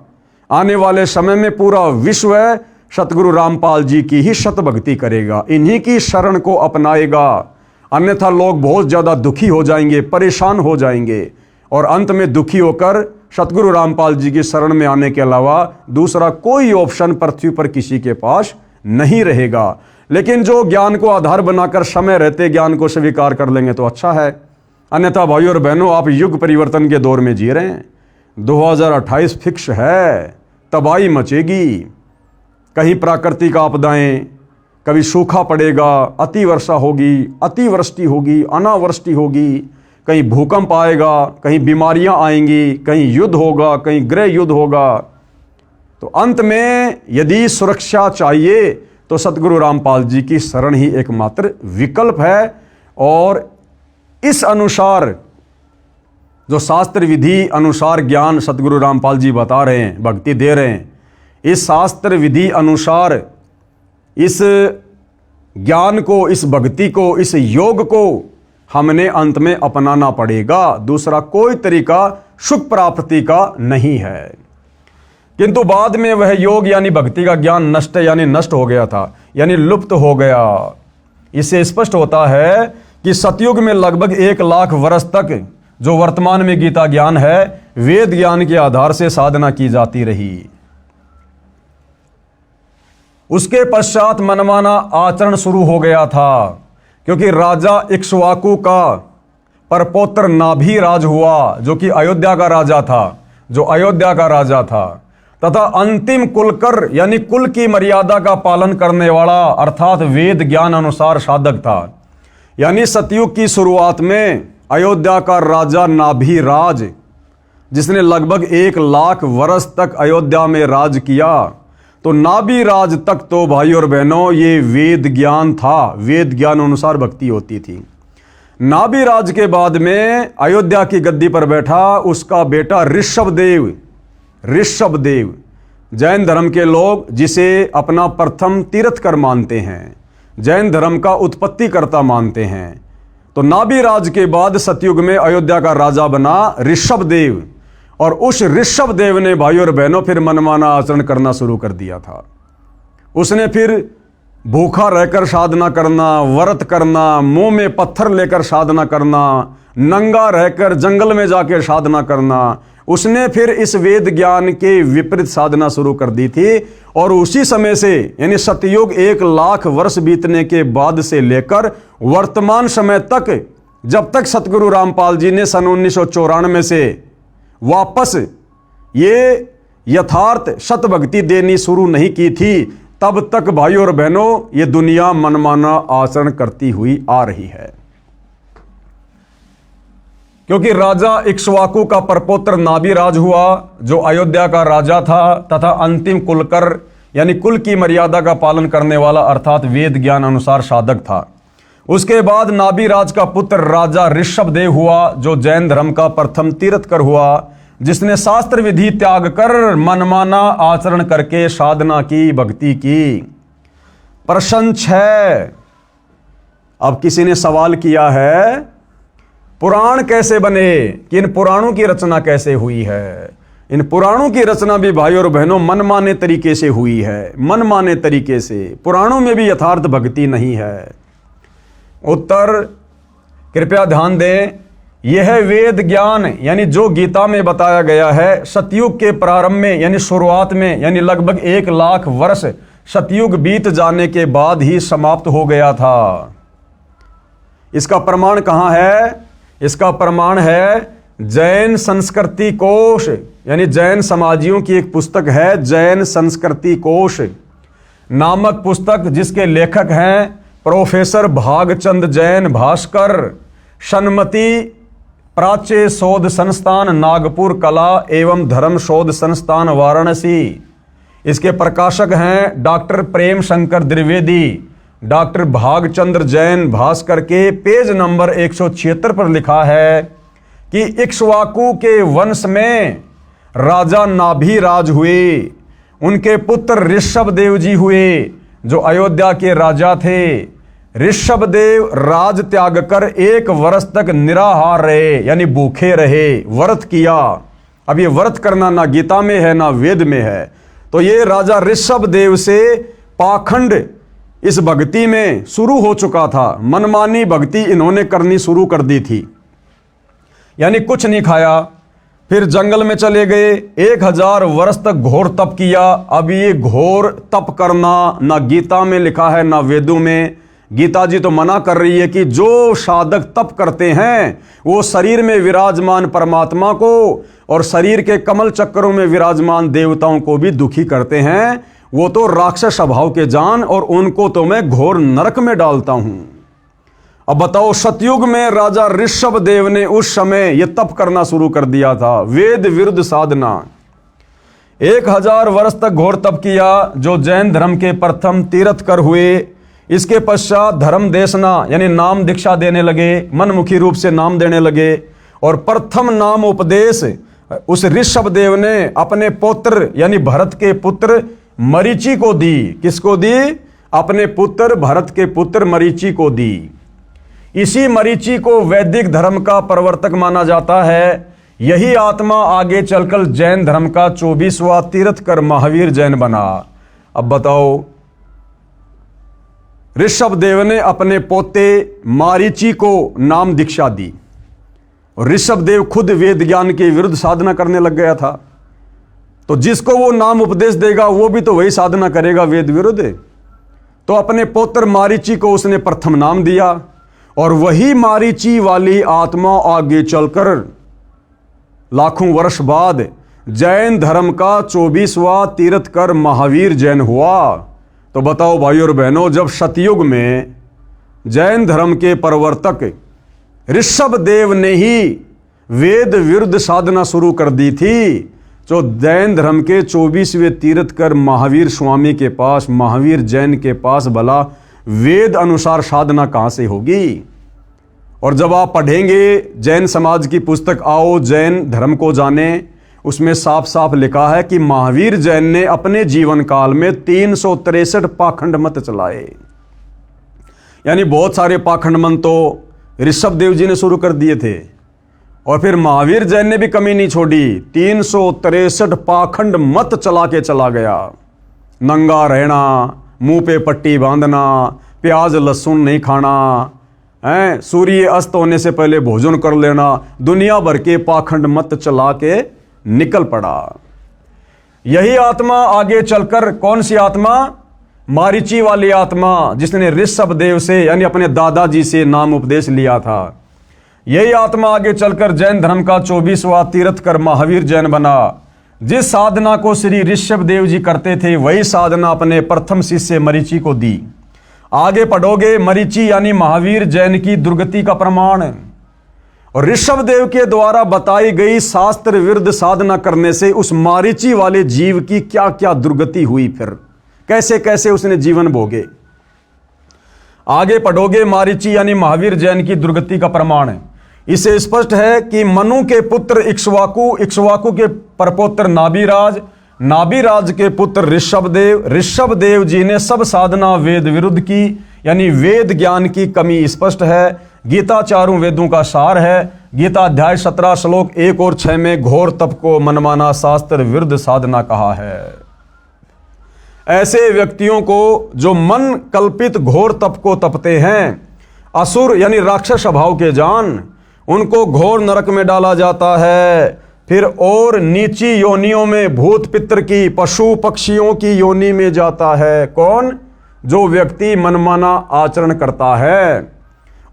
आने वाले समय में पूरा विश्व सतगुरु रामपाल जी की ही शत भक्ति करेगा, इन्हीं की शरण को अपनाएगा। अन्यथा लोग बहुत ज़्यादा दुखी हो जाएंगे, परेशान हो जाएंगे और अंत में दुखी होकर सतगुरु रामपाल जी की शरण में आने के अलावा दूसरा कोई ऑप्शन पृथ्वी पर किसी के पास नहीं रहेगा। लेकिन जो ज्ञान को आधार बनाकर समय रहते ज्ञान को स्वीकार कर लेंगे तो अच्छा है। अन्यथा भाई और बहनों, आप युग परिवर्तन के दौर में जी रहे हैं। 2028 फिक्स है, तबाही मचेगी। कहीं प्राकृतिक आपदाएं, कभी सूखा पड़ेगा, अति वर्षा होगी, अतिवृष्टि होगी, अनावृष्टि होगी, कहीं भूकंप आएगा, कहीं बीमारियां आएंगी, कहीं युद्ध होगा, कहीं गृह युद्ध होगा। तो अंत में यदि सुरक्षा चाहिए तो सतगुरु रामपाल जी की शरण ही एकमात्र विकल्प है। और इस अनुसार जो शास्त्र विधि अनुसार ज्ञान सतगुरु रामपाल जी बता रहे हैं, भक्ति दे रहे हैं, इस शास्त्र विधि अनुसार इस ज्ञान को, इस भक्ति को, इस योग को हमने अंत में अपनाना पड़ेगा। दूसरा कोई तरीका सुख प्राप्ति का नहीं है। किंतु बाद में वह योग यानी भक्ति का ज्ञान नष्ट यानी नष्ट हो गया था, यानी लुप्त हो गया। इससे स्पष्ट होता है कि सतयुग में लगभग 1,00,000 वर्ष तक जो वर्तमान में गीता ज्ञान है, वेद ज्ञान के आधार से साधना की जाती रही। उसके पश्चात मनमाना आचरण शुरू हो गया था, क्योंकि राजा इक्ष्वाकु का परपौत्र नाभि राज हुआ, जो कि अयोध्या का राजा था, जो अयोध्या का राजा था। तथा अंतिम कुलकर यानी कुल की मर्यादा का पालन करने वाला अर्थात वेद ज्ञान अनुसार साधक था। यानी सतयुग की शुरुआत में अयोध्या का राजा नाभिराज, जिसने लगभग 1 लाख वर्ष तक अयोध्या में राज किया, तो नाभिराज तक तो भाई और बहनों ये वेद ज्ञान था, वेद ज्ञान अनुसार भक्ति होती थी। नाभिराज के बाद में अयोध्या की गद्दी पर बैठा उसका बेटा ऋषभदेव। ऋषभदेव जैन धर्म के लोग जिसे अपना प्रथम तीर्थकर मानते हैं, जैन धर्म का उत्पत्ति कर्ता मानते हैं। तो नाभिराज के बाद सतयुग में अयोध्या का राजा बना ऋषभदेव, और उस ऋषभदेव ने भाई और बहनों फिर मनमाना आचरण करना शुरू कर दिया था। उसने फिर भूखा रहकर साधना करना, व्रत करना, मुंह में पत्थर लेकर साधना करना, नंगा रहकर जंगल में जाकर साधना करना। उसने फिर इस वेद ज्ञान के विपरीत साधना शुरू कर दी थी। और उसी समय से यानी सतयुग 1 लाख वर्ष बीतने के बाद से लेकर वर्तमान समय तक, जब तक सतगुरु रामपाल जी ने सन 1994 से वापस ये यथार्थ सत भक्ति देनी शुरू नहीं की थी, तब तक भाई और बहनों ये दुनिया मनमाना आचरण करती हुई आ रही है। क्योंकि राजा इक्ष्वाकु का परपोत्र नाभिराज हुआ, जो अयोध्या का राजा था तथा अंतिम कुलकर यानी कुल की मर्यादा का पालन करने वाला अर्थात वेद ज्ञान अनुसार साधक था। उसके बाद नाभिराज का पुत्र राजा ऋषभदेव हुआ, जो जैन धर्म का प्रथम तीर्थकर हुआ, जिसने शास्त्र विधि त्याग कर मनमाना आचरण करके साधना की, भक्ति की। प्रश्न 6, अब किसी ने सवाल किया है पुराण कैसे बने, कि इन पुराणों की रचना कैसे हुई है। इन पुराणों की रचना भी भाई और बहनों मनमाने तरीके से हुई है, मनमाने तरीके से। पुराणों में भी यथार्थ भक्ति नहीं है। उत्तर कृपया ध्यान दें, यह वेद ज्ञान यानी जो गीता में बताया गया है सतयुग के प्रारंभ में यानी शुरुआत में, यानी लगभग 1 लाख वर्ष सतयुग बीत जाने के बाद ही समाप्त हो गया था। इसका प्रमाण कहाँ है? इसका प्रमाण है जैन संस्कृति कोश, यानी जैन समाजियों की एक पुस्तक है जैन संस्कृति कोश नामक पुस्तक, जिसके लेखक हैं प्रोफेसर भागचंद जैन भास्कर, सन्मति प्राच्य शोध संस्थान नागपुर कला एवं धर्म शोध संस्थान वाराणसी। इसके प्रकाशक हैं डॉक्टर प्रेम शंकर द्विवेदी। डॉक्टर भागचंद्र जैन भास्कर के पेज नंबर 176 पर लिखा है कि इक्ष्वाकु के वंश में राजा नाभिराज हुए, उनके पुत्र ऋषभदेव जी हुए जो अयोध्या के राजा थे। ऋषभदेव राज त्याग कर 1 वर्ष तक निराहार रहे, यानी भूखे रहे, व्रत किया। अब ये व्रत करना ना गीता में है ना वेद में है। तो ये राजा ऋषभदेव से पाखंड इस भक्ति में शुरू हो चुका था, मनमानी भक्ति इन्होंने करनी शुरू कर दी थी। यानी कुछ नहीं खाया, फिर जंगल में चले गए, 1000 वर्ष तक घोर तप किया। अब ये घोर तप करना ना गीता में लिखा है ना वेदों में। गीता जी तो मना कर रही है कि जो साधक तप करते हैं वो शरीर में विराजमान परमात्मा को और शरीर के कमल चक्रों में विराजमान देवताओं को भी दुखी करते हैं। वो तो राक्षस स्वभाव के जान, और उनको तो मैं घोर नरक में डालता हूं। अब बताओ, सतयुग में राजा ऋषभदेव ने उस समय यह तप करना शुरू कर दिया था, वेद विरुद्ध साधना। 1000 वर्ष तक घोर तप किया, जो जैन धर्म के प्रथम तीर्थकर हुए। इसके पश्चात धर्म देशना यानी नाम दीक्षा देने लगे, मनमुखी रूप से नाम देने लगे। और प्रथम नाम उपदेश उस ऋषभदेव ने अपने पुत्र यानी भरत के पुत्र मरीचि को दी। किसको दी? अपने पुत्र भरत के पुत्र मरीचि को दी। इसी मरीचि को वैदिक धर्म का प्रवर्तक माना जाता है। यही आत्मा आगे चलकर जैन धर्म का 24वां तीर्थकर महावीर जैन बना। अब बताओ, ऋषभदेव ने अपने पोते मारीचि को नाम दीक्षा दी, और ऋषभदेव खुद वेद ज्ञान के विरुद्ध साधना करने लग गया था। तो जिसको वो नाम उपदेश देगा वो भी तो वही साधना करेगा वेद विरुद्ध। तो अपने पुत्र मारीचि को उसने प्रथम नाम दिया, और वही मारीचि वाली आत्मा आगे चलकर लाखों वर्ष बाद जैन धर्म का 24वां तीर्थकर महावीर जैन हुआ। तो बताओ भाई और बहनों, जब सतयुग में जैन धर्म के प्रवर्तक ऋषभ देव ने ही वेद विरुद्ध साधना शुरू कर दी थी, तो जैन धर्म के 24वें तीर्थकर महावीर स्वामी के पास, महावीर जैन के पास भला वेद अनुसार साधना कहां से होगी। और जब आप पढ़ेंगे जैन समाज की पुस्तक आओ जैन धर्म को जाने, उसमें साफ साफ लिखा है कि महावीर जैन ने अपने जीवन काल में 363 पाखंड मत चलाए। यानी बहुत सारे पाखंड मत तो ऋषभ देव जी ने शुरू कर दिए थे, और फिर महावीर जैन ने भी कमी नहीं छोड़ी, 363 पाखंड मत चला के चला गया। नंगा रहना, मुंह पे पट्टी बांधना, प्याज लहसुन नहीं खाना, सूर्य अस्त होने से पहले भोजन कर लेना, दुनिया भर के पाखंड मत चला के निकल पड़ा। यही आत्मा आगे चलकर, कौन सी आत्मा? मारीची वाली आत्मा, जिसने ऋषभ देव से यानी अपने दादाजी से नाम उपदेश लिया था। यही आत्मा आगे चलकर जैन धर्म का 24वां तीर्थकर महावीर जैन बना। जिस साधना को श्री ऋषभ देव जी करते थे, वही साधना अपने प्रथम शिष्य मरीची को दी। आगे पढ़ोगे, मरीची यानी महावीर जैन की दुर्गति का प्रमाण, और ऋषभ देव के द्वारा बताई गई शास्त्र विरुद्ध साधना करने से उस मारीची वाले जीव की क्या क्या दुर्गति हुई, फिर कैसे कैसे उसने जीवन भोगे। आगे पढ़ोगे, मारीची यानी महावीर जैन की दुर्गति का प्रमाण है। इसे स्पष्ट है कि मनु के पुत्र इक्ष्वाकु, इक्ष्वाकु के परपोत्र नाभिराज, नाभिराज के पुत्र ऋषभदेव, ऋषभदेव जी ने सब साधना वेद विरुद्ध की, यानी वेद ज्ञान की कमी स्पष्ट है। गीता चारों वेदों का सार है। गीता अध्याय 17 श्लोक 1 और 6 में घोर तप को मनमाना शास्त्र विरुद्ध साधना कहा है। ऐसे व्यक्तियों को जो मन कल्पित घोर तप को तपते हैं, असुर यानी राक्षस स्वभाव के जान, उनको घोर नरक में डाला जाता है। फिर और नीची योनियों में, भूत पितर की, पशु पक्षियों की योनि में जाता है। कौन? जो व्यक्ति मनमाना आचरण करता है।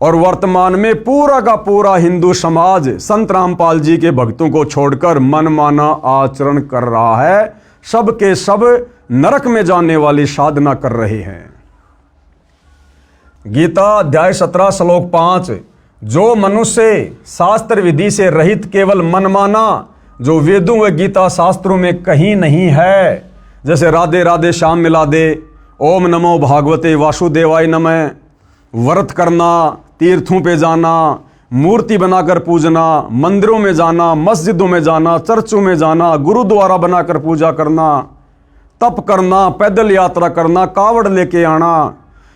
और वर्तमान में पूरा का पूरा हिंदू समाज संत रामपाल जी के भक्तों को छोड़कर मनमाना आचरण कर रहा है। सब के सब नरक में जाने वाली साधना कर रहे हैं। गीता अध्याय 17 श्लोक 5, जो मनुष्य शास्त्र विधि से रहित केवल मनमाना, जो वेदों व गीता शास्त्रों में कहीं नहीं है, जैसे राधे राधे श्याम मिला दे, ओम नमो भागवते वासुदेवाय नमः, व्रत करना, तीर्थों पे जाना, मूर्ति बनाकर पूजना, मंदिरों में जाना, मस्जिदों में जाना, चर्चों में जाना, गुरुद्वारा बनाकर पूजा करना, तप करना, पैदल यात्रा करना, कावड़ लेके आना,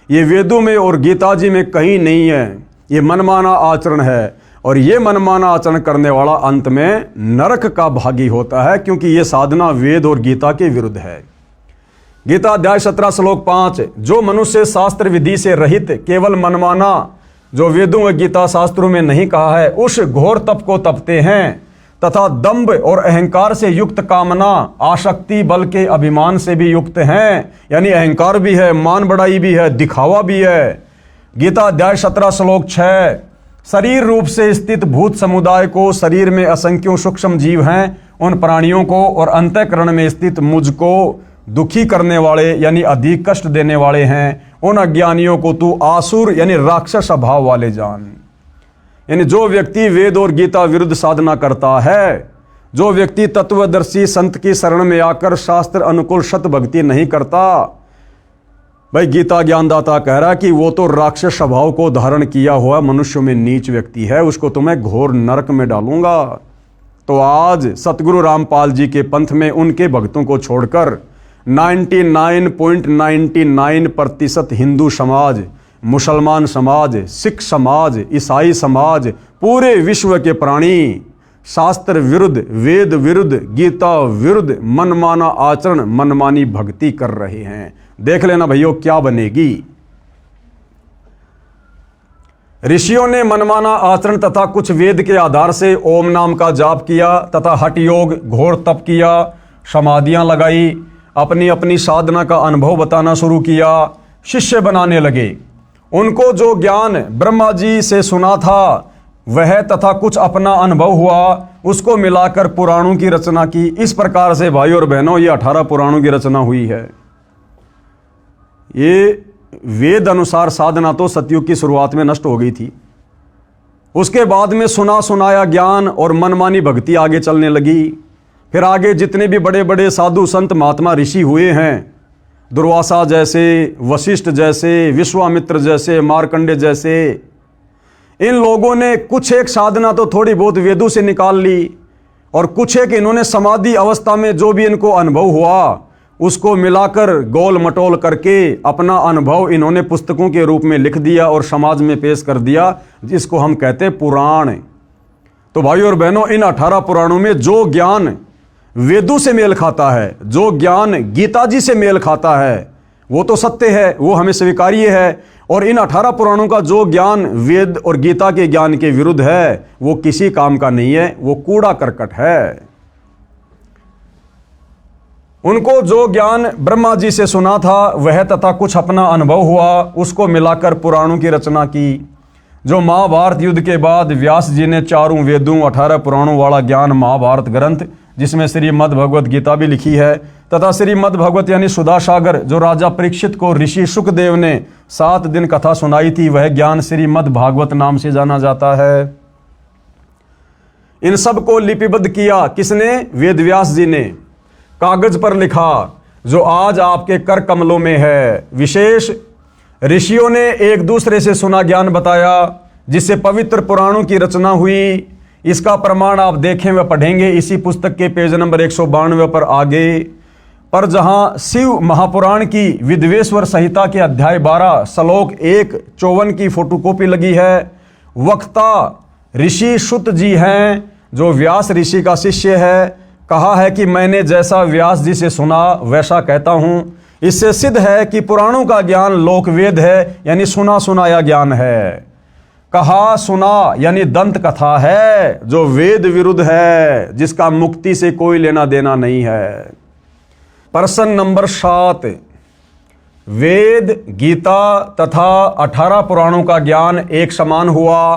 ये वेदों में और गीता जी में कहीं नहीं है। ये मनमाना आचरण है, और ये मनमाना आचरण करने वाला अंत में नरक का भागी होता है, क्योंकि ये साधना वेद और गीता के विरुद्ध है। गीता अध्याय 17 श्लोक 5, जो मनुष्य शास्त्र विधि से रहित केवल मनमाना, जो वेदों व गीता शास्त्रों में नहीं कहा है, उस घोर तप को तपते हैं, तथा दंभ और अहंकार से युक्त कामना, आसक्ति, बल के अभिमान से भी युक्त हैं, यानी अहंकार भी है, मान बढ़ाई भी है, दिखावा भी है। गीता अध्याय 17 श्लोक 6, शरीर रूप से स्थित भूत समुदाय को, शरीर में असंख्यों सूक्ष्म जीव हैं, उन प्राणियों को और अंतःकरण में स्थित मुझको दुखी करने वाले यानी अधिक कष्ट देने वाले हैं, उन अज्ञानियों को तू आसुर यानी राक्षस स्वभाव वाले जान। यानी जो व्यक्ति वेद और गीता विरुद्ध साधना करता है, जो व्यक्ति तत्वदर्शी संत की शरण में आकर शास्त्र अनुकूल सत भक्ति नहीं करता, भाई गीता ज्ञानदाता कह रहा है कि वो तो राक्षस स्वभाव को धारण किया हुआ मनुष्य में नीच व्यक्ति है, उसको तो मैं घोर नरक में डालूंगा। तो आज सतगुरु रामपाल जी के पंथ में उनके भक्तों को छोड़कर 99.99% हिंदू समाज, मुसलमान समाज, सिख समाज, ईसाई समाज, पूरे विश्व के प्राणी शास्त्र विरुद्ध, वेद विरुद्ध, गीता विरुद्ध मनमाना आचरण, मनमानी भक्ति कर रहे हैं। देख लेना भैया क्या बनेगी। ऋषियों ने मनमाना आचरण तथा कुछ वेद के आधार से ओम नाम का जाप किया तथा हठ योग, घोर तप किया, समाधियां लगाई, अपनी अपनी साधना का अनुभव बताना शुरू किया, शिष्य बनाने लगे। उनको जो ज्ञान ब्रह्मा जी से सुना था वह तथा कुछ अपना अनुभव हुआ, उसको मिलाकर पुराणों की रचना की। इस प्रकार से भाई और बहनों ये 18 पुराणों की रचना हुई है। ये वेद अनुसार साधना तो सतयुग की शुरुआत में नष्ट हो गई थी। उसके बाद में सुना सुनाया ज्ञान और मनमानी भक्ति आगे चलने लगी। फिर आगे जितने भी बड़े बड़े साधु संत महात्मा ऋषि हुए हैं, दुर्वासा जैसे, वशिष्ठ जैसे, विश्वामित्र जैसे, मार्कंडे जैसे, इन लोगों ने कुछ एक साधना तो थोड़ी बहुत वेदों से निकाल ली और कुछ एक इन्होंने समाधि अवस्था में जो भी इनको अनुभव हुआ उसको मिलाकर गोल मटोल करके अपना अनुभव इन्होंने पुस्तकों के रूप में लिख दिया और समाज में पेश कर दिया, जिसको हम कहते हैं पुराण। तो भाई और बहनों, इन 18 पुराणों में जो ज्ञान वेदों से मेल खाता है, जो ज्ञान गीता जी से मेल खाता है, वो तो सत्य है, वो हमें स्वीकार्य है। और इन 18 पुराणों का जो ज्ञान वेद और गीता के ज्ञान के विरुद्ध है, वो किसी काम का नहीं है, वो कूड़ा करकट है। उनको जो ज्ञान ब्रह्मा जी से सुना था वह तथा कुछ अपना अनुभव हुआ, उसको मिलाकर पुराणों की रचना की। जो महाभारत युद्ध के बाद व्यास जी ने 4 वेदों 18 पुराणों वाला ज्ञान महाभारत ग्रंथ, जिसमें श्रीमद् भगवत गीता भी लिखी है, तथा श्रीमद् भगवत यानी सुधा सागर जो राजा परीक्षित को ऋषि शुकदेव ने 7 दिन कथा सुनाई थी, वह ज्ञान श्रीमद् भागवत नाम से जाना जाता है। इन सब को लिपिबद्ध किया किसने? वेद व्यास जी ने कागज पर लिखा, जो आज आपके कर कमलों में है। विशेष ऋषियों ने एक दूसरे से सुना ज्ञान बताया, जिससे पवित्र पुराणों की रचना हुई। इसका प्रमाण आप देखें व पढ़ेंगे इसी पुस्तक के पेज नंबर 192 पर आगे। पर जहां शिव महापुराण की विद्वेश्वर संहिता के अध्याय 12 श्लोक 1:54 की फोटोकॉपी लगी है, वक्ता ऋषि शुत जी हैं, जो व्यास ऋषि का शिष्य है। कहा है कि मैंने जैसा व्यास जी से सुना वैसा कहता हूं। इससे सिद्ध है कि पुराणों का ज्ञान लोकवेद है, यानी सुना सुनाया ज्ञान है। कहा सुना यानी दंत कथा है, जो वेद विरुद्ध है, जिसका मुक्ति से कोई लेना देना नहीं है। प्रश्न नंबर 7, वेद, गीता तथा 18 पुराणों का ज्ञान एक समान हुआ,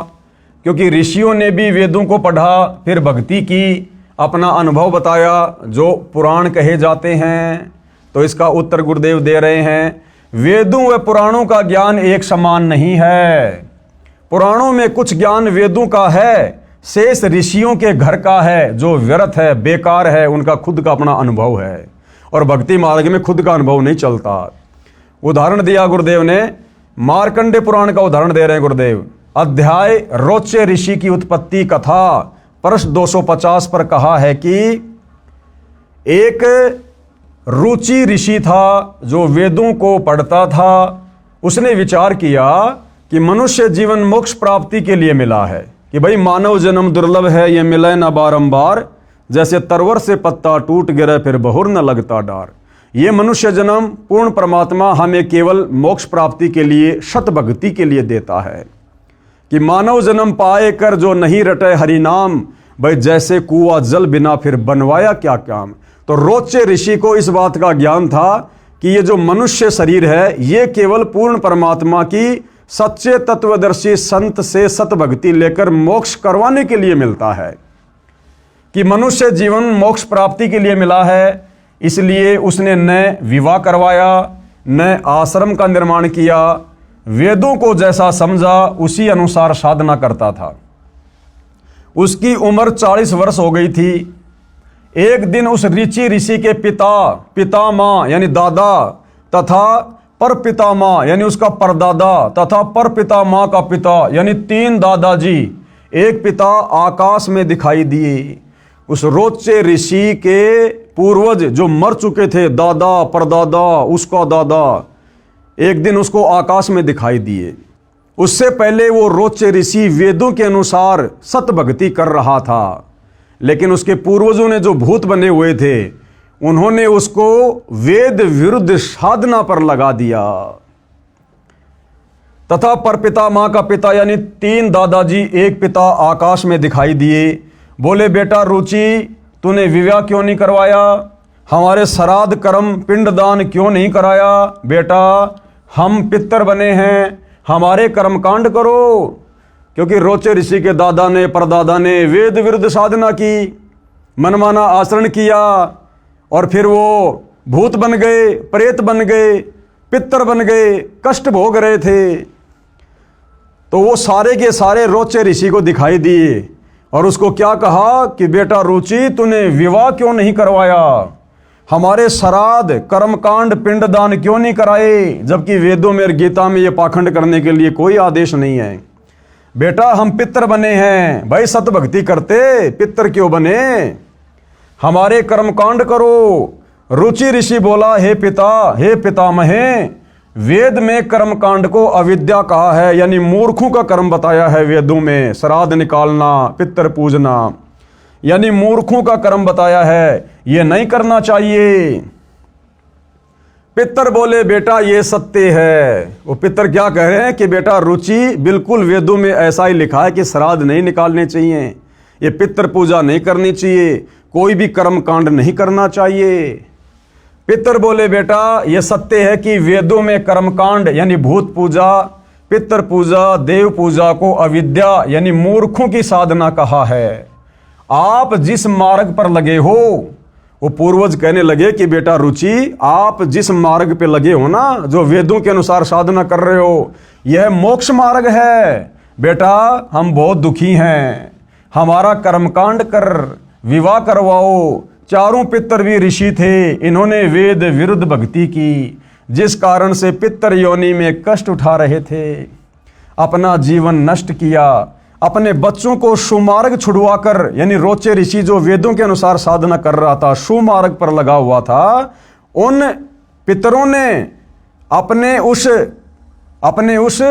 क्योंकि ऋषियों ने भी वेदों को पढ़ा, फिर भक्ति की, अपना अनुभव बताया, जो पुराण कहे जाते हैं। तो इसका उत्तर गुरुदेव दे रहे हैं, वेदों व पुराणों का ज्ञान एक समान नहीं है। पुराणों में कुछ ज्ञान वेदों का है, शेष ऋषियों के घर का है, जो व्यर्थ है, बेकार है, उनका खुद का अपना अनुभव है। और भक्ति मार्ग में खुद का अनुभव नहीं चलता। उदाहरण दिया गुरुदेव ने, मार्कंडे पुराण का उदाहरण दे रहे हैं गुरुदेव। अध्याय रोचे ऋषि की उत्पत्ति कथा प्रश्न 250 पर कहा है कि एक रुचि ऋषि था, जो वेदों को पढ़ता था। उसने विचार किया कि मनुष्य जीवन मोक्ष प्राप्ति के लिए मिला है, कि भाई मानव जन्म दुर्लभ है, ये मिले न बारंबार, जैसे तरवर से पत्ता टूट गिरे फिर बहुर न लगता डार। ये मनुष्य जन्म पूर्ण परमात्मा हमें केवल मोक्ष प्राप्ति के लिए, शत भक्ति के लिए देता है, कि मानव जन्म पाए कर जो नहीं रटे हरि नाम, भाई जैसे कुआ जल बिना फिर बनवाया क्या काम। तो रोचे ऋषि को इस बात का ज्ञान था कि ये जो मनुष्य शरीर है, ये केवल पूर्ण परमात्मा की सच्चे तत्वदर्शी संत से सत भक्ति लेकर मोक्ष करवाने के लिए मिलता है, कि मनुष्य जीवन मोक्ष प्राप्ति के लिए मिला है। इसलिए उसने न विवाह करवाया, न आश्रम का निर्माण किया, वेदों को जैसा समझा उसी अनुसार साधना करता था। उसकी उम्र 40 वर्ष हो गई थी। एक दिन उस ऋषि के पितामह यानी दादा तथा पर पितामह यानी उसका परदादा तथा पर पितामह का पिता यानी 3 दादाजी, एक पिता आकाश में दिखाई दिए। उस रोचे ऋषि के पूर्वज जो मर चुके थे, दादा परदादा उसका दादा, एक दिन उसको आकाश में दिखाई दिए। उससे पहले वो रोचे ऋषि वेदों के अनुसार सत भक्ति कर रहा था, लेकिन उसके पूर्वजों ने जो भूत बने हुए थे, उन्होंने उसको वेद विरुद्ध साधना पर लगा दिया। तथा परपितामह का पिता यानी 3 दादाजी, एक पिता आकाश में दिखाई दिए। बोले, बेटा रुचि, तूने विवाह क्यों नहीं करवाया? हमारे श्राद्ध कर्म पिंडदान क्यों नहीं कराया? बेटा हम पितर बने हैं, हमारे कर्मकांड करो। क्योंकि रोचे ऋषि के दादा ने परदादा ने वेद विरुद्ध साधना की, मनमाना आचरण किया और फिर वो भूत बन गए, प्रेत बन गए, पितर बन गए, कष्ट भोग रहे थे। तो वो सारे के सारे रोचे ऋषि को दिखाई दिए और उसको क्या कहा कि बेटा रुचि, तूने विवाह क्यों नहीं करवाया, हमारे श्राद्ध कर्मकांड पिंडदान क्यों नहीं कराए, जबकि वेदों में और गीता में ये पाखंड करने के लिए कोई आदेश नहीं है। बेटा हम पितर बने हैं, भाई सत भक्ति करते पितर क्यों बने, हमारे कर्मकांड करो। रुचि ऋषि बोला, हे पिता, हे पितामहे, वेद में कर्मकांड को अविद्या कहा है, यानी मूर्खों का कर्म बताया है वेदों में। श्राद्ध निकालना, पितर पूजना, यानी मूर्खों का कर्म बताया है, ये नहीं करना चाहिए। पितर बोले, बेटा ये सत्य है। वो पितर क्या कह रहे हैं कि बेटा रुचि, बिल्कुल वेदों में ऐसा ही लिखा है कि श्राद्ध नहीं निकालने चाहिए, ये पितर पूजा नहीं करनी चाहिए, कोई भी कर्म कांड नहीं करना चाहिए। पितर बोले, बेटा ये सत्य है कि वेदों में कर्मकांड यानी भूत पूजा, पितर पूजा, देव पूजा को अविद्या यानी मूर्खों की साधना कहा है। आप जिस मार्ग पर लगे हो, वो पूर्वज कहने लगे कि बेटा रुचि, आप जिस मार्ग पे लगे हो ना, जो वेदों के अनुसार साधना कर रहे हो, यह मोक्ष मार्ग है। बेटा हम बहुत दुखी हैं, हमारा कर्मकांड कर, विवाह करवाओ। चारों पितर भी ऋषि थे, इन्होंने वेद विरुद्ध भक्ति की, जिस कारण से पितर योनि में कष्ट उठा रहे थे, अपना जीवन नष्ट किया, अपने बच्चों को सुमार्ग छुड़वाकर, यानी रोचे ऋषि जो वेदों के अनुसार साधना कर रहा था, सुमार्ग पर लगा हुआ था, उन पितरों ने अपने उस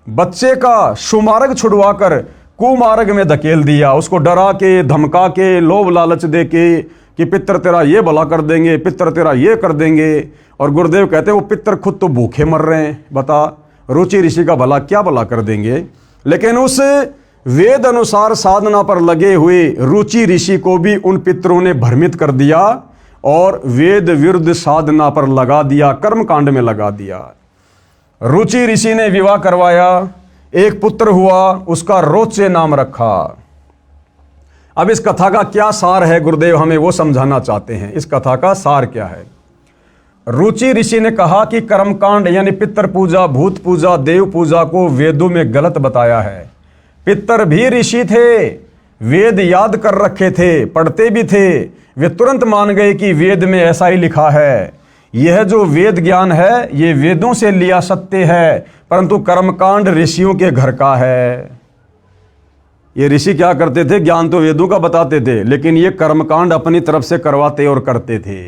बच्चे का सुमार्ग छुड़वाकर कुमार्ग में धकेल दिया। उसको डरा के, धमका के, लोभ लालच दे के कि पितर तेरा ये भला कर देंगे, पितर तेरा ये कर देंगे। और गुरुदेव कहते हैं वो पितर खुद तो भूखे मर रहे हैं, बता रुचि ऋषि का भला क्या भला कर देंगे। लेकिन उस वेद अनुसार साधना पर लगे हुए रुचि ऋषि को भी उन पितरों ने भ्रमित कर दिया और वेद विरुद्ध साधना पर लगा दिया, कर्म कांड में लगा दिया। रुचि ऋषि ने विवाह करवाया, एक पुत्र हुआ, उसका रोचे नाम रखा। अब इस कथा का क्या सार है, गुरुदेव हमें वो समझाना चाहते हैं। इस कथा का सार क्या है? रुचि ऋषि ने कहा कि कर्मकांड यानी पितर पूजा, भूत पूजा, देव पूजा को वेदों में गलत बताया है। पितर भी ऋषि थे, वेद याद कर रखे थे, पढ़ते भी थे, वे तुरंत मान गए कि वेद में ऐसा ही लिखा है। यह जो वेद ज्ञान है ये वेदों से लिया सत्य है, परंतु कर्मकांड ऋषियों के घर का है। ये ऋषि क्या करते थे, ज्ञान तो वेदों का बताते थे, लेकिन ये कर्मकांड अपनी तरफ से करवाते और करते थे।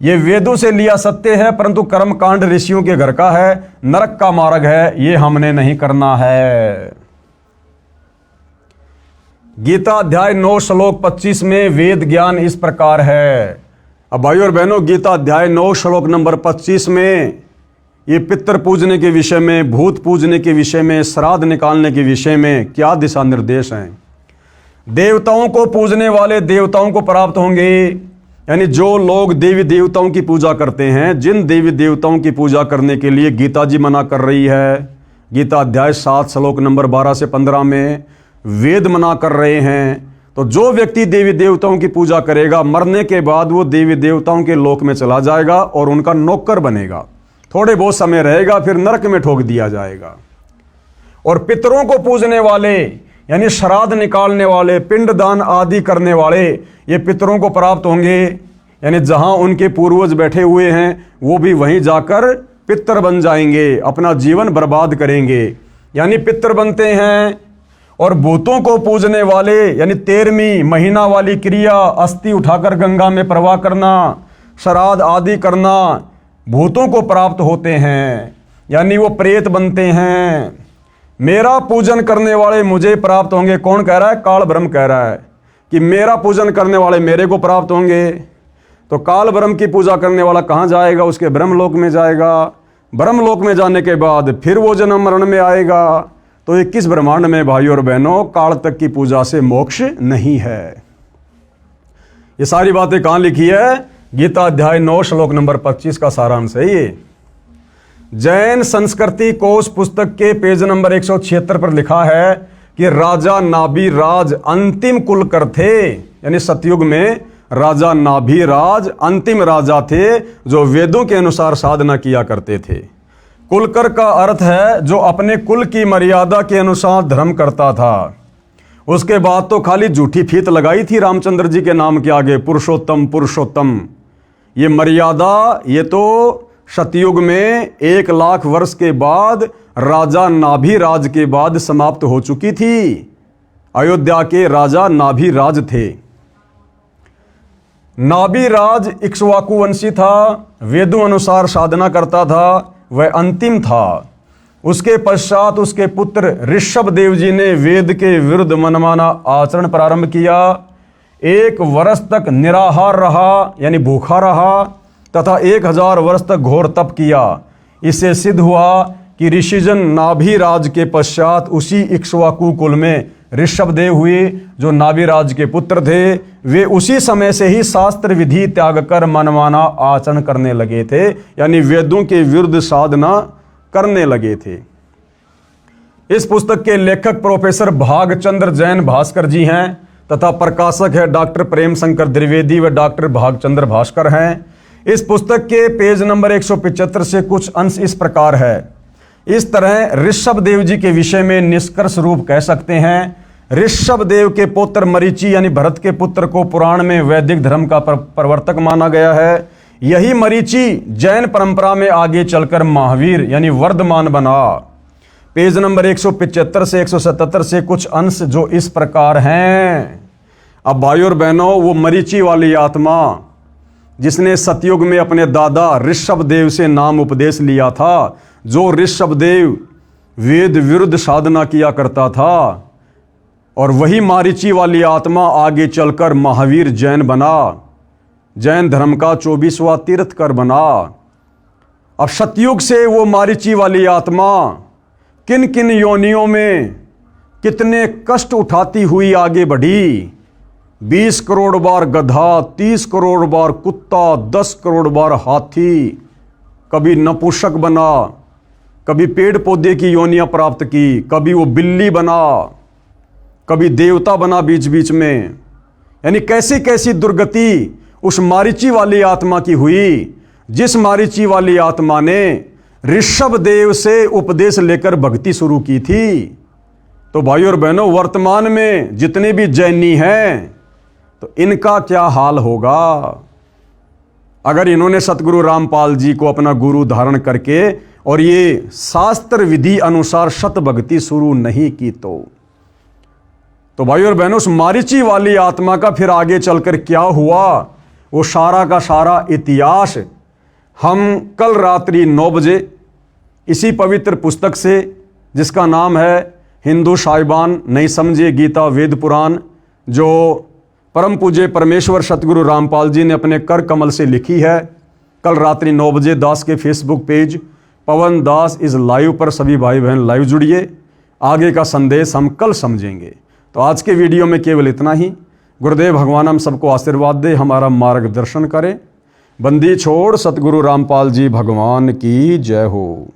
ये वेदों से लिया सत्य है, परंतु कर्मकांड ऋषियों के घर का है, नरक का मार्ग है, ये हमने नहीं करना है। गीता अध्याय 9 श्लोक 25 में वेद ज्ञान इस प्रकार है। अब भाइयों और बहनों, गीता अध्याय 9 श्लोक नंबर 25 में ये पितर पूजने के विषय में, भूत पूजने के विषय में, श्राद्ध निकालने के विषय में क्या दिशा निर्देश हैं। देवताओं को पूजने वाले देवताओं को प्राप्त होंगे, यानी जो लोग देवी देवताओं की पूजा करते हैं, जिन देवी देवताओं की पूजा करने के लिए गीता जी मना कर रही है, गीता अध्याय 7 श्लोक नंबर 12 से 15 में वेद मना कर रहे हैं, तो जो व्यक्ति देवी देवताओं की पूजा करेगा, मरने के बाद वो देवी देवताओं के लोक में चला जाएगा और उनका नौकर बनेगा, थोड़े बहुत समय रहेगा, फिर नरक में ठोक दिया जाएगा। और पितरों को पूजने वाले यानी श्राद्ध निकालने वाले, पिंडदान आदि करने वाले, ये पितरों को प्राप्त होंगे, यानी जहां उनके पूर्वज बैठे हुए हैं वो भी वहीं जाकर पितर बन जाएंगे, अपना जीवन बर्बाद करेंगे, यानी पितर बनते हैं। और भूतों को पूजने वाले यानी 13वीं महीना वाली क्रिया, अस्थि उठाकर गंगा में प्रवाह करना, श्राद्ध आदि करना, भूतों को प्राप्त होते हैं, यानी वो प्रेत बनते हैं। मेरा पूजन करने वाले मुझे प्राप्त होंगे। कौन कह रहा है? काल ब्रह्म कह रहा है कि मेरा पूजन करने वाले मेरे को प्राप्त होंगे। तो काल ब्रह्म की पूजा करने वाला कहाँ जाएगा? उसके ब्रह्मलोक में जाएगा। ब्रह्मलोक में जाने के बाद फिर वो जन्म मरण में आएगा। तो 21 ब्रह्मांड में भाइयों और बहनों काल तक की पूजा से मोक्ष नहीं है। ये सारी बातें कहाँ लिखी है? गीता अध्याय 9 श्लोक नंबर 25 का सारांश है ये। जैन संस्कृति कोश पुस्तक के पेज नंबर 176 पर लिखा है कि राजा नाभिराज अंतिम कुलकर थे, यानी सतयुग में राजा नाभिराज अंतिम राजा थे जो वेदों के अनुसार साधना किया करते थे। कुलकर का अर्थ है जो अपने कुल की मर्यादा के अनुसार धर्म करता था। उसके बाद तो खाली झूठी फीत लगाई थी रामचंद्र जी के नाम के आगे, पुरुषोत्तम पुरुषोत्तम। ये मर्यादा ये तो सतयुग में 1 लाख वर्ष के बाद राजा नाभिराज के बाद समाप्त हो चुकी थी। अयोध्या के राजा नाभिराज थे। नाभिराज इक्ष्वाकु वंशी था, वेदों अनुसार साधना करता था, वह अंतिम था। उसके पश्चात उसके पुत्र ऋषभ देव जी ने वेद के विरुद्ध मनमाना आचरण प्रारंभ किया। 1 वर्ष तक निराहार रहा, यानी भूखा रहा, तथा 1000 वर्ष तक घोर तप किया। इससे सिद्ध हुआ कि ऋषिजन नाभिराज के पश्चात उसी इक्ष्वाकु कुल में ऋषभ देव हुए जो नाभिराज के पुत्र थे। वे उसी समय से ही शास्त्र विधि त्याग कर मनमाना आचरण करने लगे थे, यानी वेदों के विरुद्ध साधना करने लगे थे। इस पुस्तक के लेखक प्रोफेसर भागचंद्र जैन भास्कर जी हैं तथा प्रकाशक है डॉक्टर प्रेम शंकर द्विवेदी व डॉक्टर भागचंद्र भास्कर हैं। इस पुस्तक के पेज नंबर 175 से कुछ अंश इस प्रकार है। इस तरह ऋषभ देव जी के विषय में निष्कर्ष रूप कह सकते हैं, ऋषभ देव के पुत्र मरीचि यानी भरत के पुत्र को पुराण में वैदिक धर्म का प्रवर्तक माना गया है। यही मरीचि जैन परंपरा में आगे चलकर महावीर यानी वर्धमान बना। पेज नंबर 175 से 177 से कुछ अंश जो इस प्रकार हैं। अब भाइयों और बहनों, वो मरीचि वाली आत्मा जिसने सतयुग में अपने दादा ऋषभ देव से नाम उपदेश लिया था, जो ऋषभ देव वेद विरुद्ध साधना किया करता था, और वही मारीची वाली आत्मा आगे चलकर महावीर जैन बना, जैन धर्म का 24वां तीर्थकर बना। अब सतयुग से वो मारीची वाली आत्मा किन किन योनियों में कितने कष्ट उठाती हुई आगे बढ़ी। 20 करोड़ बार गधा, 30 करोड़ बार कुत्ता, 10 करोड़ बार हाथी, कभी नपुंसक बना, कभी पेड़ पौधे की योनियां प्राप्त की, कभी वो बिल्ली बना, कभी देवता बना बीच बीच में। यानी कैसी कैसी दुर्गति उस मारीची वाली आत्मा की हुई, जिस मारीची वाली आत्मा ने ऋषभ देव से उपदेश लेकर भक्ति शुरू की थी। तो भाइयों और बहनों, वर्तमान में जितने भी जैनी हैं तो इनका क्या हाल होगा अगर इन्होंने सतगुरु रामपाल जी को अपना गुरु धारण करके और ये शास्त्र विधि अनुसार सत भक्ति शुरू नहीं की। तो भाइयों और बहनों, उस मारीची वाली आत्मा का फिर आगे चलकर क्या हुआ, वो सारा का सारा इतिहास हम कल रात्रि 9 बजे इसी पवित्र पुस्तक से, जिसका नाम है हिंदू साहिबान नहीं समझे गीता वेद पुराण, जो परम पूज्य परमेश्वर सतगुरु रामपाल जी ने अपने कर कमल से लिखी है, कल रात्रि 9 बजे दास के Facebook page Pawan Das is live पर सभी भाई बहन लाइव जुड़िए। आगे का संदेश हम कल समझेंगे। तो आज के वीडियो में केवल इतना ही। गुरुदेव भगवान हम सबको आशीर्वाद दे, हमारा मार्गदर्शन करें। बंदी छोड़ सतगुरु रामपाल जी भगवान की जय हो।